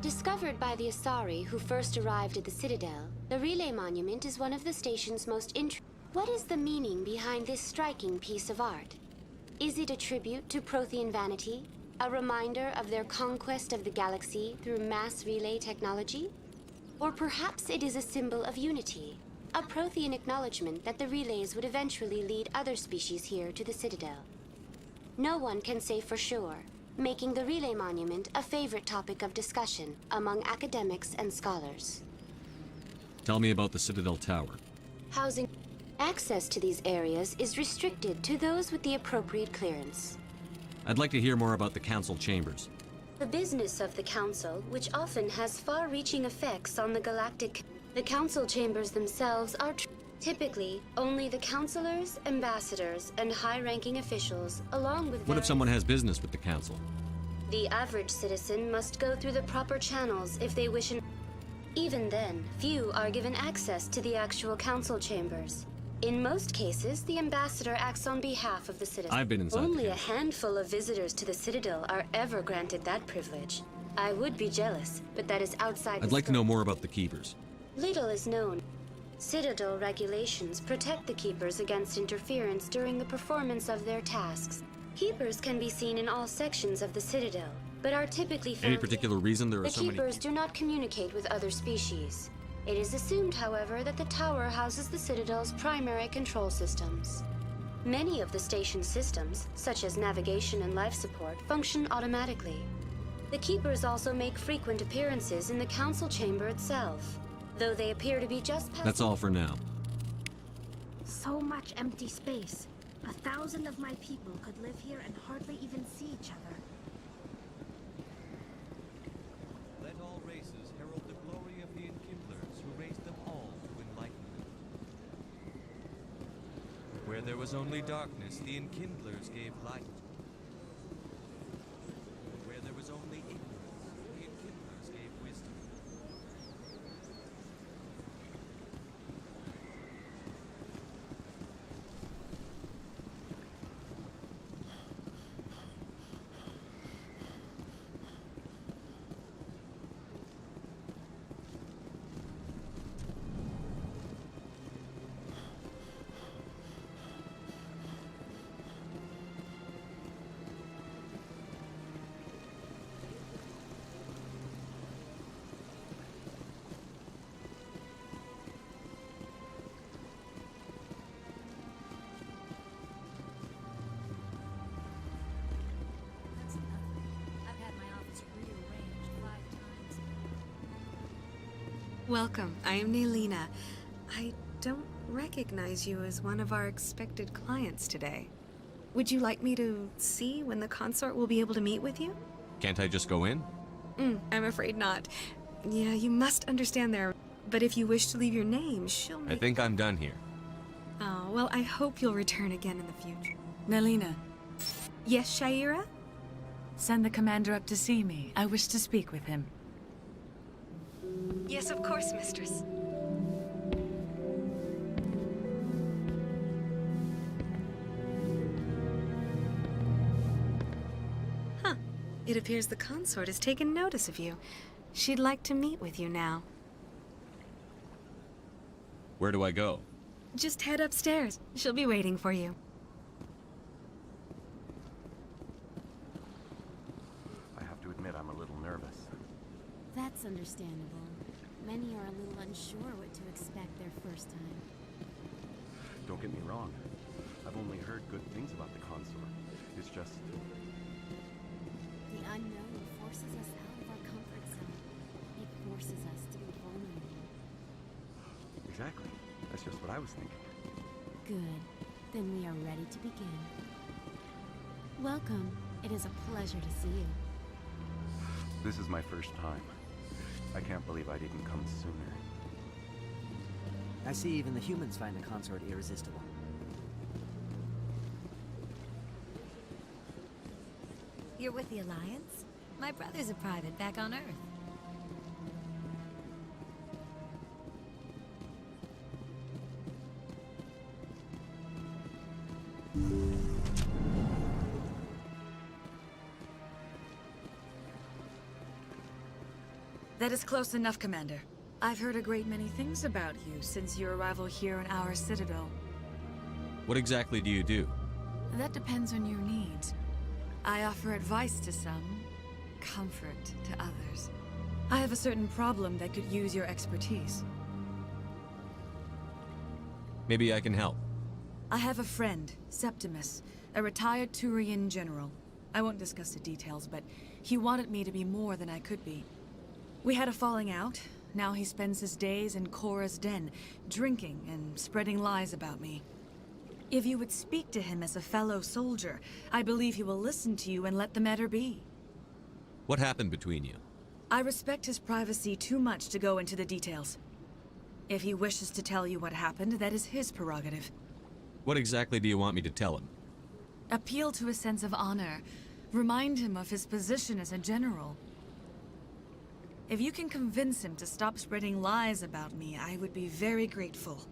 Discovered by the Asari who first arrived at the Citadel, the Relay Monument is one of the station's most What is the meaning behind this striking piece of art? Is it a tribute to Prothean vanity? A reminder of their conquest of the galaxy through mass relay technology? Or perhaps it is a symbol of unity, a Prothean acknowledgement that the relays would eventually lead other species here to the Citadel. No one can say for sure, making the Relay Monument a favorite topic of discussion among academics and scholars. Tell me about the Citadel Tower. Housing access to these areas is restricted to those with the appropriate clearance. I'd like to hear more about the Council chambers. The business of the Council, which often has far-reaching effects on the galactic... The Council chambers themselves are typically only the councilors, ambassadors, and high-ranking officials, along with... What if someone has business with the Council? The average citizen must go through the proper channels if they wish... Even then, few are given access to the actual Council chambers. In most cases, the ambassador acts on behalf of the citizen. I've been inside. Only a handful of visitors to the Citadel are ever granted that privilege. I would be jealous, but that is outside I'd like to know more about the Keepers. Little is known. Citadel regulations protect the Keepers against interference during the performance of their tasks. Keepers can be seen in all sections of the Citadel, but are typically found... Any particular reason there are so many... The Keepers do not communicate with other species. It is assumed, however, that the tower houses the Citadel's primary control systems. Many of the station's systems, such as navigation and life support, function automatically. The Keepers also make frequent appearances in the Council chamber itself, though they appear to be just past... That's all for now. So much empty space. 1,000 of my people could live here and hardly even see each other. Let all races herald the glory of the Enkindlers who raised them all to enlightenment. Where there was only darkness, the Enkindlers gave light. Where there was only ignorance, the Enkindlers gave wisdom. Welcome. I am Naelina. I don't recognize you as one of our expected clients today. Would you like me to see when the consort will be able to meet with you? Can't I just go in? I'm afraid not. Yeah, you must understand there. But if you wish to leave your name, she'll make... I think I'm done here. Oh, well, I hope you'll return again in the future. Naelina. Yes, Shaira? Send the commander up to see me. I wish to speak with him. Yes, of course, mistress. Huh. It appears the consort has taken notice of you. She'd like to meet with you now. Where do I go? Just head upstairs. She'll be waiting for you. I have to admit I'm a little nervous. That's understandable. Many are a little unsure what to expect their first time. Don't get me wrong. I've only heard good things about the consort. It's just... The unknown forces us out of our comfort zone. It forces us to be vulnerable. Exactly. That's just what I was thinking. Good. Then we are ready to begin. Welcome. It is a pleasure to see you. This is my first time. I can't believe I didn't come sooner. I see even the humans find the consort irresistible. You're with the Alliance? My brother's a private back on Earth. That is close enough, Commander. I've heard a great many things about you since your arrival here in our citadel. What exactly do you do? That depends on your needs. I offer advice to some, comfort to others. I have a certain problem that could use your expertise. Maybe I can help. I have a friend, Septimus, a retired Turian general. I won't discuss the details, but he wanted me to be more than I could be. We had a falling out. Now he spends his days in Korra's den, drinking and spreading lies about me. If you would speak to him as a fellow soldier, I believe he will listen to you and let the matter be. What happened between you? I respect his privacy too much to go into the details. If he wishes to tell you what happened, that is his prerogative. What exactly do you want me to tell him? Appeal to his sense of honor. Remind him of his position as a general. If you can convince him to stop spreading lies about me, I would be very grateful.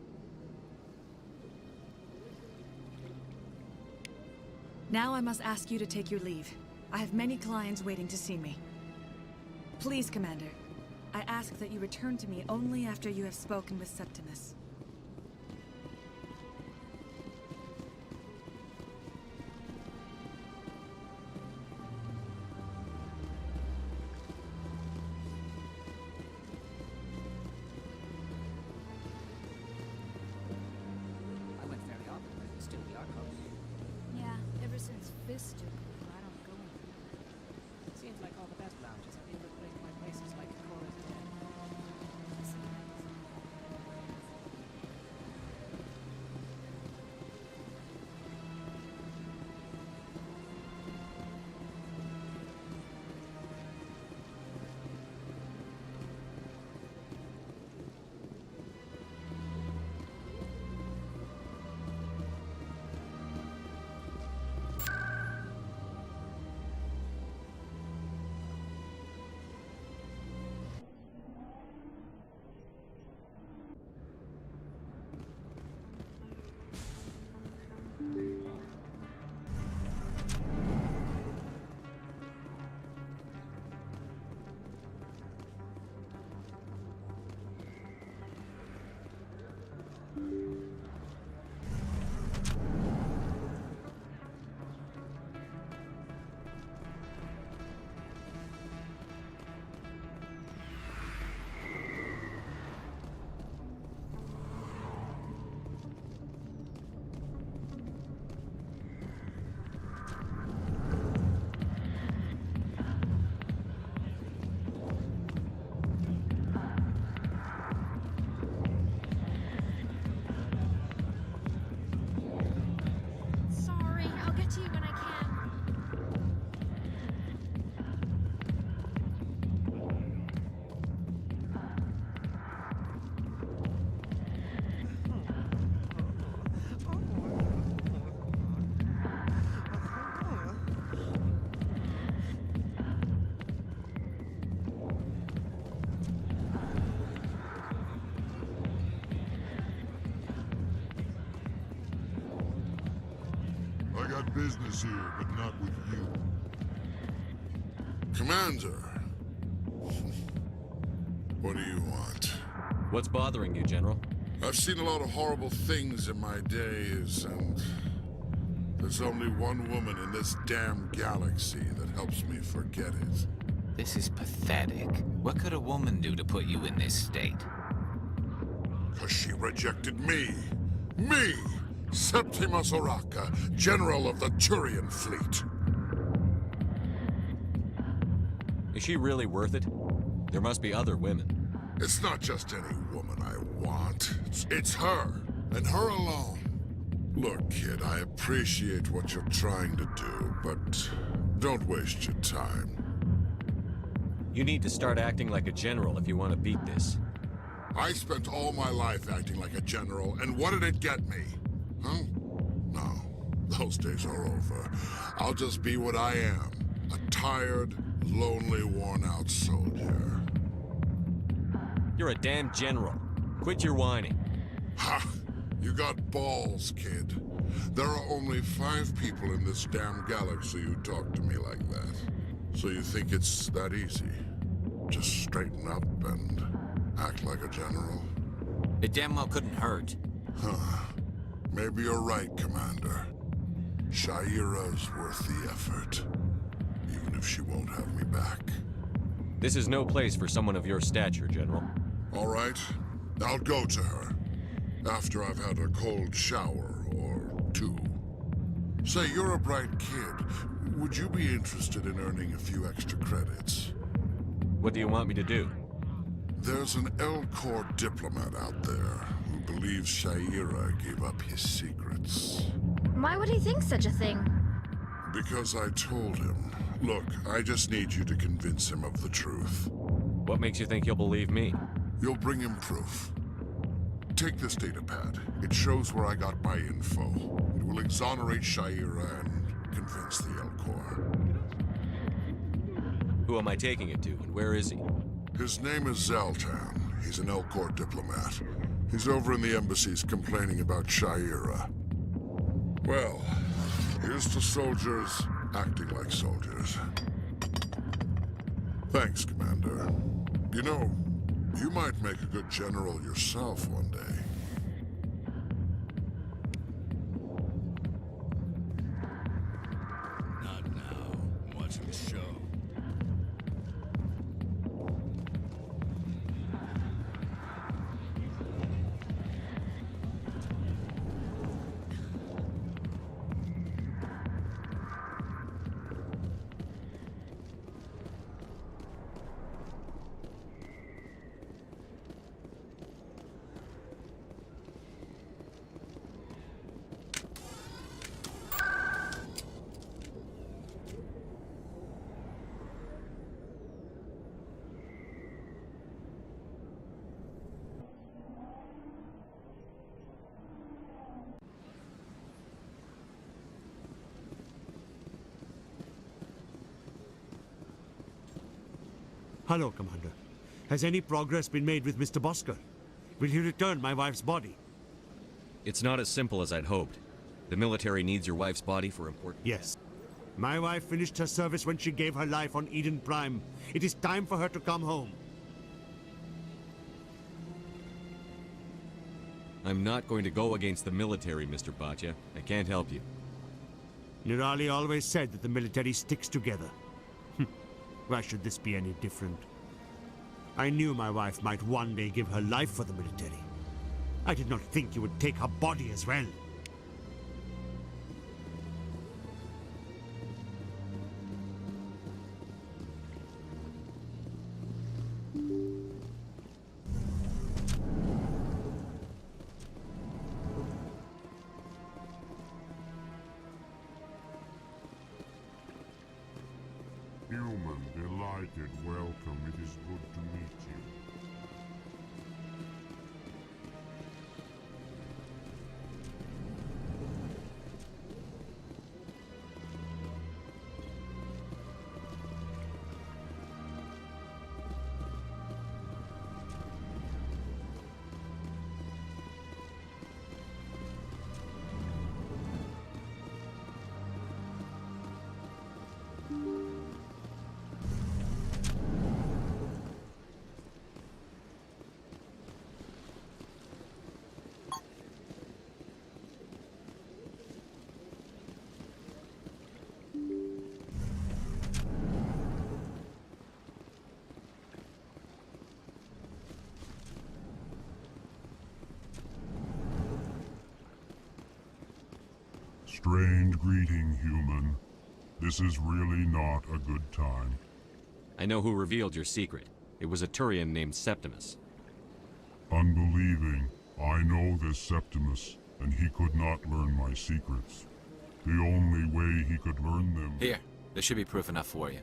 Now I must ask you to take your leave. I have many clients waiting to see me. Please, Commander, I ask that you return to me only after you have spoken with Septimus. I went fairly often, but it's still the Arcos. Yeah, ever since Fist took over, I don't go anymore. Seems like all the best lounges have been replaced by places like Korra's Den. Sorry, I'll get to you when I can. I got business here, but not with you. Commander! What do you want? What's bothering you, General? I've seen a lot of horrible things in my days, and there's only one woman in this damn galaxy that helps me forget it. This is pathetic. What could a woman do to put you in this state? 'Cause she rejected me! Me! Septimus Oraka, General of the Turian Fleet. Is she really worth it? There must be other women. It's not just any woman I want. It's her, and her alone. Look, kid, I appreciate what you're trying to do, but don't waste your time. You need to start acting like a general if you want to beat this. I spent all my life acting like a general, and what did it get me? Huh? No, those days are over. I'll just be what I am. A tired, lonely, worn-out soldier. You're a damn general. Quit your whining. Ha! You got balls, kid. There are only 5 people in this damn galaxy who talk to me like that. So you think it's that easy? Just straighten up and act like a general? It damn well couldn't hurt. Huh. Maybe you're right, Commander. Shaira's worth the effort. Even if she won't have me back. This is no place for someone of your stature, General. All right. I'll go to her. After I've had a cold shower or two. Say, you're a bright kid. Would you be interested in earning a few extra credits? What do you want me to do? There's an L-Corps diplomat out there who believes Shaira gave up his secrets. Why would he think such a thing? Because I told him. Look, I just need you to convince him of the truth. What makes you think he'll believe me? You'll bring him proof. Take this data pad. It shows where I got my info. It will exonerate Shaira and convince the L-Corps. Who am I taking it to, and where is he? His name is Zaltan. He's an L-Corps diplomat. He's over in the embassies complaining about Shaira. Well, here's to soldiers acting like soldiers. Thanks, Commander. You know, you might make a good general yourself one day. Not now. I'm watching a show. Hello, Commander. Has any progress been made with Mr. Bosker? Will he return my wife's body? It's not as simple as I'd hoped. The military needs your wife's body for important... Yes. My wife finished her service when she gave her life on Eden Prime. It is time for her to come home. I'm not going to go against the military, Mr. Bhatia. I can't help you. Nirali always said that the military sticks together. Why should this be any different? I knew my wife might one day give her life for the military. I did not think you would take her body as well. Human, delighted, welcome. It is good to meet you. Strange greeting, human. This is really not a good time. I know who revealed your secret. It was a Turian named Septimus. Unbelieving. I know this Septimus, and he could not learn my secrets. The only way he could learn them... Here, there should be proof enough for you.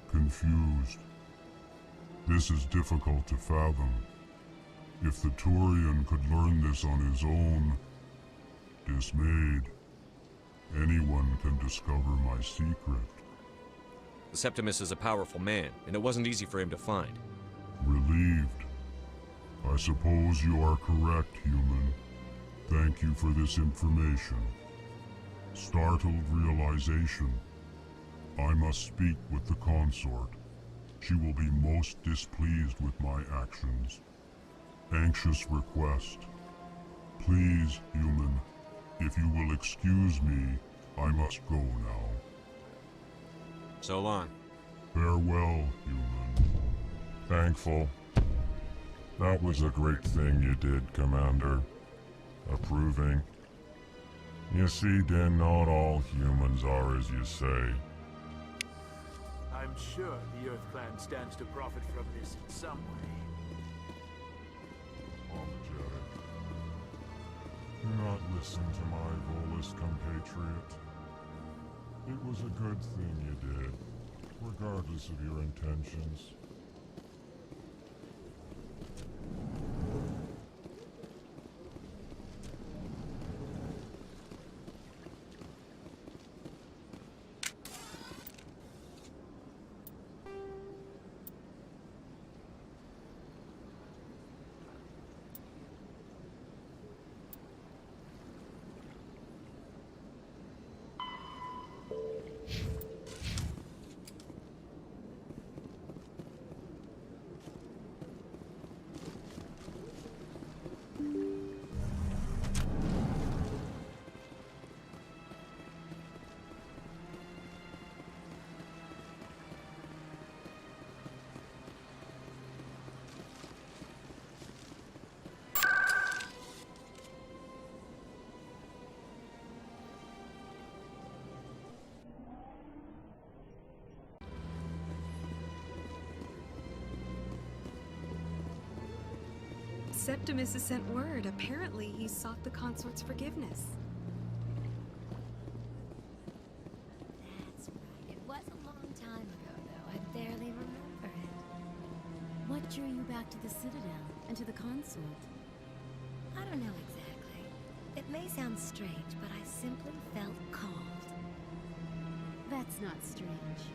Confused. This is difficult to fathom. If the Turian could learn this on his own, dismayed, anyone can discover my secret. Septimus is a powerful man, and it wasn't easy for him to find. Relieved. I suppose you are correct, human. Thank you for this information. Startled realization. I must speak with the consort. She will be most displeased with my actions. Anxious request. Please, human, if you will excuse me, I must go now. So long. Farewell, human. Thankful. That was a great thing you did, Commander. Approving. You see, then not all humans are as you say. I'm sure the Earth Clan stands to profit from this in some way. Apologetic. Do not listen to my Volus compatriot. It was a good thing you did, regardless of your intentions. Septimus has sent word. Apparently, he sought the consort's forgiveness. That's right. It was a long time ago, though. I barely remember it. What drew you back to the Citadel and to the consort? I don't know exactly. It may sound strange, but I simply felt called. That's not strange.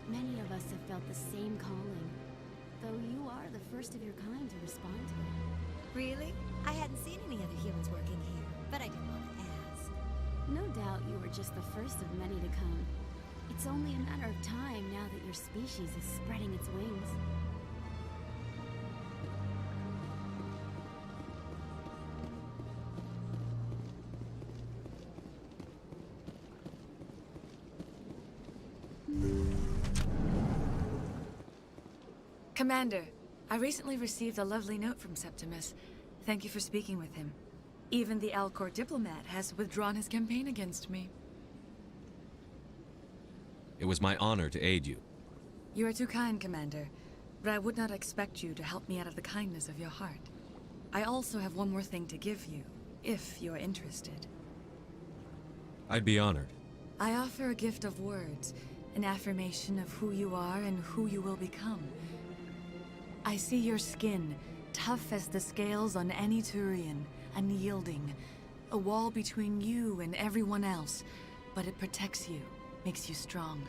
Many of us have felt the same calling, though you are the first of your kind to respond to it. Really? I hadn't seen any other humans working here, but I didn't want to ask. No doubt you were just the first of many to come. It's only a matter of time now that your species is spreading its wings. Commander, I recently received a lovely note from Septimus. Thank you for speaking with him. Even the Alcor diplomat has withdrawn his campaign against me. It was my honor to aid you. You are too kind, Commander, but I would not expect you to help me out of the kindness of your heart. I also have one more thing to give you, if you are interested. I'd be honored. I offer a gift of words, an affirmation of who you are and who you will become. I see your skin, tough as the scales on any Turian, unyielding. A wall between you and everyone else, but it protects you, makes you strong.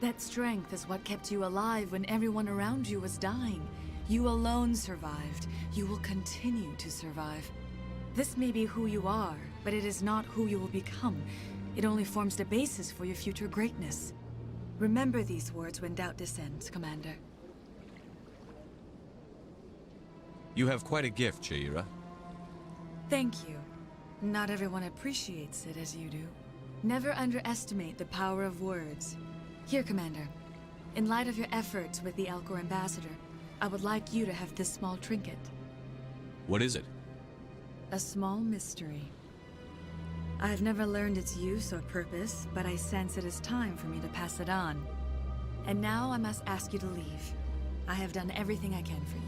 That strength is what kept you alive when everyone around you was dying. You alone survived. You will continue to survive. This may be who you are, but it is not who you will become. It only forms the basis for your future greatness. Remember these words when doubt descends, Commander. You have quite a gift, Shaira. Thank you. Not everyone appreciates it as you do. Never underestimate the power of words. Here, Commander. In light of your efforts with the Alcor ambassador, I would like you to have this small trinket. What is it? A small mystery. I have never learned its use or purpose, but I sense it is time for me to pass it on. And now I must ask you to leave. I have done everything I can for you.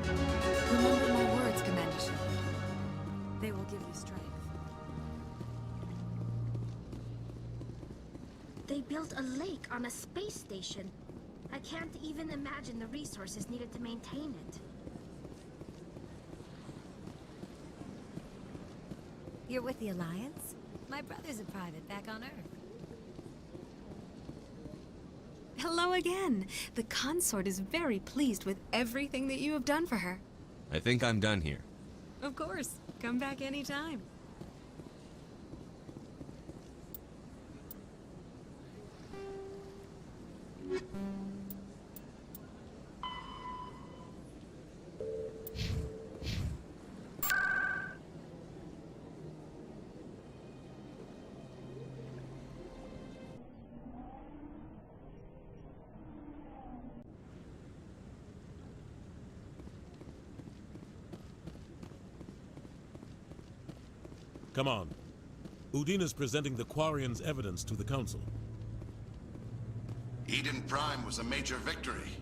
Remember my words, Commander Shepard. They will give you strength. They built a lake on a space station. I can't even imagine the resources needed to maintain it. You're with the Alliance? My brother's a private back on Earth. Hello again. The consort is very pleased with everything that you have done for her. I think I'm done here. Of course. Come back anytime. Come on. Udina's presenting the Quarian's evidence to the Council. Eden Prime was a major victory.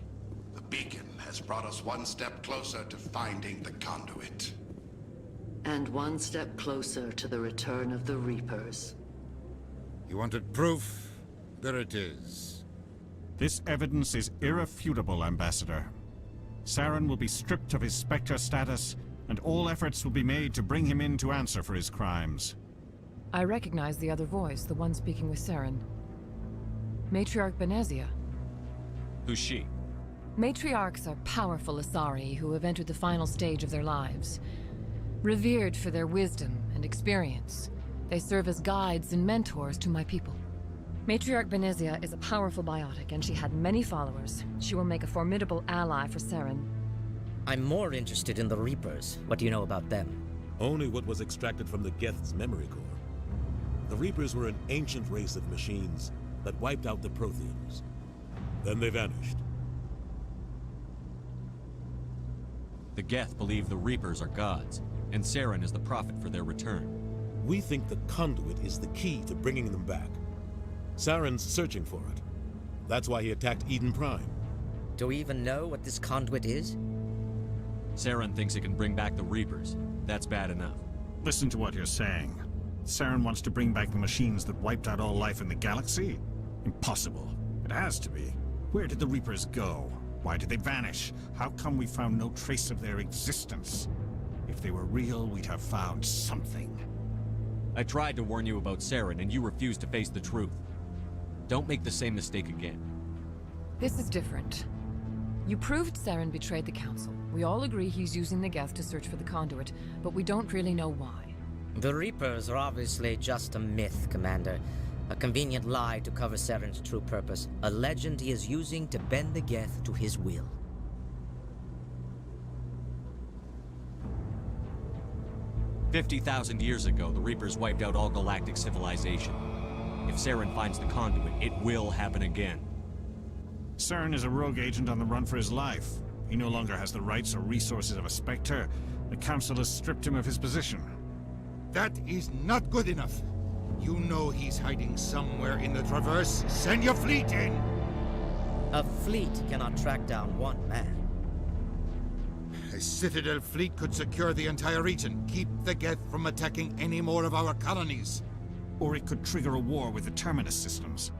The beacon has brought us one step closer to finding the conduit. And one step closer to the return of the Reapers. You wanted proof? There it is. This evidence is irrefutable, Ambassador. Saren will be stripped of his Spectre status, and all efforts will be made to bring him in to answer for his crimes. I recognize the other voice, the one speaking with Saren. Matriarch Benezia. Who's she? Matriarchs are powerful Asari who have entered the final stage of their lives. Revered for their wisdom and experience, they serve as guides and mentors to my people. Matriarch Benezia is a powerful biotic, and she had many followers. She will make a formidable ally for Saren. I'm more interested in the Reapers. What do you know about them? Only what was extracted from the Geth's memory core. The Reapers were an ancient race of machines that wiped out the Protheans. Then they vanished. The Geth believe the Reapers are gods, and Saren is the prophet for their return. We think the conduit is the key to bringing them back. Saren's searching for it. That's why he attacked Eden Prime. Do we even know what this conduit is? Saren thinks it can bring back the Reapers. That's bad enough. Listen to what you're saying. Saren wants to bring back the machines that wiped out all life in the galaxy? Impossible. It has to be. Where did the Reapers go? Why did they vanish? How come we found no trace of their existence? If they were real, we'd have found something. I tried to warn you about Saren, and you refused to face the truth. Don't make the same mistake again. This is different. You proved Saren betrayed the Council. We all agree he's using the Geth to search for the conduit, but we don't really know why. The Reapers are obviously just a myth, Commander. A convenient lie to cover Saren's true purpose. A legend he is using to bend the Geth to his will. "50,000 years ago, the Reapers wiped out all galactic civilization. If Saren finds the conduit, it will happen again. Saren is a rogue agent on the run for his life. He no longer has the rights or resources of a Spectre. The Council has stripped him of his position. That is not good enough. You know he's hiding somewhere in the Traverse. Send your fleet in! A fleet cannot track down one man. A Citadel fleet could secure the entire region, keep the Geth from attacking any more of our colonies. Or it could trigger a war with the Terminus systems.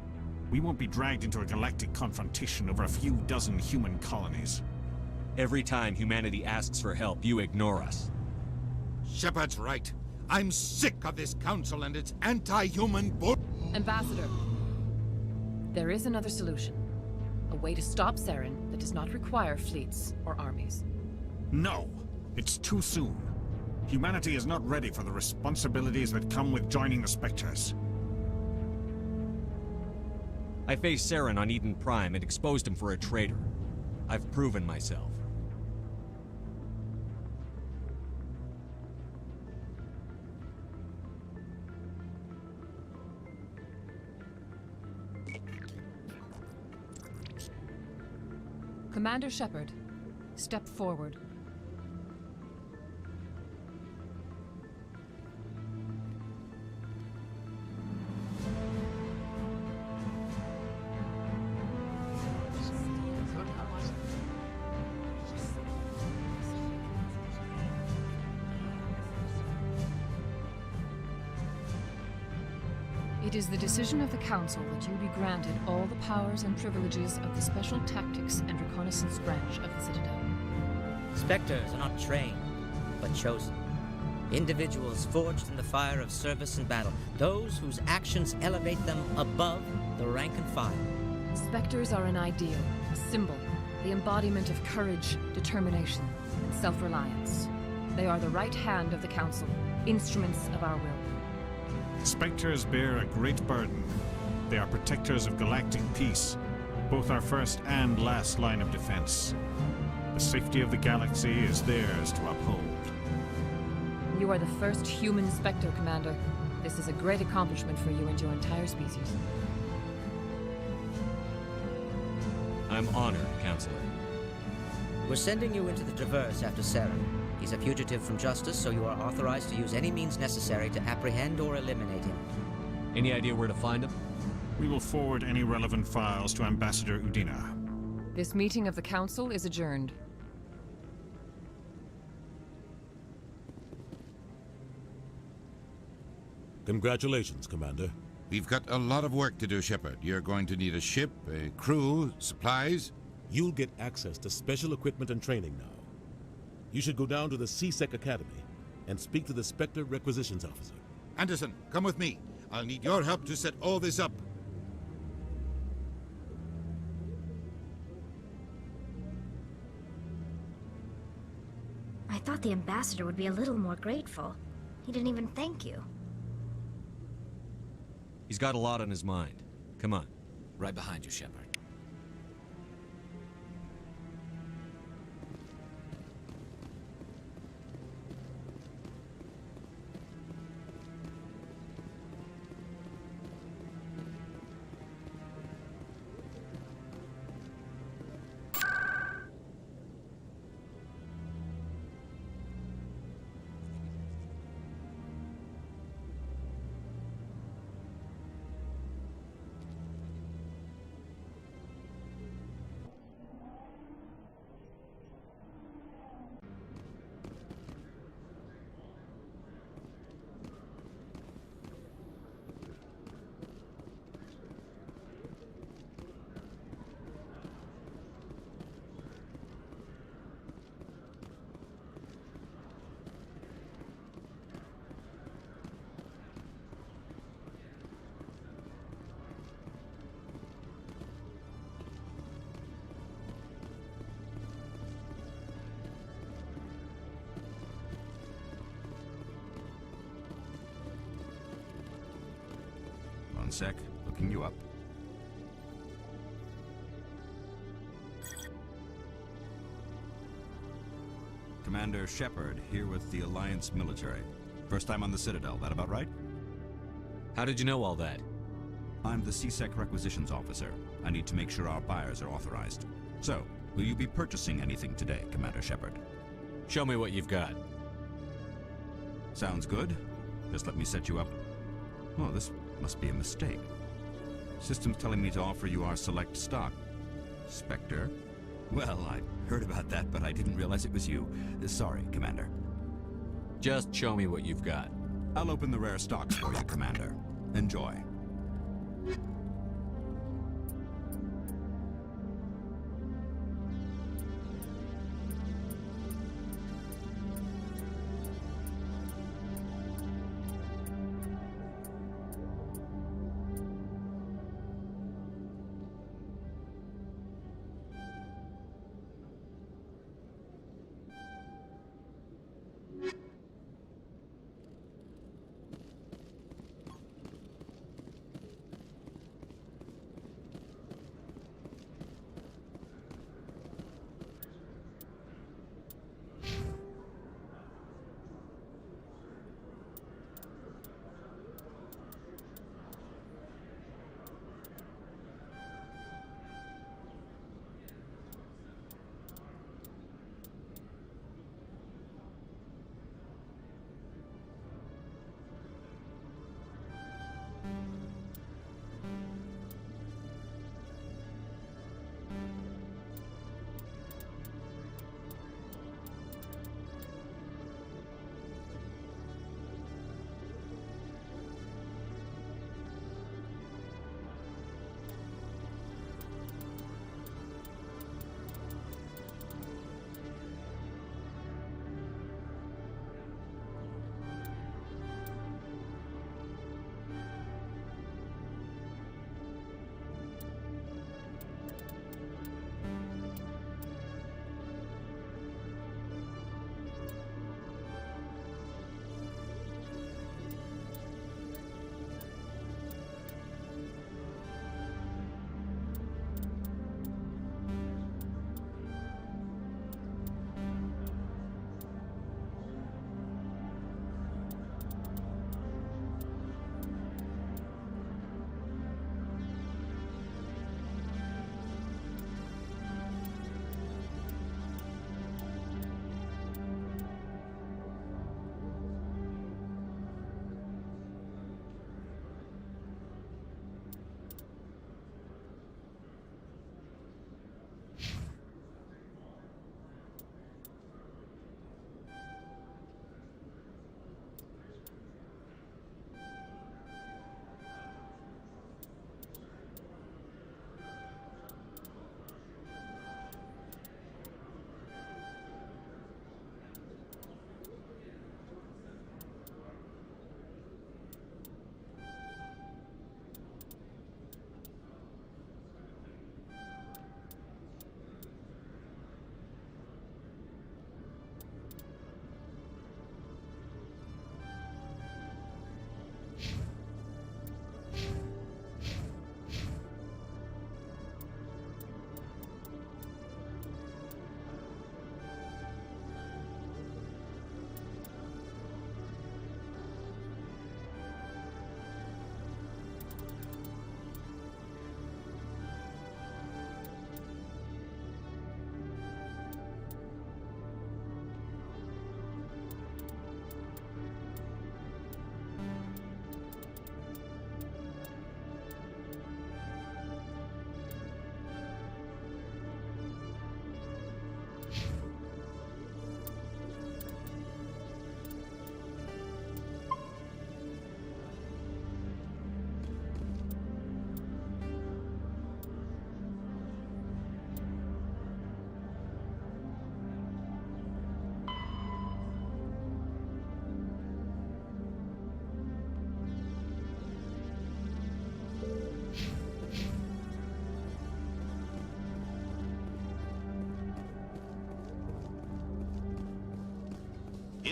We won't be dragged into a galactic confrontation over a few dozen human colonies. Every time humanity asks for help, you ignore us. Shepard's right. I'm sick of this council and its anti-human bull— Ambassador, there is another solution. A way to stop Saren that does not require fleets or armies. No! It's too soon. Humanity is not ready for the responsibilities that come with joining the Spectres. I faced Saren on Eden Prime and exposed him for a traitor. I've proven myself. Commander Shepard, step forward. It is the decision of the Council that you be granted all the powers and privileges of the Special Tactics and Reconnaissance branch of the Citadel. Spectres are not trained, but chosen. Individuals forged in the fire of service and battle. Those whose actions elevate them above the rank and file. Spectres are an ideal, a symbol, the embodiment of courage, determination, and self-reliance. They are the right hand of the Council, instruments of our will. Spectres bear a great burden. They are protectors of galactic peace. both our first and last line of defense. The safety of the galaxy is theirs to uphold. You are the first human Spectre, Commander. This is a great accomplishment for you and your entire species. I'm honored, Counselor. We're sending you into the Traverse after Saren. He's a fugitive from justice, so you are authorized to use any means necessary to apprehend or eliminate him. Any idea where to find him? We will forward any relevant files to Ambassador Udina. This meeting of the Council is adjourned. Congratulations, Commander. We've got a lot of work to do, Shepard. You're going to need a ship, a crew, supplies. You'll get access to special equipment and training now. You should go down to the C-Sec Academy and speak to the Spectre Requisitions Officer. Anderson, come with me. I'll need your help to set all this up. I thought the ambassador would be a little more grateful. He didn't even thank you. He's got a lot on his mind. Come on. Right behind you, Shepard. One sec, looking you up. Commander Shepard, here with the Alliance military. First time on the Citadel, that about right? How did you know all that? I'm the C-Sec Requisitions Officer. I need to make sure our buyers are authorized. So, will you be purchasing anything today, Commander Shepard? Show me what you've got. Sounds good. Just let me set you up. Oh, this must be a mistake. System's telling me to offer you our select stock. Spectre? Well, I heard about that, but I didn't realize it was you. Sorry, Commander. Just show me what you've got. I'll open the rare stocks for you, Commander. Enjoy.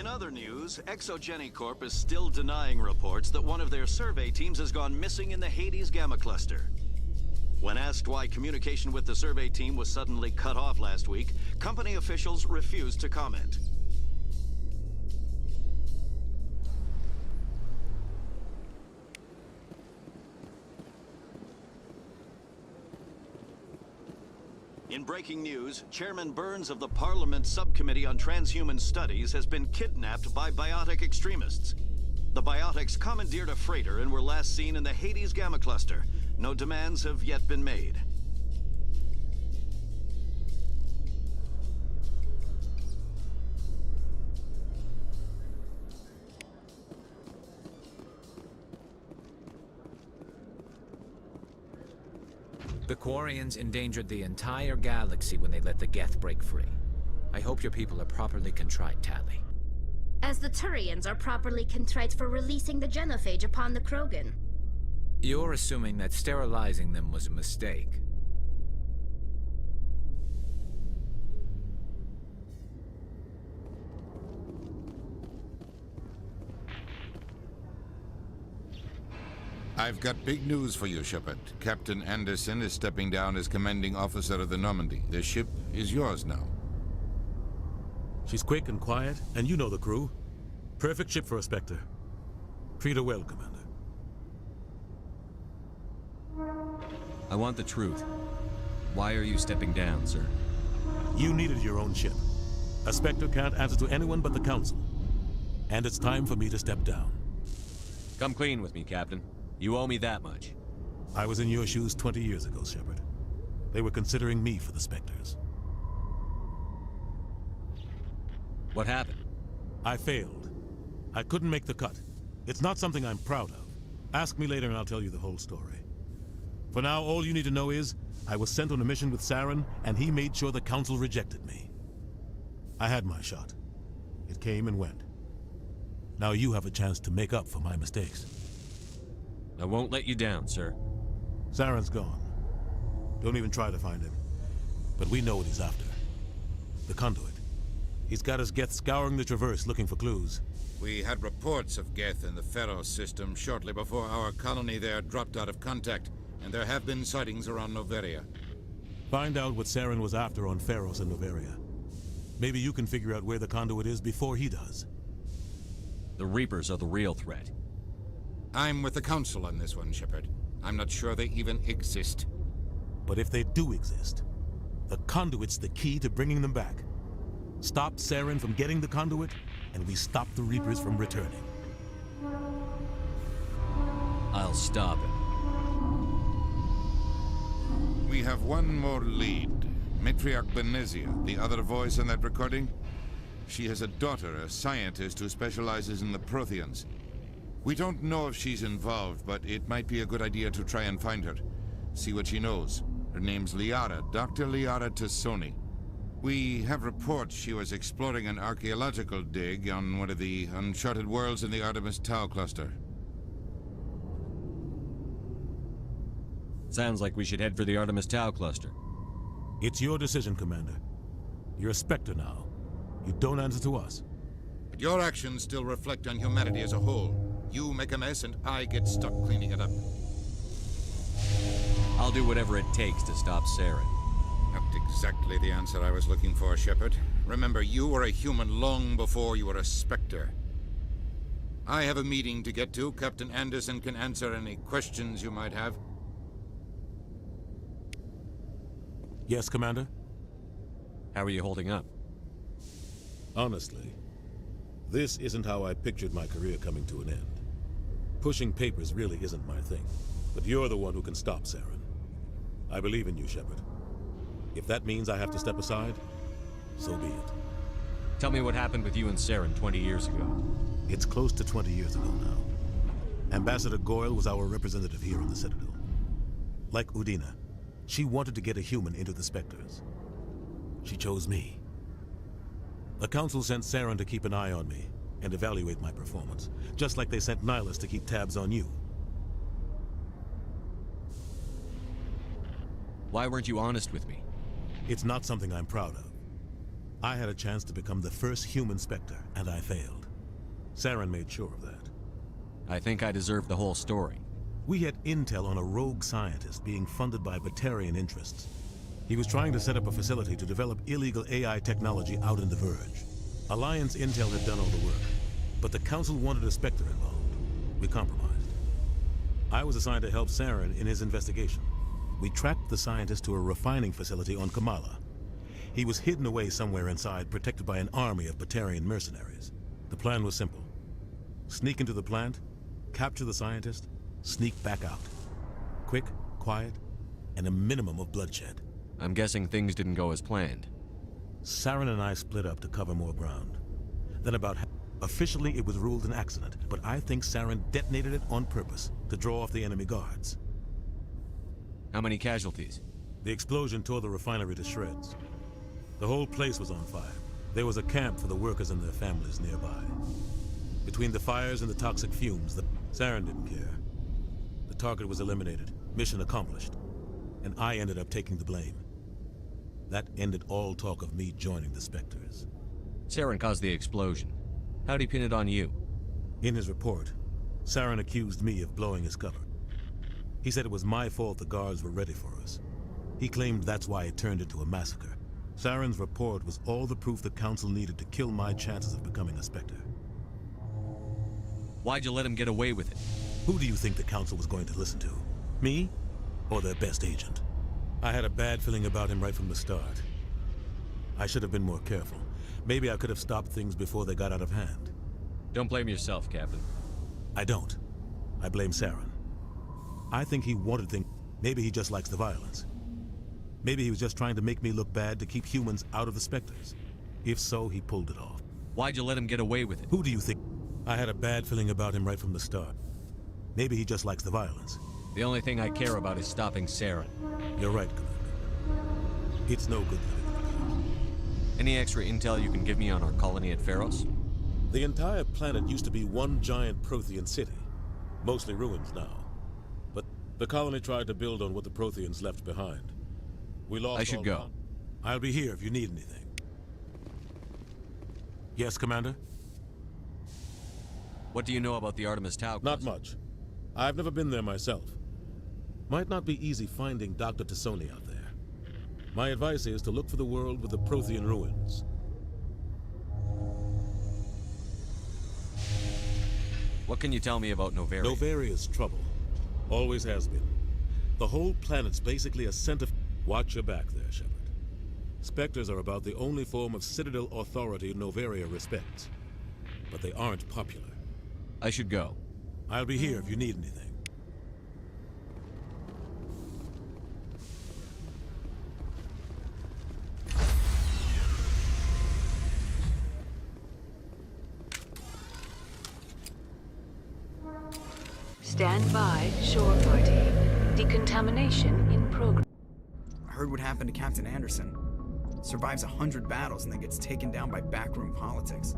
In other news, Exogeny Corp is still denying reports that one of their survey teams has gone missing in the Hades Gamma Cluster. When asked why communication with the survey team was suddenly cut off last week, company officials refused to comment. In breaking news, Chairman Burns of the Parliament Subcommittee on Transhuman Studies has been kidnapped by biotic extremists. The biotics commandeered a freighter and were last seen in the Hades Gamma Cluster. No demands have yet been made. The Quarians endangered the entire galaxy when they let the Geth break free. I hope your people are properly contrite, Tali. As the Turians are properly contrite for releasing the genophage upon the Krogan. You're assuming that sterilizing them was a mistake. I've got big news for you, Shepard. Captain Anderson is stepping down as commanding officer of the Normandy. The ship is yours now. She's quick and quiet, and you know the crew. Perfect ship for a Spectre. Treat her well, Commander. I want the truth. Why are you stepping down, sir? You needed your own ship. A Spectre can't answer to anyone but the Council. And it's time for me to step down. Come clean with me, Captain. You owe me that much. I was in your shoes 20 years ago, Shepard. They were considering me for the Spectres. What happened? I failed. I couldn't make the cut. It's not something I'm proud of. Ask me later and I'll tell you the whole story. For now, all you need to know is, I was sent on a mission with Saren, and he made sure the Council rejected me. I had my shot. It came and went. Now you have a chance to make up for my mistakes. I won't let you down, sir. Saren's gone. Don't even try to find him. But we know what he's after. The conduit. He's got his Geth scouring the Traverse looking for clues. We had reports of Geth in the Pharos system shortly before our colony there dropped out of contact, and there have been sightings around Noveria. Find out what Saren was after on Pharos and Noveria. Maybe you can figure out where the conduit is before he does. The Reapers are the real threat. I'm with the Council on this one, Shepard. I'm not sure they even exist. But if they do exist, the conduit's the key to bringing them back. Stop Saren from getting the conduit, and we stop the Reapers from returning. I'll stop it. We have one more lead. Matriarch Benezia, the other voice in that recording. She has a daughter, a scientist who specializes in the Protheans. We don't know if she's involved, but it might be a good idea to try and find her. See what she knows. Her name's Liara, Dr. Liara Tassoni. We have reports she was exploring an archaeological dig on one of the uncharted worlds in the Artemis Tau cluster. Sounds like we should head for the Artemis Tau cluster. It's your decision, Commander. You're a Spectre now. You don't answer to us. But your actions still reflect on humanity as a whole. You make a mess and I get stuck cleaning it up. I'll do whatever it takes to stop Saren. Not exactly the answer I was looking for, Shepard. Remember, you were a human long before you were a Spectre. I have a meeting to get to. Captain Anderson can answer any questions you might have. Yes, Commander? How are you holding up? Honestly, this isn't how I pictured my career coming to an end. Pushing papers really isn't my thing, but you're the one who can stop Saren. I believe in you, Shepard. If that means I have to step aside, so be it. Tell me what happened with you and Saren 20 years ago. It's close to 20 years ago now. Ambassador Goyle was our representative here on the Citadel. Like Udina, she wanted to get a human into the Spectres. She chose me. The Council sent Saren to keep an eye on me and evaluate my performance, just like they sent Nihilus to keep tabs on you. Why weren't you honest with me? It's not something I'm proud of. I had a chance to become the first human Spectre, and I failed. Saren made sure of that. I think I deserve the whole story. We had intel on a rogue scientist being funded by Batarian interests. He was trying to set up a facility to develop illegal AI technology out in the Verge. Alliance intel had done all the work, but the Council wanted a Spectre involved. We compromised. I was assigned to help Saren in his investigation. We tracked the scientist to a refining facility on Kamala. He was hidden away somewhere inside, protected by an army of Batarian mercenaries. The plan was simple. Sneak into the plant, capture the scientist, sneak back out. Quick, quiet, and a minimum of bloodshed. I'm guessing things didn't go as planned. Saren and I split up to cover more ground. Then officially it was ruled an accident, but I think Saren detonated it on purpose to draw off the enemy guards. How many casualties? The explosion tore the refinery to shreds. The whole place was on fire. There was a camp for the workers and their families nearby. Between the fires and the toxic fumes, Saren didn't care. The target was eliminated, mission accomplished, and I ended up taking the blame. That ended all talk of me joining the Spectres. Saren caused the explosion. How'd he pin it on you? In his report, Saren accused me of blowing his cover. He said it was my fault the guards were ready for us. He claimed that's why it turned into a massacre. Saren's report was all the proof the Council needed to kill my chances of becoming a Spectre. Why'd you let him get away with it? Who do you think the Council was going to listen to? Me? Or their best agent? I had a bad feeling about him right from the start. I should have been more careful. Maybe I could have stopped things before they got out of hand. Don't blame yourself, Captain. I don't. I blame Saren. I think he wanted things. Maybe he just likes the violence. Maybe he was just trying to make me look bad to keep humans out of the Spectres. If so, he pulled it off. Why'd you let him get away with it? Who do you think? I had a bad feeling about him right from the start. Maybe he just likes the violence. The only thing I care about is stopping Saren. You're right, Commander. It's no good living. Any extra intel you can give me on our colony at Pharos? The entire planet used to be one giant Prothean city. Mostly ruins now. But the colony tried to build on what the Protheans left behind. We lost. I should go. I'll be here if you need anything. Yes, Commander? What do you know about the Artemis Tau cluster? Not much. I've never been there myself. Might not be easy finding Dr. Tassoni out there. My advice is to look for the world with the Prothean ruins. What can you tell me about Novaria? Novaria's trouble. Always has been. The whole planet's basically a center... Watch your back there, Shepard. Spectres are about the only form of Citadel authority Novaria respects. But they aren't popular. I should go. I'll be here if you need anything. Stand by, shore party. Decontamination in progress. I heard what happened to Captain Anderson. Survives 100 battles and then gets taken down by backroom politics.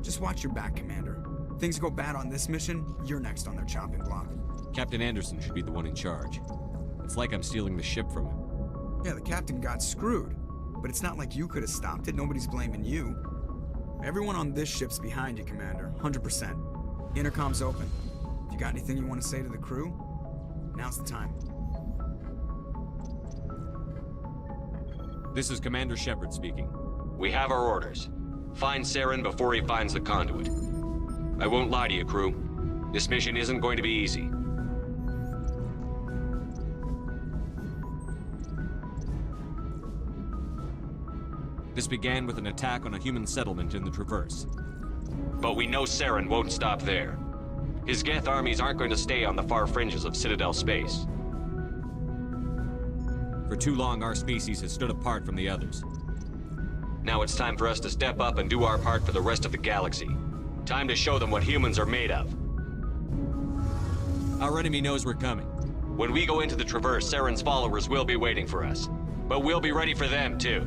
Just watch your back, Commander. Things go bad on this mission, you're next on their chopping block. Captain Anderson should be the one in charge. It's like I'm stealing the ship from him. Yeah, the captain got screwed. But it's not like you could have stopped it. Nobody's blaming you. Everyone on this ship's behind you, Commander. 100%. Intercom's open. If you got anything you want to say to the crew, now's the time. This is Commander Shepard speaking. We have our orders. Find Saren before he finds the conduit. I won't lie to you, crew. This mission isn't going to be easy. This began with an attack on a human settlement in the Traverse. But we know Saren won't stop there. His Geth armies aren't going to stay on the far fringes of Citadel space. For too long, our species has stood apart from the others. Now it's time for us to step up and do our part for the rest of the galaxy. Time to show them what humans are made of. Our enemy knows we're coming. When we go into the Traverse, Saren's followers will be waiting for us. But we'll be ready for them, too.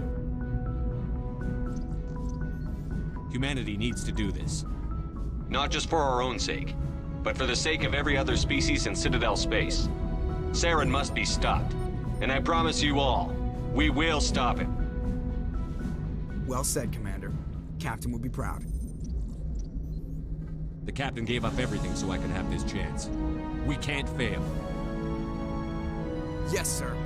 Humanity needs to do this. Not just for our own sake, but for the sake of every other species in Citadel space. Saren must be stopped. And I promise you all, we will stop him. Well said, Commander. Captain would be proud. The captain gave up everything so I could have this chance. We can't fail. Yes, sir.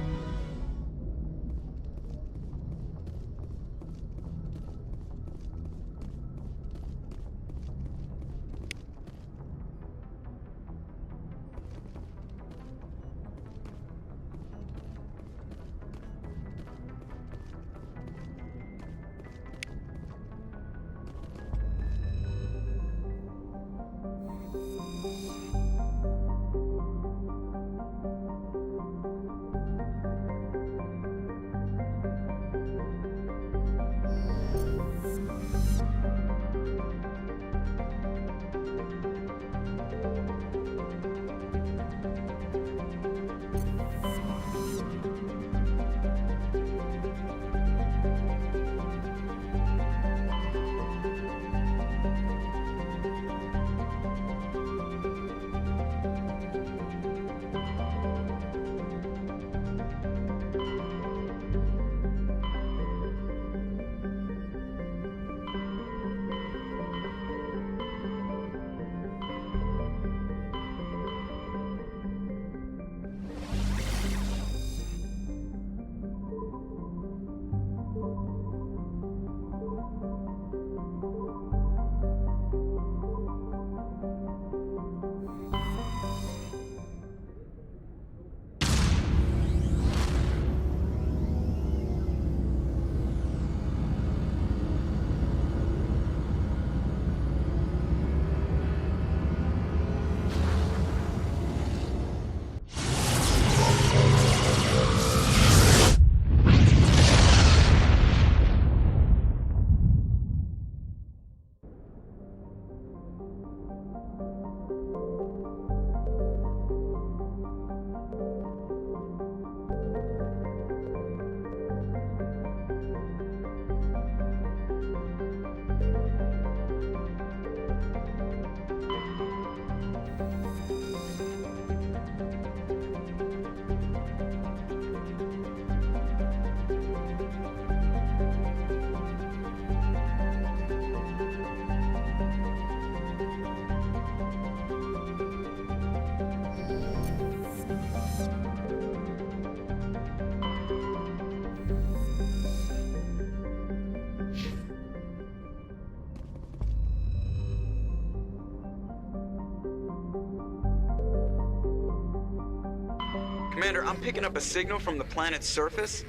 Commander, I'm picking up a signal from the planet's surface.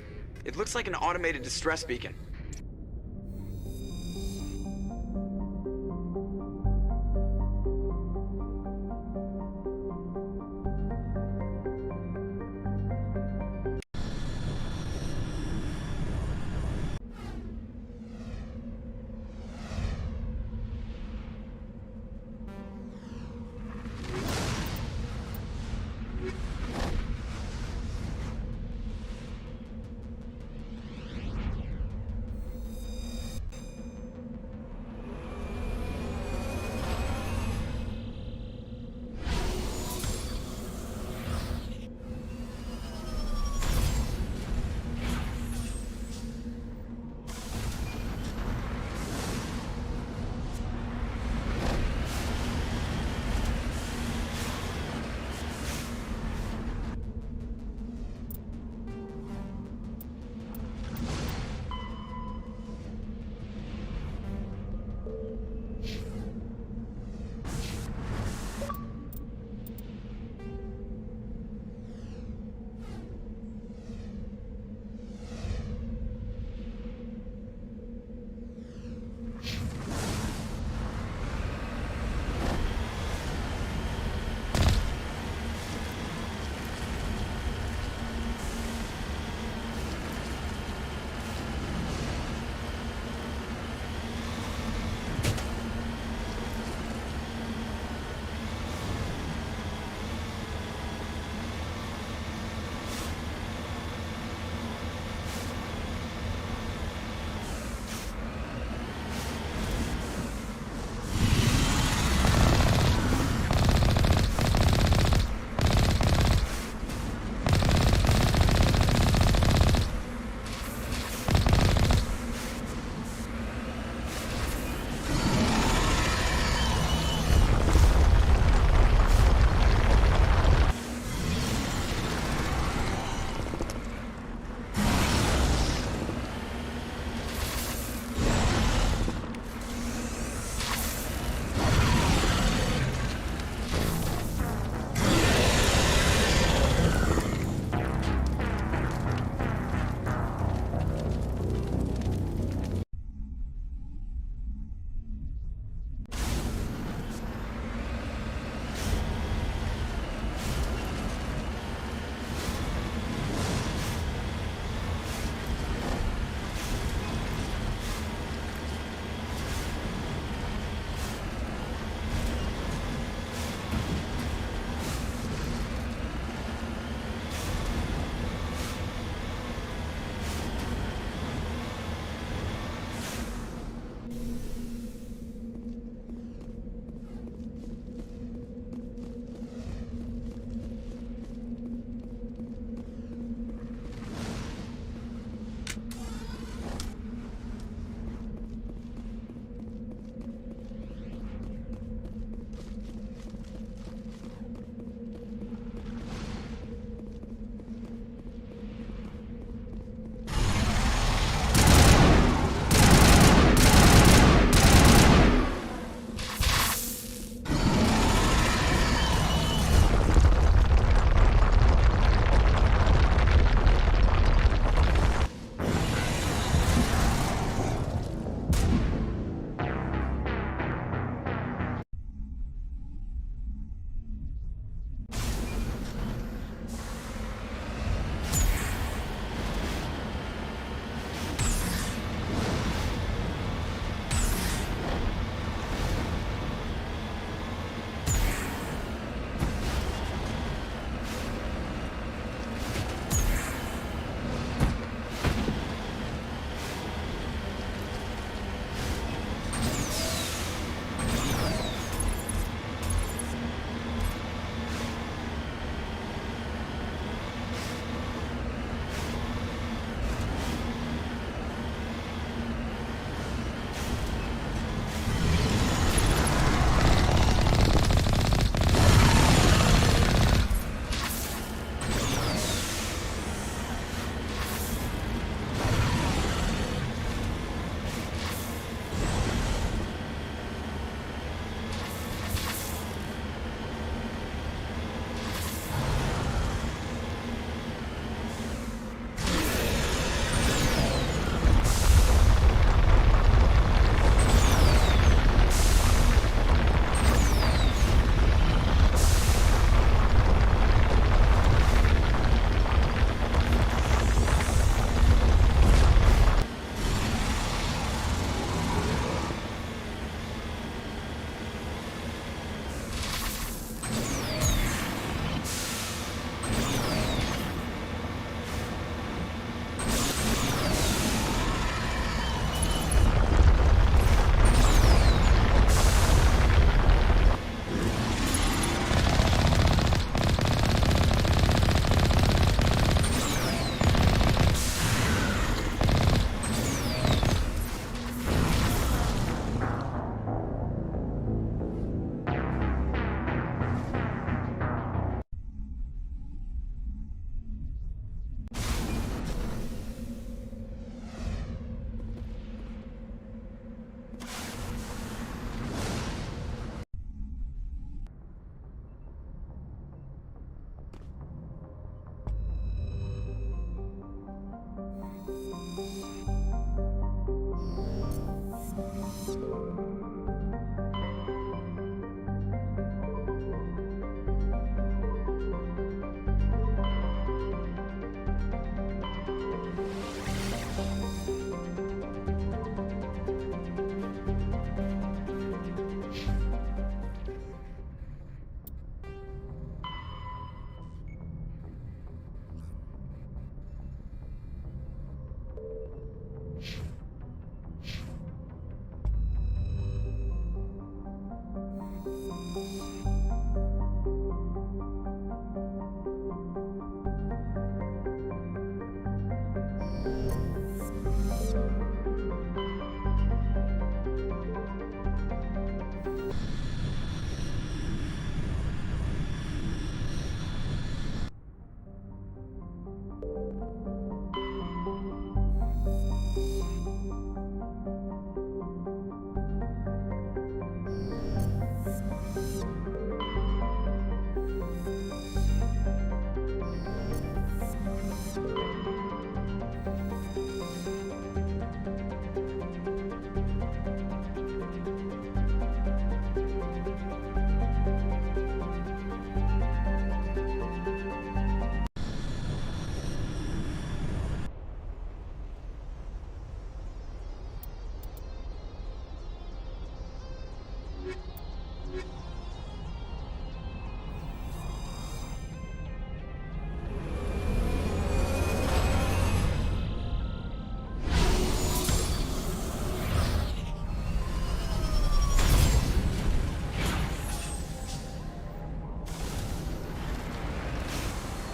It looks like an automated distress beacon.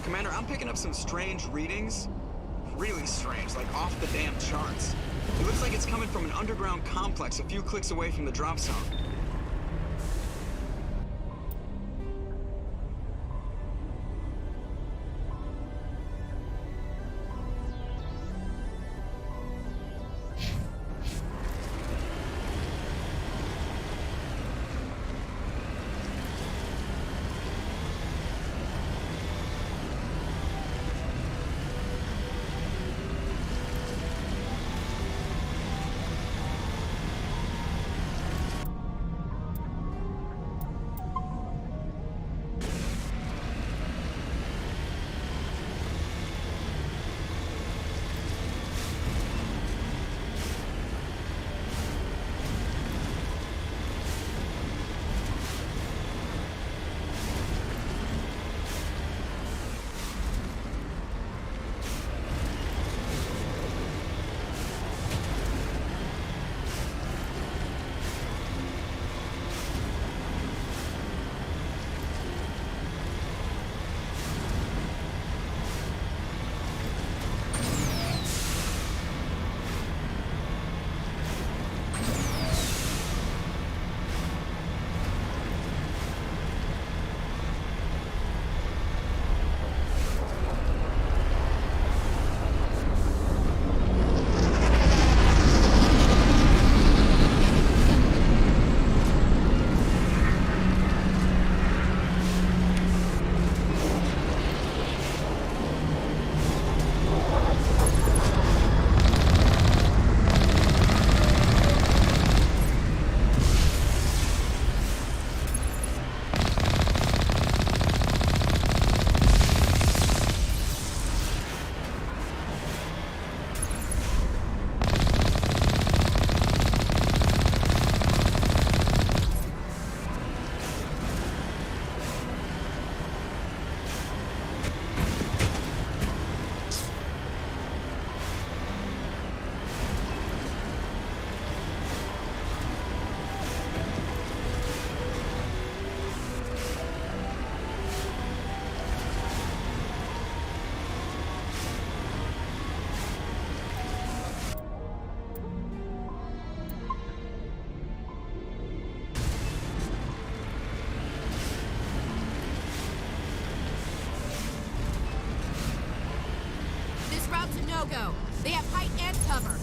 Commander, I'm picking up some strange readings. Really strange, like off the damn charts. It looks like it's coming from an underground complex a few clicks away from the drop zone. No-go. They have height and cover.